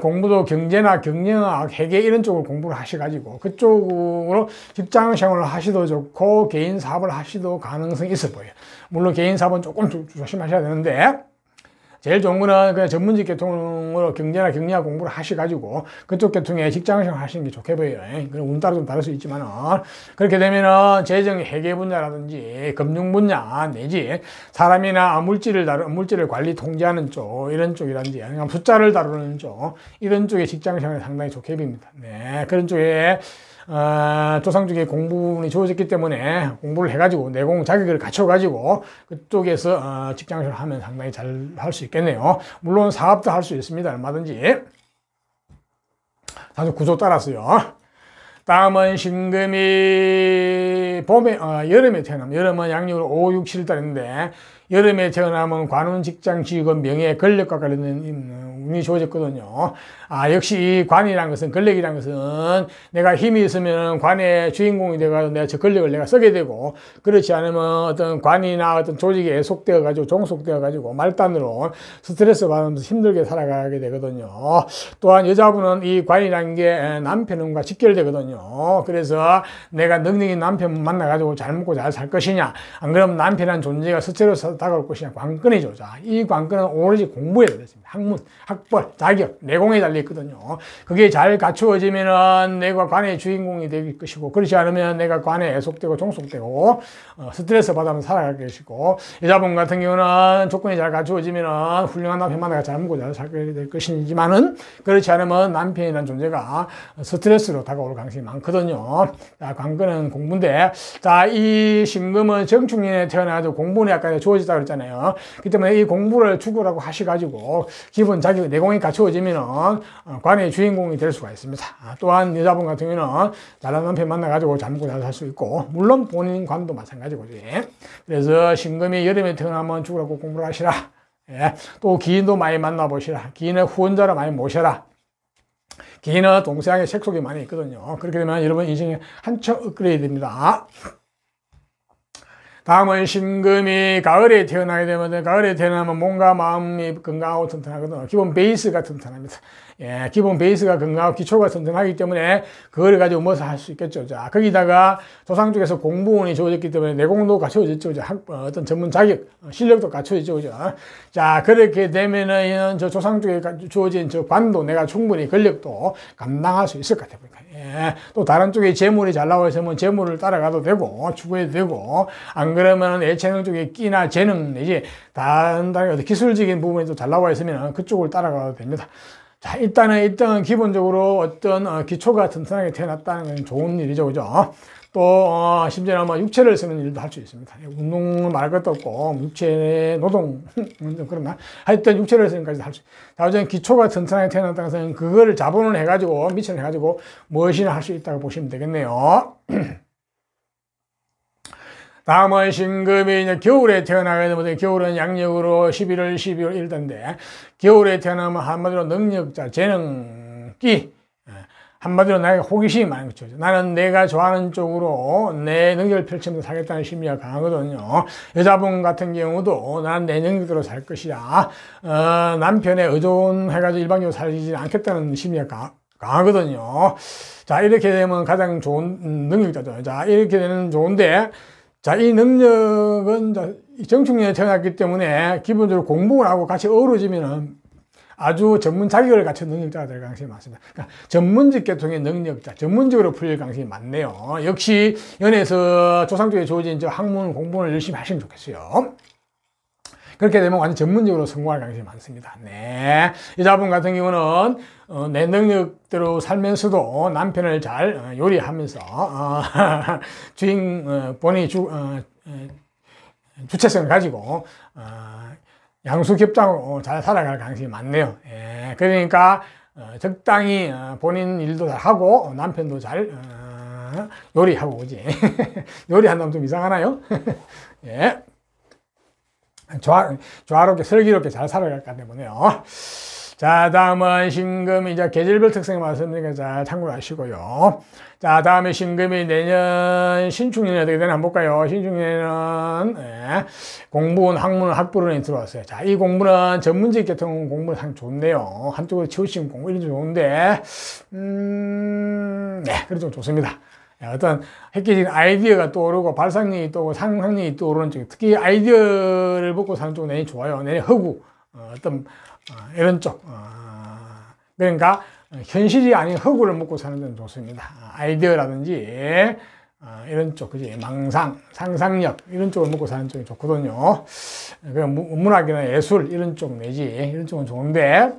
공부도 경제나 경영학, 회계 이런 쪽으로 공부를 하셔가지고 그쪽으로 직장 생활을 하시도 좋고 개인 사업을 하시도 가능성이 있어 보여요. 물론 개인 사업은 조금 조심하셔야 되는데, 제일 좋은 거는 그냥 전문직 계통으로 경제나 경리학 공부를 하셔가지고 그쪽 계통에 직장생활 하시는 게 좋게 보여요. 그럼 운 따라 좀 다를 수 있지만은, 그렇게 되면은 재정 회계 분야라든지 금융 분야 내지 사람이나 물질을 관리 통제하는 쪽, 이런 쪽이라든지 아니면 숫자를 다루는 쪽, 이런 쪽에 직장생활이 상당히 좋게 보입니다. 네, 그런 쪽에 조상 쪽에 공부운이 주어졌기 때문에 공부를 해가지고 내공 자격을 갖춰가지고 그쪽에서 직장생활을 하면 상당히 잘 할 수 있겠네요. 물론 사업도 할 수 있습니다. 얼마든지. 사실 구조 따라서요. 다음은 신금이 여름에 태어나면, 여름은 양력으로 5, 6, 7달인데 여름에 태어나면 관운, 직장, 직업, 명예, 권력과 관련된 운이 주어졌거든요. 역시 이 관이라는 것은, 권력이라는 것은 내가 힘이 있으면 관의 주인공이 돼가지고 내가 저 권력을 내가 쓰게 되고, 그렇지 않으면 어떤 관이나 어떤 조직에 애속되어가지고 종속되어가지고 말단으로 스트레스 받으면서 힘들게 살아가게 되거든요. 또한 여자분은 이 관이라는 게 남편과 직결되거든요. 그래서 내가 능력 있는 남편 만나가지고 잘 먹고 잘 살 것이냐, 안 그러면 남편이라는 존재가 스트레스 다가올 것이냐, 관건이죠. 자, 이 관건은 오로지 공부에 달렸습니다. 학문, 학벌, 자격, 내공에 달려있거든요. 그게 잘 갖추어지면은 내가 관의 주인공이 될 것이고, 그렇지 않으면 내가 관에 애속되고 종속되고 스트레스 받으면서 살아갈 것이고, 여자분 같은 경우는 조건이 잘 갖추어지면은 훌륭한 남편 만나가 잘 먹고 잘 살게 될 것이지만은, 그렇지 않으면 남편이라는 존재가 스트레스로 다가올 가능성이 많거든요. 자, 관건은 공부인데, 자, 이 신금은 정축년에 태어나서 공부는 약간 주어지다 그랬잖아요. 그렇기 때문에 이 공부를 추구라고 하셔가지고 기본 자기 내공이 갖추어지면은 관의 주인공이 될 수가 있습니다. 또한 여자분 같은 경우는 잘난 남편 만나가지고 잘 먹고 잘 살 수 있고, 물론 본인 관도 마찬가지고. 그래서 신금이 여름에 태어나면 죽으라고 공부를 하시라. 예. 또 기인도 많이 만나보시라. 기인의 후원자를 많이 모셔라. 기인은 동서양의 색속이 많이 있거든요. 그렇게 되면 여러분 인생이 한층 업그레이드 됩니다. 다음은 신금이 가을에 태어나게 되면, 가을에 태어나면 몸과 마음이 건강하고 튼튼하거든요. 기본 베이스가 튼튼합니다. 예, 기본 베이스가 건강하고 기초가 튼튼하기 때문에 그거를 가지고 뭐서 할 수 있겠죠. 자, 거기다가 조상 쪽에서 공부운이 주어졌기 때문에 내공도 갖춰졌죠. 어떤 전문 자격, 실력도 갖춰졌죠. 그죠? 자, 그렇게 되면은 저 조상 쪽에 주어진 저 관도 내가 충분히 권력도 감당할 수 있을 것 같아요. 예, 또 다른 쪽에 재물이 잘 나와 있으면 재물을 따라가도 되고, 추구해도 되고, 안 그러면 예체능 쪽에 끼나 재능 내지 다른 기술적인 부분이 또 잘 나와 있으면 그쪽을 따라가도 됩니다. 자, 일단은 기본적으로 어떤 기초가 튼튼하게 태어났다는 건 좋은 일이죠. 그죠? 또, 심지어는 뭐 육체를 쓰는 일도 할 수 있습니다. 운동을 말할 것도 없고, 육체 노동, 그러나, 하여튼 육체를 쓰는 것까지 할 수 있습니다. 자, 어쨌든 기초가 튼튼하게 태어났다는 것은 그거를 자본을 해가지고, 미천을 해가지고, 무엇이나 할 수 있다고 보시면 되겠네요. 다음은 신금이 이제 겨울에 태어나게 되면, 겨울은 양력으로 11월, 12월 1단데, 겨울에 태어나면 한마디로 능력자, 재능기, 한마디로 나에게 호기심이 많은 거죠. 나는 내가 좋아하는 쪽으로 내 능력을 펼치면서 살겠다는 심리가 강하거든요. 여자분 같은 경우도 나는 내 능력대로 살 것이야. 남편에 의존해가지고 일방적으로 살지 않겠다는 심리가 강하거든요. 자, 이렇게 되면 가장 좋은 능력자죠. 자, 이렇게 되면 좋은데, 자, 이 능력은 정축년에 태어났기 때문에 기본적으로 공부를 하고 같이 어우러지면은 아주 전문 자격을 갖춘 능력자가 될 가능성이 많습니다. 그러니까 전문직 계통의 능력자, 전문적으로 풀릴 가능성이 많네요. 역시 연애에서 조상 쪽에 주어진 저 학문 공부를 열심히 하시면 좋겠어요. 그렇게 되면 완전 전문적으로 성공할 가능성이 많습니다. 네. 여자분 같은 경우는 내 능력대로 살면서도 남편을 잘 요리하면서 본인이 주체성을 가지고 양수겹장으로 잘 살아갈 가능성이 많네요. 예. 그러니까 적당히 본인 일도 잘 하고 남편도 잘 요리하고 오지. 요리한다면 좀 이상하나요? 예. 조화롭게 슬기롭게 잘 살아갈 것 때문에요. 자, 다음은 신금이 이제 계절별 특성을 말씀드리니까 잘 참고하시고요. 자, 다음에 신금이 내년 신축년이 어떻게 되나 한번 볼까요? 신축년에는 공부운, 학문, 학부론이 들어왔어요. 자, 이 공부는 전문직 계통 공부는 상 좋네요. 한쪽으로 치우치는 공부 이런 좀 좋은데, 네, 그래도 좀 좋습니다. 어떤 획기적인 아이디어가 떠오르고 발상력이 떠오르고 상상력이 떠오르는 쪽, 특히 아이디어를 먹고 사는 쪽은 내내 좋아요. 내내 허구, 이런 쪽. 그러니까 현실이 아닌 허구를 먹고 사는 데는 좋습니다. 아이디어라든지 이런 쪽, 그지? 망상, 상상력 이런 쪽을 먹고 사는 쪽이 좋거든요. 문학이나 예술 이런 쪽 내지 이런 쪽은 좋은데.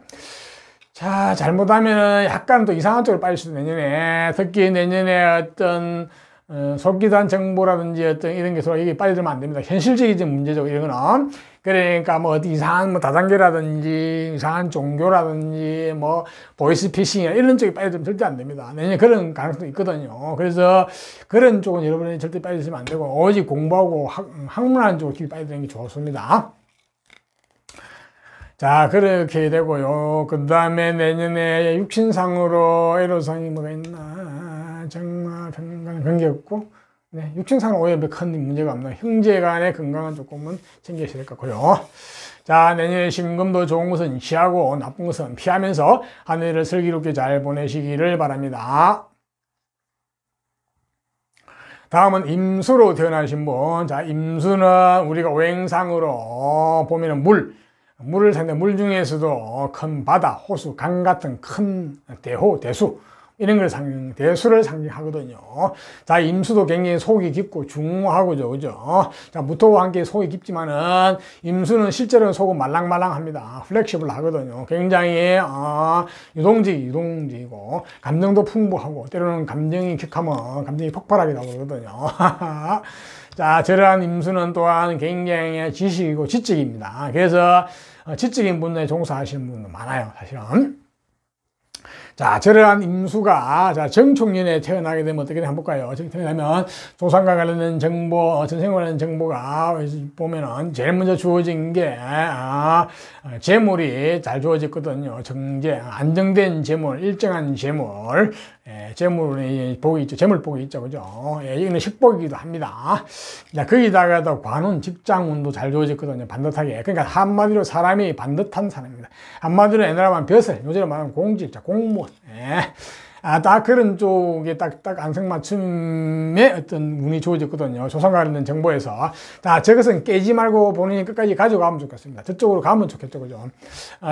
자, 잘못하면 약간 또 이상한 쪽으로 빠질 수도 내년에, 특히 내년에 어떤, 속기단 정보라든지 어떤 이런 게 서로 여기 빠져들면 안 됩니다. 현실적인 문제죠, 이런 거는. 그러니까 뭐 어디 이상한 뭐 다단계라든지 이상한 종교라든지 뭐 보이스피싱이나 이런 쪽에 빠져들면 절대 안 됩니다. 내년에 그런 가능성도 있거든요. 그래서 그런 쪽은 여러분이 절대 빠져들면 안 되고 오직 공부하고 학문하는 쪽으로 길이 빠져드는 게 좋습니다. 자, 그렇게 되고요. 그 다음에 내년에 육신상으로 애로사항이 뭐가 있나. 정말 관계없고, 네, 육신상으로 오히려 큰 문제가 없나. 형제 간의 건강은 조금은 챙기셔야 될 것 같고요. 자, 내년에 신금도 좋은 것은 시하고 나쁜 것은 피하면서 한 해를 슬기롭게 잘 보내시기를 바랍니다. 다음은 임수로 태어나신 분. 자, 임수는 우리가 오행상으로 보면은 물을 상대 물 중에서도 큰 바다, 호수, 강 같은 큰 대호, 대수 이런 걸 대수를 상징하거든요. 자, 임수도 굉장히 속이 깊고 중후하고죠, 그죠? 자, 무토와 함께 속이 깊지만은 임수는 실제로는 속은 말랑말랑합니다. 플렉시블 하거든요. 굉장히 유동적이고 감정도 풍부하고 때로는 감정이 격하면 감정이 폭발하기도 하거든요. 자, 저러한 임수는 또한 굉장히 지식이고 지적입니다. 그래서 지적인 분야에 종사하시는 분도 많아요, 사실은. 자, 저러한 임수가, 자, 정축년에 태어나게 되면 어떻게 되나 한번 볼까요? 태어나면 조상과 관련된 정보, 전생과 관련된 정보가 보면은 제일 먼저 주어진 게, 재물이 잘 주어졌거든요. 정제, 안정된 재물, 일정한 재물, 재물이 복이 있죠. 재물복이 있죠. 그죠? 이거는 식복이기도 합니다. 자, 거기다가도 관운, 직장운도 잘 주어졌거든요. 반듯하게. 그러니까 한마디로 사람이 반듯한 사람입니다. 한마디로 옛날에 말하면 벼슬, 요즘에 말하면 공직, 공무원. 딱 그런 쪽에 딱 안성맞춤의 어떤 운이 주어졌거든요. 조상과 관련된 정보에서. 자, 저것은 깨지 말고 본인이 끝까지 가져가면 좋겠습니다. 저쪽으로 가면 좋겠죠. 그죠?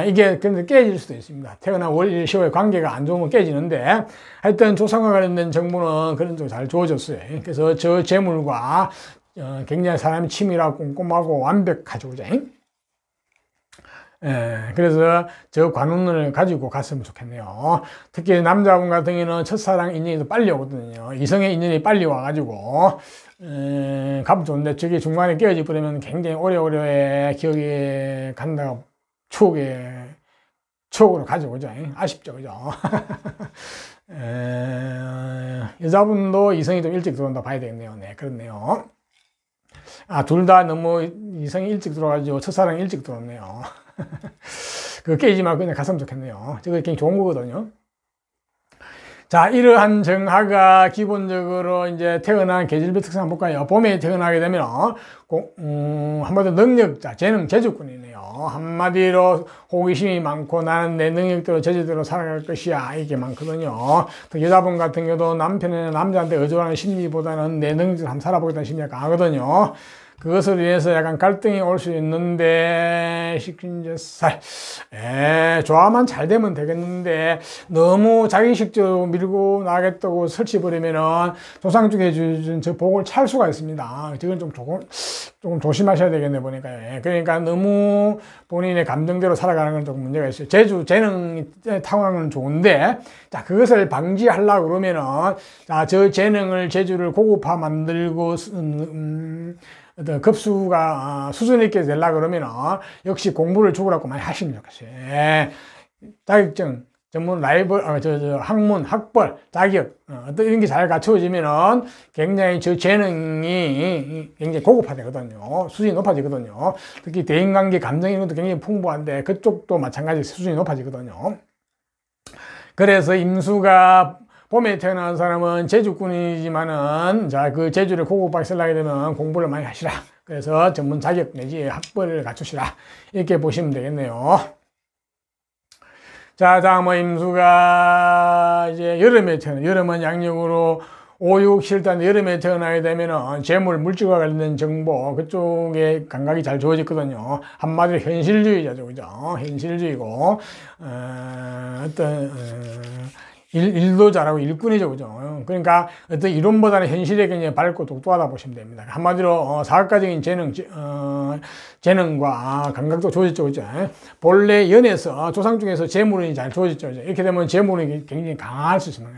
이게 근데 깨질 수도 있습니다. 태어난 월, 시호의 관계가 안 좋으면 깨지는데, 하여튼 조상과 관련된 정보는 그런 쪽 잘 주어졌어요. 그래서 저 재물과 굉장히 사람이 치밀하고 꼼꼼하고 완벽하죠. 그죠? 그래서 저 관운을 가지고 갔으면 좋겠네요. 특히 남자분 같은 경우는 첫사랑 인연이 더 빨리 오거든요. 이성의 인연이 빨리 와가지고 가면 좋은데 저게 중간에 깨어져 버리면 굉장히 오래오래 기억에 간다가 추억으로 가져오죠. 아쉽죠, 그죠? 여자분도 이성이 좀 일찍 들어온다 봐야 되겠네요. 네, 그렇네요. 둘 다 너무 이성이 일찍 들어가지고 첫사랑이 일찍 들어왔네요. 그거 깨지 말고 그냥 갔으면 좋겠네요. 저거 굉장히 좋은 거거든요. 자, 이러한 정화가 기본적으로 이제 태어난 계절별 특성 한번 볼까요? 봄에 태어나게 되면, 한마디로 능력자, 재능, 재주꾼이네요. 한마디로 호기심이 많고 나는 내 능력대로 제주대로 살아갈 것이야. 이게 많거든요. 또 여자분 같은 경우도 남편이나 남자한테 의존하는 심리보다는 내 능력대로 한번 살아보겠다는 심리가 강하거든요. 그것으로 인해서 약간 갈등이 올 수 있는데, 식신제살, 조화만 잘 되면 되겠는데, 너무 자기식적으로 밀고 나가겠다고 설치버리면은 조상 쪽에 주신 저 복을 찰 수가 있습니다. 이건 조금 조심하셔야 되겠네, 보니까. 그러니까 너무 본인의 감정대로 살아가는 건 조금 문제가 있어요. 재능이 타고나는 건 좋은데, 자, 그것을 방지하려고 그러면은, 자, 저 재능을, 재주를 고급화 만들고, 어떤 급수가 수준 있게 되려고 그러면은, 역시 공부를 죽으라고 많이 하시면 좋겠어요. 자격증, 전문 학문, 학벌, 자격, 어떤 이런 게 잘 갖춰지면은 굉장히 저 재능이 굉장히 고급화되거든요. 수준이 높아지거든요. 특히 대인관계, 감정 이런 것도 굉장히 풍부한데 그쪽도 마찬가지 수준이 높아지거든요. 그래서 임수가 봄에 태어난 사람은 재주꾼이지만은, 자, 그 재주를 고급하게 쓰려게 되면 공부를 많이 하시라. 그래서 전문 자격 내지 학벌을 갖추시라. 이렇게 보시면 되겠네요. 자, 다음은 임수가 이제 여름은 양력으로 5, 6, 7단 여름에 태어나게 되면은 재물, 물질과 관련된 정보, 그쪽에 감각이 잘 좋아졌거든요. 한마디로 현실주의자죠, 그죠? 현실주의고, 일도 잘하고 일꾼이죠, 그죠? 그러니까 어떤 이론보다는 현실에 굉장히 밝고 똑똑하다 보시면 됩니다. 한마디로 사학가적인 재능과 감각도 좋아졌죠, 그죠? 본래 연에서 조상 중에서 재물이 잘 좋아졌죠, 그죠? 이렇게 되면 재물이 굉장히 강할 수 있습니다.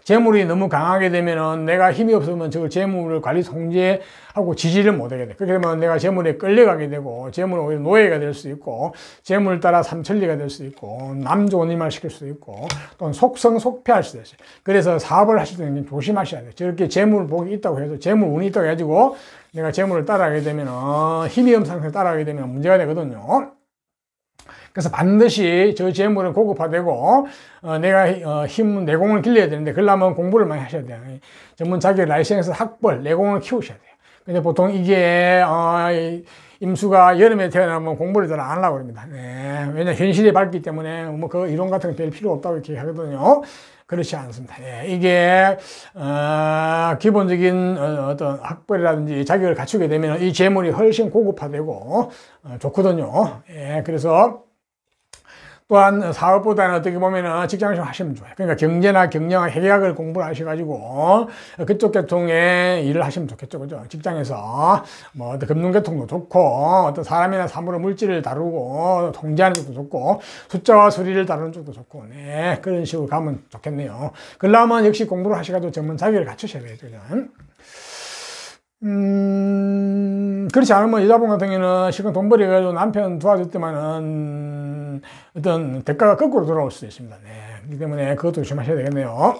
재물이 너무 강하게 되면은 내가 힘이 없으면 저걸 재물을 관리 통제하고 지지를 못하게 돼. 그렇게 되면 내가 재물에 끌려가게 되고 재물은 오히려 노예가 될 수 있고 재물을 따라 삼천리가 될 수 있고 남 좋은 일만 시킬 수도 있고 또는 속성속패할 수도 있어요. 그래서 사업을 하실 때는 조심하셔야 돼요. 저렇게 재물 복이 있다고 해서 재물 운이 있다고 해가지고 내가 재물을 따라가게 되면은 힘이 없는 상태를 따라가게 되면 문제가 되거든요. 그래서 반드시 저 재물은 고급화되고 내가 힘, 내공을 길러야 되는데 그러려면 공부를 많이 하셔야 돼요. 전문 자격 라이센스 학벌, 내공을 키우셔야 돼요. 근데 보통 이게 임수가 여름에 태어나면 공부를 잘 안 하려고 합니다. 네. 왜냐 현실이 밝기 때문에 뭐 그 이론 같은 거 별 필요 없다고 이렇게 하거든요. 그렇지 않습니다. 예, 이게 기본적인 어떤 학벌이라든지 자격을 갖추게 되면 이 재물이 훨씬 고급화되고 좋거든요. 예, 그래서 또한 사업보다는 어떻게 보면은 직장에서 하시면 좋아요. 그러니까 경제나 경영학, 회계학을 공부를 하셔가지고 그쪽 계통의 일을 하시면 좋겠죠, 그죠? 직장에서 뭐 어떤 금융계통도 좋고 어떤 사람이나 사물의 물질을 다루고 통제하는 쪽도 좋고 숫자와 수리를 다루는 쪽도 좋고, 네, 그런 식으로 가면 좋겠네요. 그러려면 역시 공부를 하셔가지고 전문 자격을 갖추셔야 되죠, 그죠? 그렇지 않으면 여자분 같은 경우는 실컷 돈벌이 해가지고 남편 도와줬더만은 어떤 대가가 거꾸로 돌아올 수도 있습니다. 네. 그렇기 때문에 그것도 조심하셔야 되겠네요.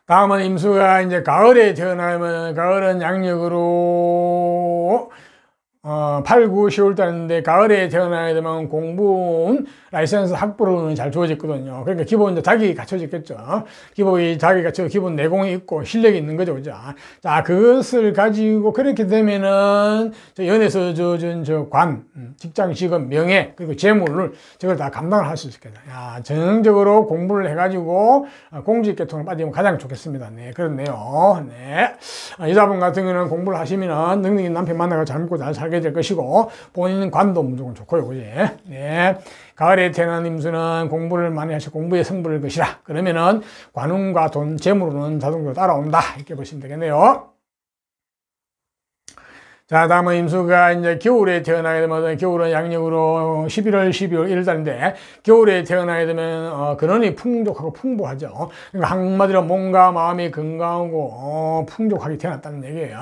다음은 임수가 이제 가을에 태어나면 가을은 양력으로 8, 9, 10월 달인데 가을에 태어나게 되면 공부는 라이센스 학부로는 잘 주어졌거든요. 그러니까 기본 자격이 갖춰졌겠죠. 기본이 자격이 갖춰 기본 내공이 있고 실력이 있는 거죠, 그죠? 자, 그것을 가지고 그렇게 되면은 연에서 주어진 관, 직장, 직업, 명예 그리고 재물을 저걸 다 감당을 할 수 있겠다. 야, 전형적으로 공부를 해가지고 공직계통을 빠지면 가장 좋겠습니다. 네, 그렇네요. 네, 여자분 같은 경우는 공부를 하시면은 능력 있는 남편 만나서 잘 먹고 잘 살게 될 것이고 본인 관도 무조건 좋고요, 그지? 네. 가을에 태어난 임수는 공부를 많이 하셔 공부의 성부를 것이라. 그러면은 관운과 돈, 재물은 자동적으로 따라온다. 이렇게 보시면 되겠네요. 자, 다음은 임수가 이제 겨울에 태어나게 되면, 겨울은 양력으로 11월, 12월 1달인데, 겨울에 태어나게 되면, 근원이 풍족하고 풍부하죠. 그러니까 한마디로 몸과 마음이 건강하고, 풍족하게 태어났다는 얘기예요.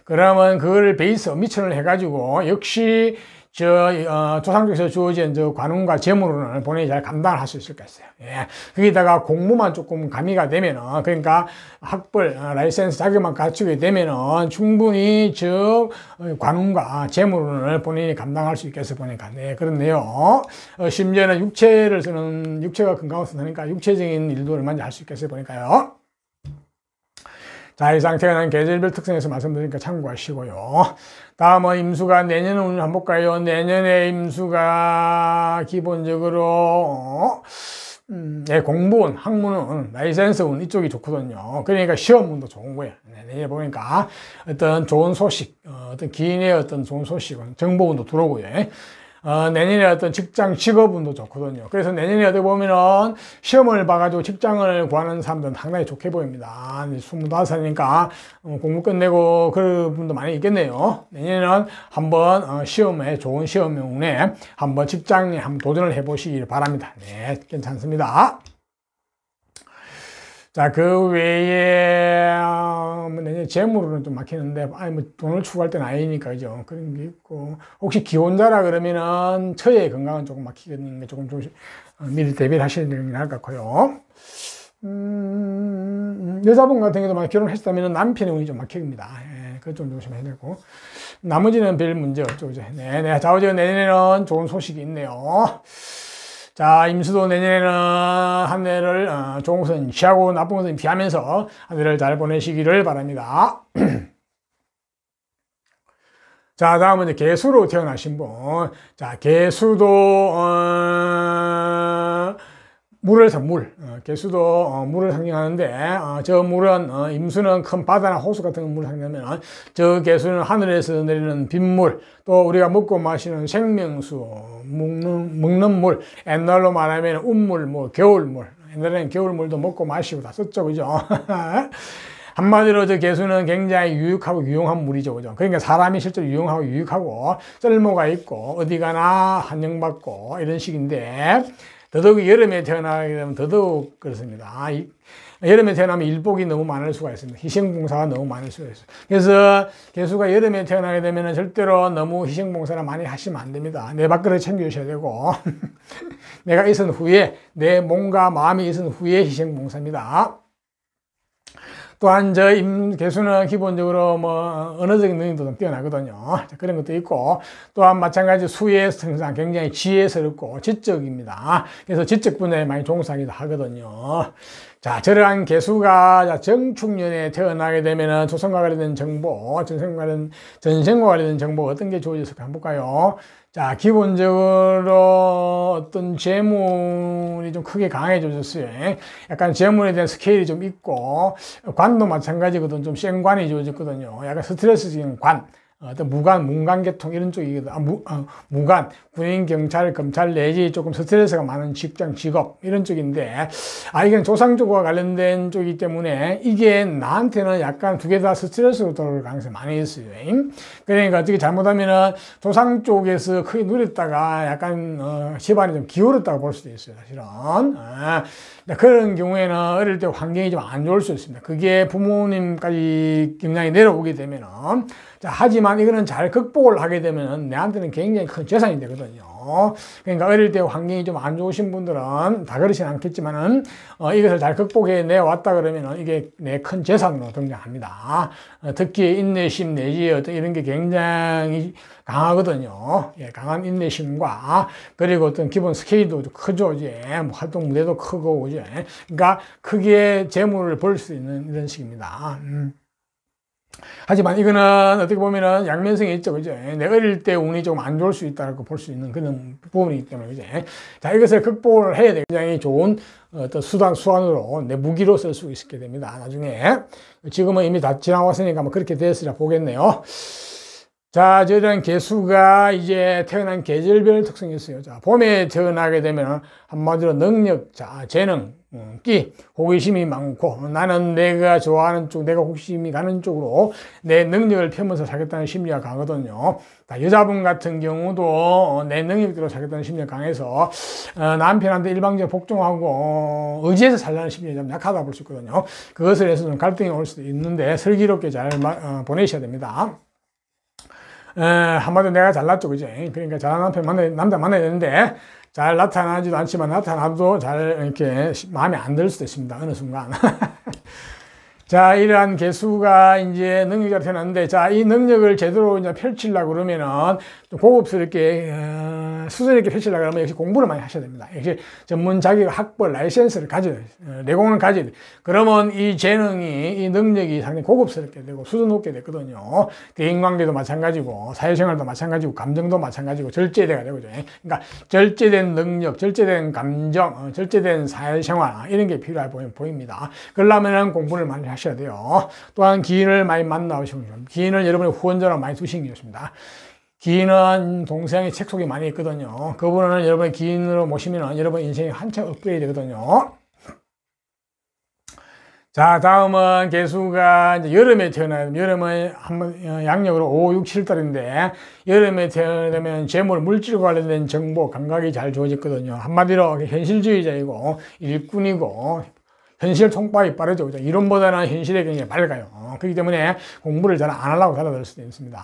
그러면 그걸 베이스, 미천을 해가지고, 역시, 조상 쪽에서 주어진 관운과 재물을 본인이 잘 감당을 할 수 있을 것 같아요. 예. 거기다가 공부만 조금 가미가 되면은, 그러니까 학벌, 라이센스 자격만 갖추게 되면은 충분히 관운과 재물을 본인이 감당할 수 있겠어 보니까, 네, 그렇네요. 심지어는 육체가 건강해서 되니까 육체적인 일도 얼마나 할 수 있겠어 보니까요. 자, 이상 태어난 계절별 특성에서 말씀드리니까 참고하시고요. 다음은 임수가 내년 운을 한번 볼까요? 내년에 임수가 기본적으로 예, 공부운, 학문은, 라이센스운 이쪽이 좋거든요. 그러니까 시험운도 좋은 거예요. 내년에 보니까 어떤 좋은 소식, 어떤 기인의 어떤 좋은 소식은 정보운도 들어오고요. 내년에 어떤 직장, 직업운도 좋거든요. 그래서 내년에 어떻게 보면은 시험을 봐가지고 직장을 구하는 사람들은 상당히 좋게 보입니다. 25살이니까 공부 끝내고 그런 분도 많이 있겠네요. 내년에는 한번 시험에, 좋은 시험에 운에 한번 직장에 한번 도전을 해보시길 바랍니다. 네, 괜찮습니다. 자, 그 외에, 내년 재물로는 좀 막히는데, 아니, 뭐, 돈을 추구할 때는 아니니까, 그죠? 그런 게 있고. 혹시 기혼자라 그러면은, 처의 건강은 조금 막히겠는 게 조금 미리 대비를 하셔야 되는 게 나을 것 같고요. 여자분 같은 경우도 만약 결혼했다면 남편의 운이 좀 막힙니다. 예, 그거 좀 조심해야 되고. 나머지는 별 문제 없죠, 그죠? 네. 자, 어제 내년에는 좋은 소식이 있네요. 자, 임수도 내년에는 한 해를 좋은 것은 취하고 나쁜 것은 피하면서 한 해를 잘 보내시기를 바랍니다. 자, 다음은 이제 개수로 태어나신 분. 자, 개수도 개수도 물을 상징하는데, 저 물은, 임수는 큰 바다나 호수 같은 물을 상징하면, 저 개수는 하늘에서 내리는 빗물, 또 우리가 먹고 마시는 생명수, 먹는 물, 옛날로 말하면 운물, 뭐, 겨울물. 옛날에는 겨울물도 먹고 마시고 다 썼죠, 그죠? 한마디로 저 개수는 굉장히 유익하고 유용한 물이죠, 그죠? 그러니까 사람이 실제로 유용하고 유익하고, 쓸모가 있고, 어디 가나 환영받고, 이런 식인데, 더더욱 여름에 태어나게 되면 더더욱 그렇습니다. 여름에 태어나면 일복이 너무 많을 수가 있습니다. 희생봉사가 너무 많을 수가 있어요. 그래서 개수가 여름에 태어나게 되면 절대로 너무 희생봉사를 많이 하시면 안 됩니다. 내 밥그릇 챙겨주셔야 되고 내가 있은 후에 내 몸과 마음이 있은 후에 희생봉사입니다. 또한 저 개수는 기본적으로 뭐 언어적인 능력도 좀 뛰어나거든요. 그런 것도 있고 또한 마찬가지 수의 성상 굉장히 지혜스럽고 지적입니다. 그래서 지적 분야에 많이 종사하기도 하거든요. 자, 저러한 개수가 정축년에 태어나게 되면은 조선과 관련된 정보, 전생과 관련된 정보 어떤 게 좋아졌을까 한번 볼까요? 자, 기본적으로 어떤 재물이 좀 크게 강해졌어요. 약간 재물에 대한 스케일이 좀 있고, 관도 마찬가지거든. 좀 센 관이 좋아졌거든요. 약간 스트레스적인 관. 어떤 문관계통 이런 쪽이거든. 무관, 군인, 경찰, 검찰 내지 조금 스트레스가 많은 직장, 직업 이런 쪽인데, 이건 조상 쪽과 관련된 쪽이기 때문에 이게 나한테는 약간 두 개 다 스트레스로 돌아올 가능성이 많이 있어요. 그러니까 어떻게 잘못하면은 조상 쪽에서 크게 누렸다가 약간 집안이 좀 기울었다고 볼 수도 있어요, 사실은. 그런 경우에는 어릴 때 환경이 좀 안 좋을 수 있습니다. 그게 부모님까지 영향이 내려오게 되면은, 자, 하지만 이거는 잘 극복을 하게 되면 내한테는 굉장히 큰 재산이 되거든요. 그러니까 어릴 때 환경이 좀 안 좋으신 분들은 다 그렇진 않겠지만은, 이것을 잘 극복해 내왔다 그러면은 이게 내 큰 재산으로 등장합니다. 특히 인내심 내지 어떤 이런 게 굉장히 강하거든요. 예, 강한 인내심과 그리고 어떤 기본 스케일도 크죠. 이제 뭐 활동 무대도 크고, 이제 그러니까 크게 재물을 벌 수 있는 이런 식입니다. 하지만 이거는 어떻게 보면은 양면성이 있죠, 그죠? 내 어릴 때 운이 좀 안 좋을 수 있다고 볼 수 있는 그런 부분이기 때문에, 그죠? 자, 이것을 극복을 해야 돼. 굉장히 좋은 어떤 수단으로 내 무기로 쓸 수 있게 됩니다. 나중에. 지금은 이미 다 지나왔으니까 뭐 그렇게 됐으리라 보겠네요. 자, 저런 개수가 이제 태어난 계절별 특성이 있어요. 자, 봄에 태어나게 되면 한마디로 능력, 자, 재능, 끼, 호기심이 많고 나는 내가 좋아하는 쪽, 내가 호기심이 가는 쪽으로 내 능력을 펴면서 살겠다는 심리가 강하거든요. 자, 여자분 같은 경우도 내 능력대로 살겠다는 심리가 강해서 남편한테 일방적으로 복종하고 의지해서 살려는 심리가 좀 약하다 볼 수 있거든요. 그것을 해서 좀 갈등이 올 수도 있는데 슬기롭게 잘 보내셔야 됩니다. 한마디로 내가 잘났죠, 그죠? 그러니까 잘난 남자 만나야 되는데, 잘 나타나지도 않지만 나타나도 잘 이렇게 마음에 안 들 수도 있습니다. 어느 순간. 자, 이러한 개수가 이제 능력자로 태어났는데, 자, 이 능력을 제대로 이제 펼치려고 그러면은, 좀 고급스럽게, 수준있게 펼치려고 그러면 역시 공부를 많이 하셔야 됩니다. 역시 전문 자격 학벌, 라이센스를 가져야 돼요. 내공을 가져야 돼요. 그러면 이 재능이, 이 능력이 상당히 고급스럽게 되고 수준 높게 됐거든요. 대인관계도 마찬가지고, 사회생활도 마찬가지고, 감정도 마찬가지고, 절제대가 되고죠. 그러니까 절제된 능력, 절제된 감정, 절제된 사회생활, 이런 게 필요해 보입니다. 그러려면 공부를 많이 하셔야 돼요. 또한 기인을 많이 만나보시면 좋습니다. 기인을 여러분의 후원자로 많이 두시는 게 좋습니다. 기인은 동서양의 책 속에 많이 있거든요. 그분을 여러분의 기인으로 모시면 여러분 인생이 한참 업그레이드 되거든요. 자, 다음은 개수가 이제 여름에 태어나요. 여름은 한번 양력으로 5, 6, 7달인데 여름에 태어나면 재물, 물질과 관련된 정보, 감각이 잘 좋아졌거든요. 한마디로 현실주의자이고 일꾼이고 현실 통발이 빠르죠. 그죠? 이론보다는 현실에 굉장히 밝아요. 그렇기 때문에 공부를 잘 안 하려고 달아들 수도 있습니다.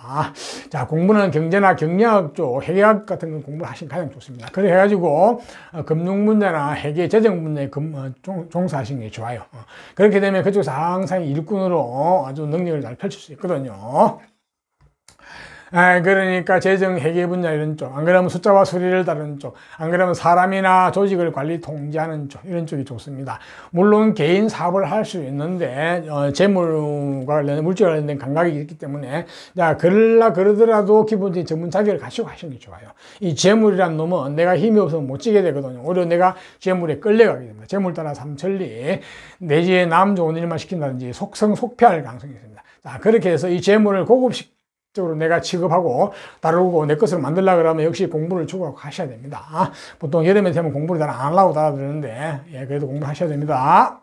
자, 공부는 경제나 경영학 쪽, 회계학 같은 건 공부를 하시면 가장 좋습니다. 그래 해가지고, 금융 분야나 회계, 재정 분야에 종사하시는 게 좋아요. 그렇게 되면 그쪽에서 항상 일꾼으로 아주 능력을 잘 펼칠 수 있거든요. 그러니까 재정, 회계 분야 이런 쪽, 안 그러면 숫자와 수리를 다루는 쪽, 안 그러면 사람이나 조직을 관리 통제하는 쪽, 이런 쪽이 좋습니다. 물론 개인 사업을 할 수 있는데 재물과 관련된 물질과 관련된 감각이 있기 때문에 그러더라도 기본적인 전문 자격을 가지고 하시는 게 좋아요. 이 재물이란 놈은 내가 힘이 없으면 못 지게 되거든요. 오히려 내가 재물에 끌려가게 됩니다. 재물 따라 삼천리, 내지에 남 좋은 일만 시킨다든지 속성속패할 가능성이 있습니다. 자, 그렇게 해서 이 재물을 고급식 적으로 내가 취급하고 다루고 내 것을 만들려고 그러면 역시 공부를 추구하고 하셔야 됩니다. 보통 여름에 되면 공부를 잘 안 하려고 달아드는데, 그래도 공부를 하셔야 됩니다.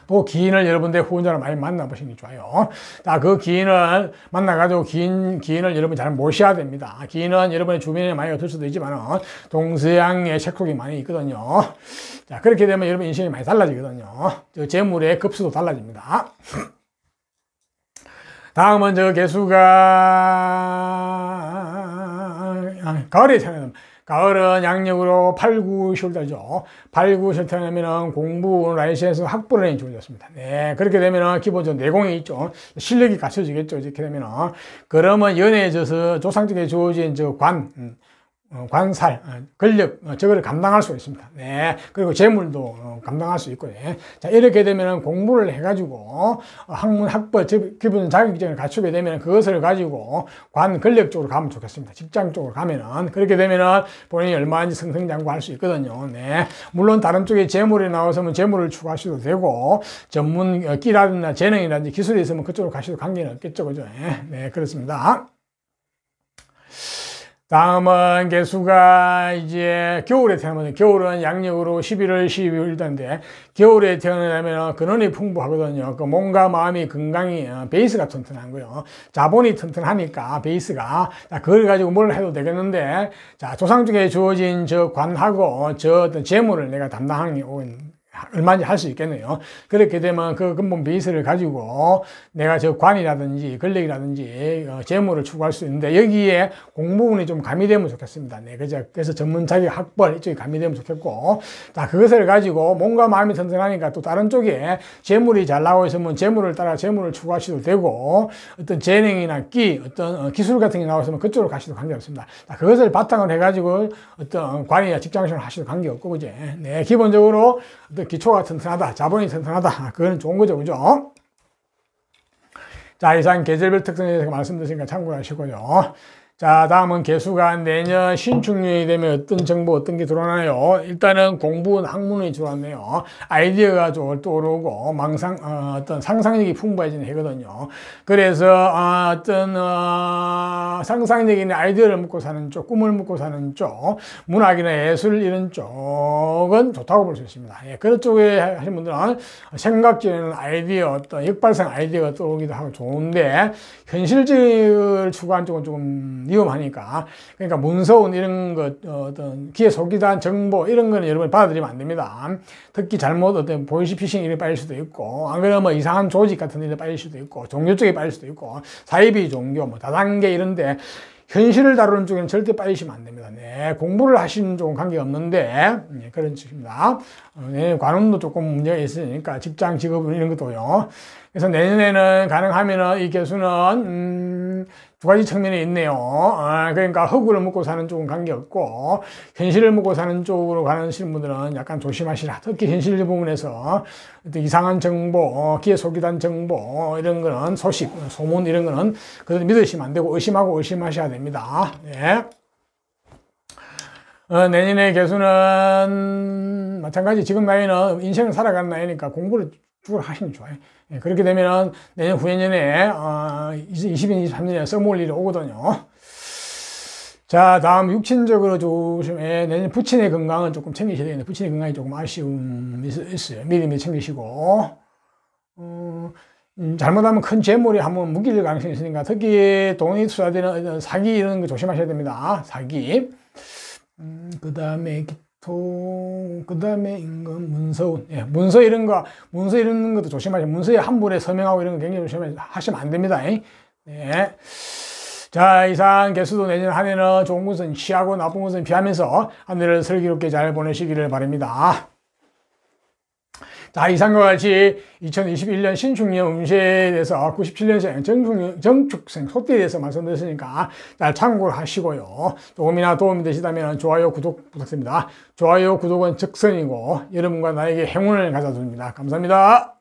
또 기인을 여러분들 후원자로 많이 만나보시는 게 좋아요. 자, 그 기인을 만나가지고 기인을 여러분이 잘 모셔야 됩니다. 기인은 여러분의 주변에 많이 얻을 수도 있지만 동서양의 색속이 많이 있거든요. 자, 그렇게 되면 여러분 인생이 많이 달라지거든요. 재물의 급수도 달라집니다. 다음은 개수가 가을에 태어나면, 가을은 양력으로 8, 9, 10월달이죠. 8, 9, 10월 태어나면 공부, 라이센스, 학벌이 좋아졌습니다. 네, 그렇게 되면 기본적으로 내공이 있죠. 실력이 갖춰지겠죠. 이렇게 되면. 그러면 연애에 있어서 조상적에 주어진 관살, 권력, 저거를 감당할 수 있습니다. 네. 그리고 재물도 감당할 수 있고, 네. 자, 이렇게 되면 공부를 해가지고, 학문, 학벌, 기본 자격증을 갖추게 되면 그것을 가지고 권력 쪽으로 가면 좋겠습니다. 직장 쪽으로 가면은. 그렇게 되면은 본인이 얼마든지 승승장구할 수 있거든요. 네. 물론 다른 쪽에 재물이 나와서는 재물을 추구하셔도 되고, 전문 끼라든지 재능이라든지 기술이 있으면 그쪽으로 가셔도 관계는 없겠죠. 그죠? 네, 그렇습니다. 다음은 개수가 이제 겨울에 태어나면, 겨울은 양력으로 11월, 12월인데, 겨울에 태어나면 근원이 풍부하거든요. 그 몸과 마음이 건강이, 베이스가 튼튼한 거예요. 자본이 튼튼하니까, 베이스가. 자, 그걸 가지고 뭘 해도 되겠는데, 자, 조상 쪽에 주어진 저 관하고, 저 어떤 재물을 내가 담당하는 얼마든지 할 수 있겠네요. 그렇게 되면 그 근본 베이스를 가지고 내가 저 관이라든지 권력이라든지 재물을 추구할 수 있는데, 여기에 공부분이 좀 가미되면 좋겠습니다. 네, 그래서 전문 자격 학벌 이쪽이 가미되면 좋겠고, 자, 그것을 가지고 몸과 마음이 튼튼하니까 또 다른 쪽에 재물이 잘 나오고 있으면 재물을 따라 재물을 추구하셔도 되고, 어떤 재능이나 어떤 기술 같은 게 나오시면 그쪽으로 가셔도 관계없습니다. 자, 그것을 바탕을 해가지고 어떤 관이나 직장생활을 하셔도 관계없고, 그죠? 네, 기본적으로 어떤 기초가 튼튼하다, 자본이 튼튼하다, 그거는 좋은 거죠, 그죠? 자, 이상 계절별 특성에 대해서 말씀드리니까 참고하시고요. 자, 다음은 개수가 내년 신축년이 되면 어떤 정보, 어떤 게 들어오나요? 일단은 공부, 학문이 들어왔네요. 아이디어가 떠오르고, 어떤 상상력이 풍부해지는 해거든요. 그래서, 상상력이나 아이디어를 먹고 사는 쪽, 꿈을 먹고 사는 쪽, 문학이나 예술 이런 쪽은 좋다고 볼 수 있습니다. 예, 그런 쪽에 하시는 분들은 생각지는 아이디어, 어떤 역발상 아이디어가 떠오르기도 하고 좋은데, 현실적을 추구하는 쪽은 조금 위험하니까, 그러니까 문서운 이런 것, 어떤 기에 속이다 정보 이런 거는 여러분이 받아들이면 안 됩니다. 특히 잘못 어떤 보이스피싱 일에 빠질 수도 있고, 안 그러면 뭐 이상한 조직 같은 일에 빠질 수도 있고, 종교 쪽에 빠질 수도 있고, 사이비 종교, 다단계 이런데 현실을 다루는 쪽에는 절대 빠지시면 안 됩니다. 네, 공부를 하시는 쪽은 관계없는데 네, 그런 측입니다. 내년 관운도 조금 문제가 있으니까 직장, 직업 이런 것도요. 그래서 내년에는 가능하면은 이 개수는 두 가지 측면이 있네요. 그러니까 허구를 먹고 사는 쪽은 관계없고 현실을 먹고 사는 쪽으로 가는 분들은 약간 조심하시라. 특히 현실 부분에서 이상한 정보, 기회 속이단 정보 이런 거는 소식, 소문 이런 거는 그들 믿으시면 안 되고 의심하고 의심하셔야 됩니다. 네. 내년의 개수는 마찬가지 지금 나이는 인생을 살아가는 나이니까 공부를 쭉 하시면 좋아요. 예, 그렇게 되면 내년 후년에 20년, 23년에 써먹을 일이 오거든요. 자, 다음 육친적으로 조심해. 내년 부친의 건강은 조금 챙기셔야 되겠네. 부친의 건강이 조금 아쉬움이 있어요. 미리미리 챙기시고. 잘못하면 큰 재물이 한번 묵일 가능성이 있으니까 특히 돈이 투자되는 사기 이런 거 조심하셔야 됩니다. 사기. 그 다음에 그 다음에 임금, 문서, 예, 문서 이런 것도 조심하세요. 문서에 함부로 서명하고 이런 거 굉장히 조심하시면 안 됩니다. 예. 자, 이상 개수도 내년 한 해는 좋은 것은 취하고 나쁜 것은 피하면서 한 해를 슬기롭게 잘 보내시기를 바랍니다. 자, 이상과 같이 2021년 신축년 운세에 대해서 97년생 정축생 소띠에 대해서 말씀드렸으니까 잘 참고를 하시고요. 조금이나 도움이 되시다면 좋아요, 구독 부탁드립니다. 좋아요, 구독은 적선이고 여러분과 나에게 행운을 가져줍니다. 감사합니다.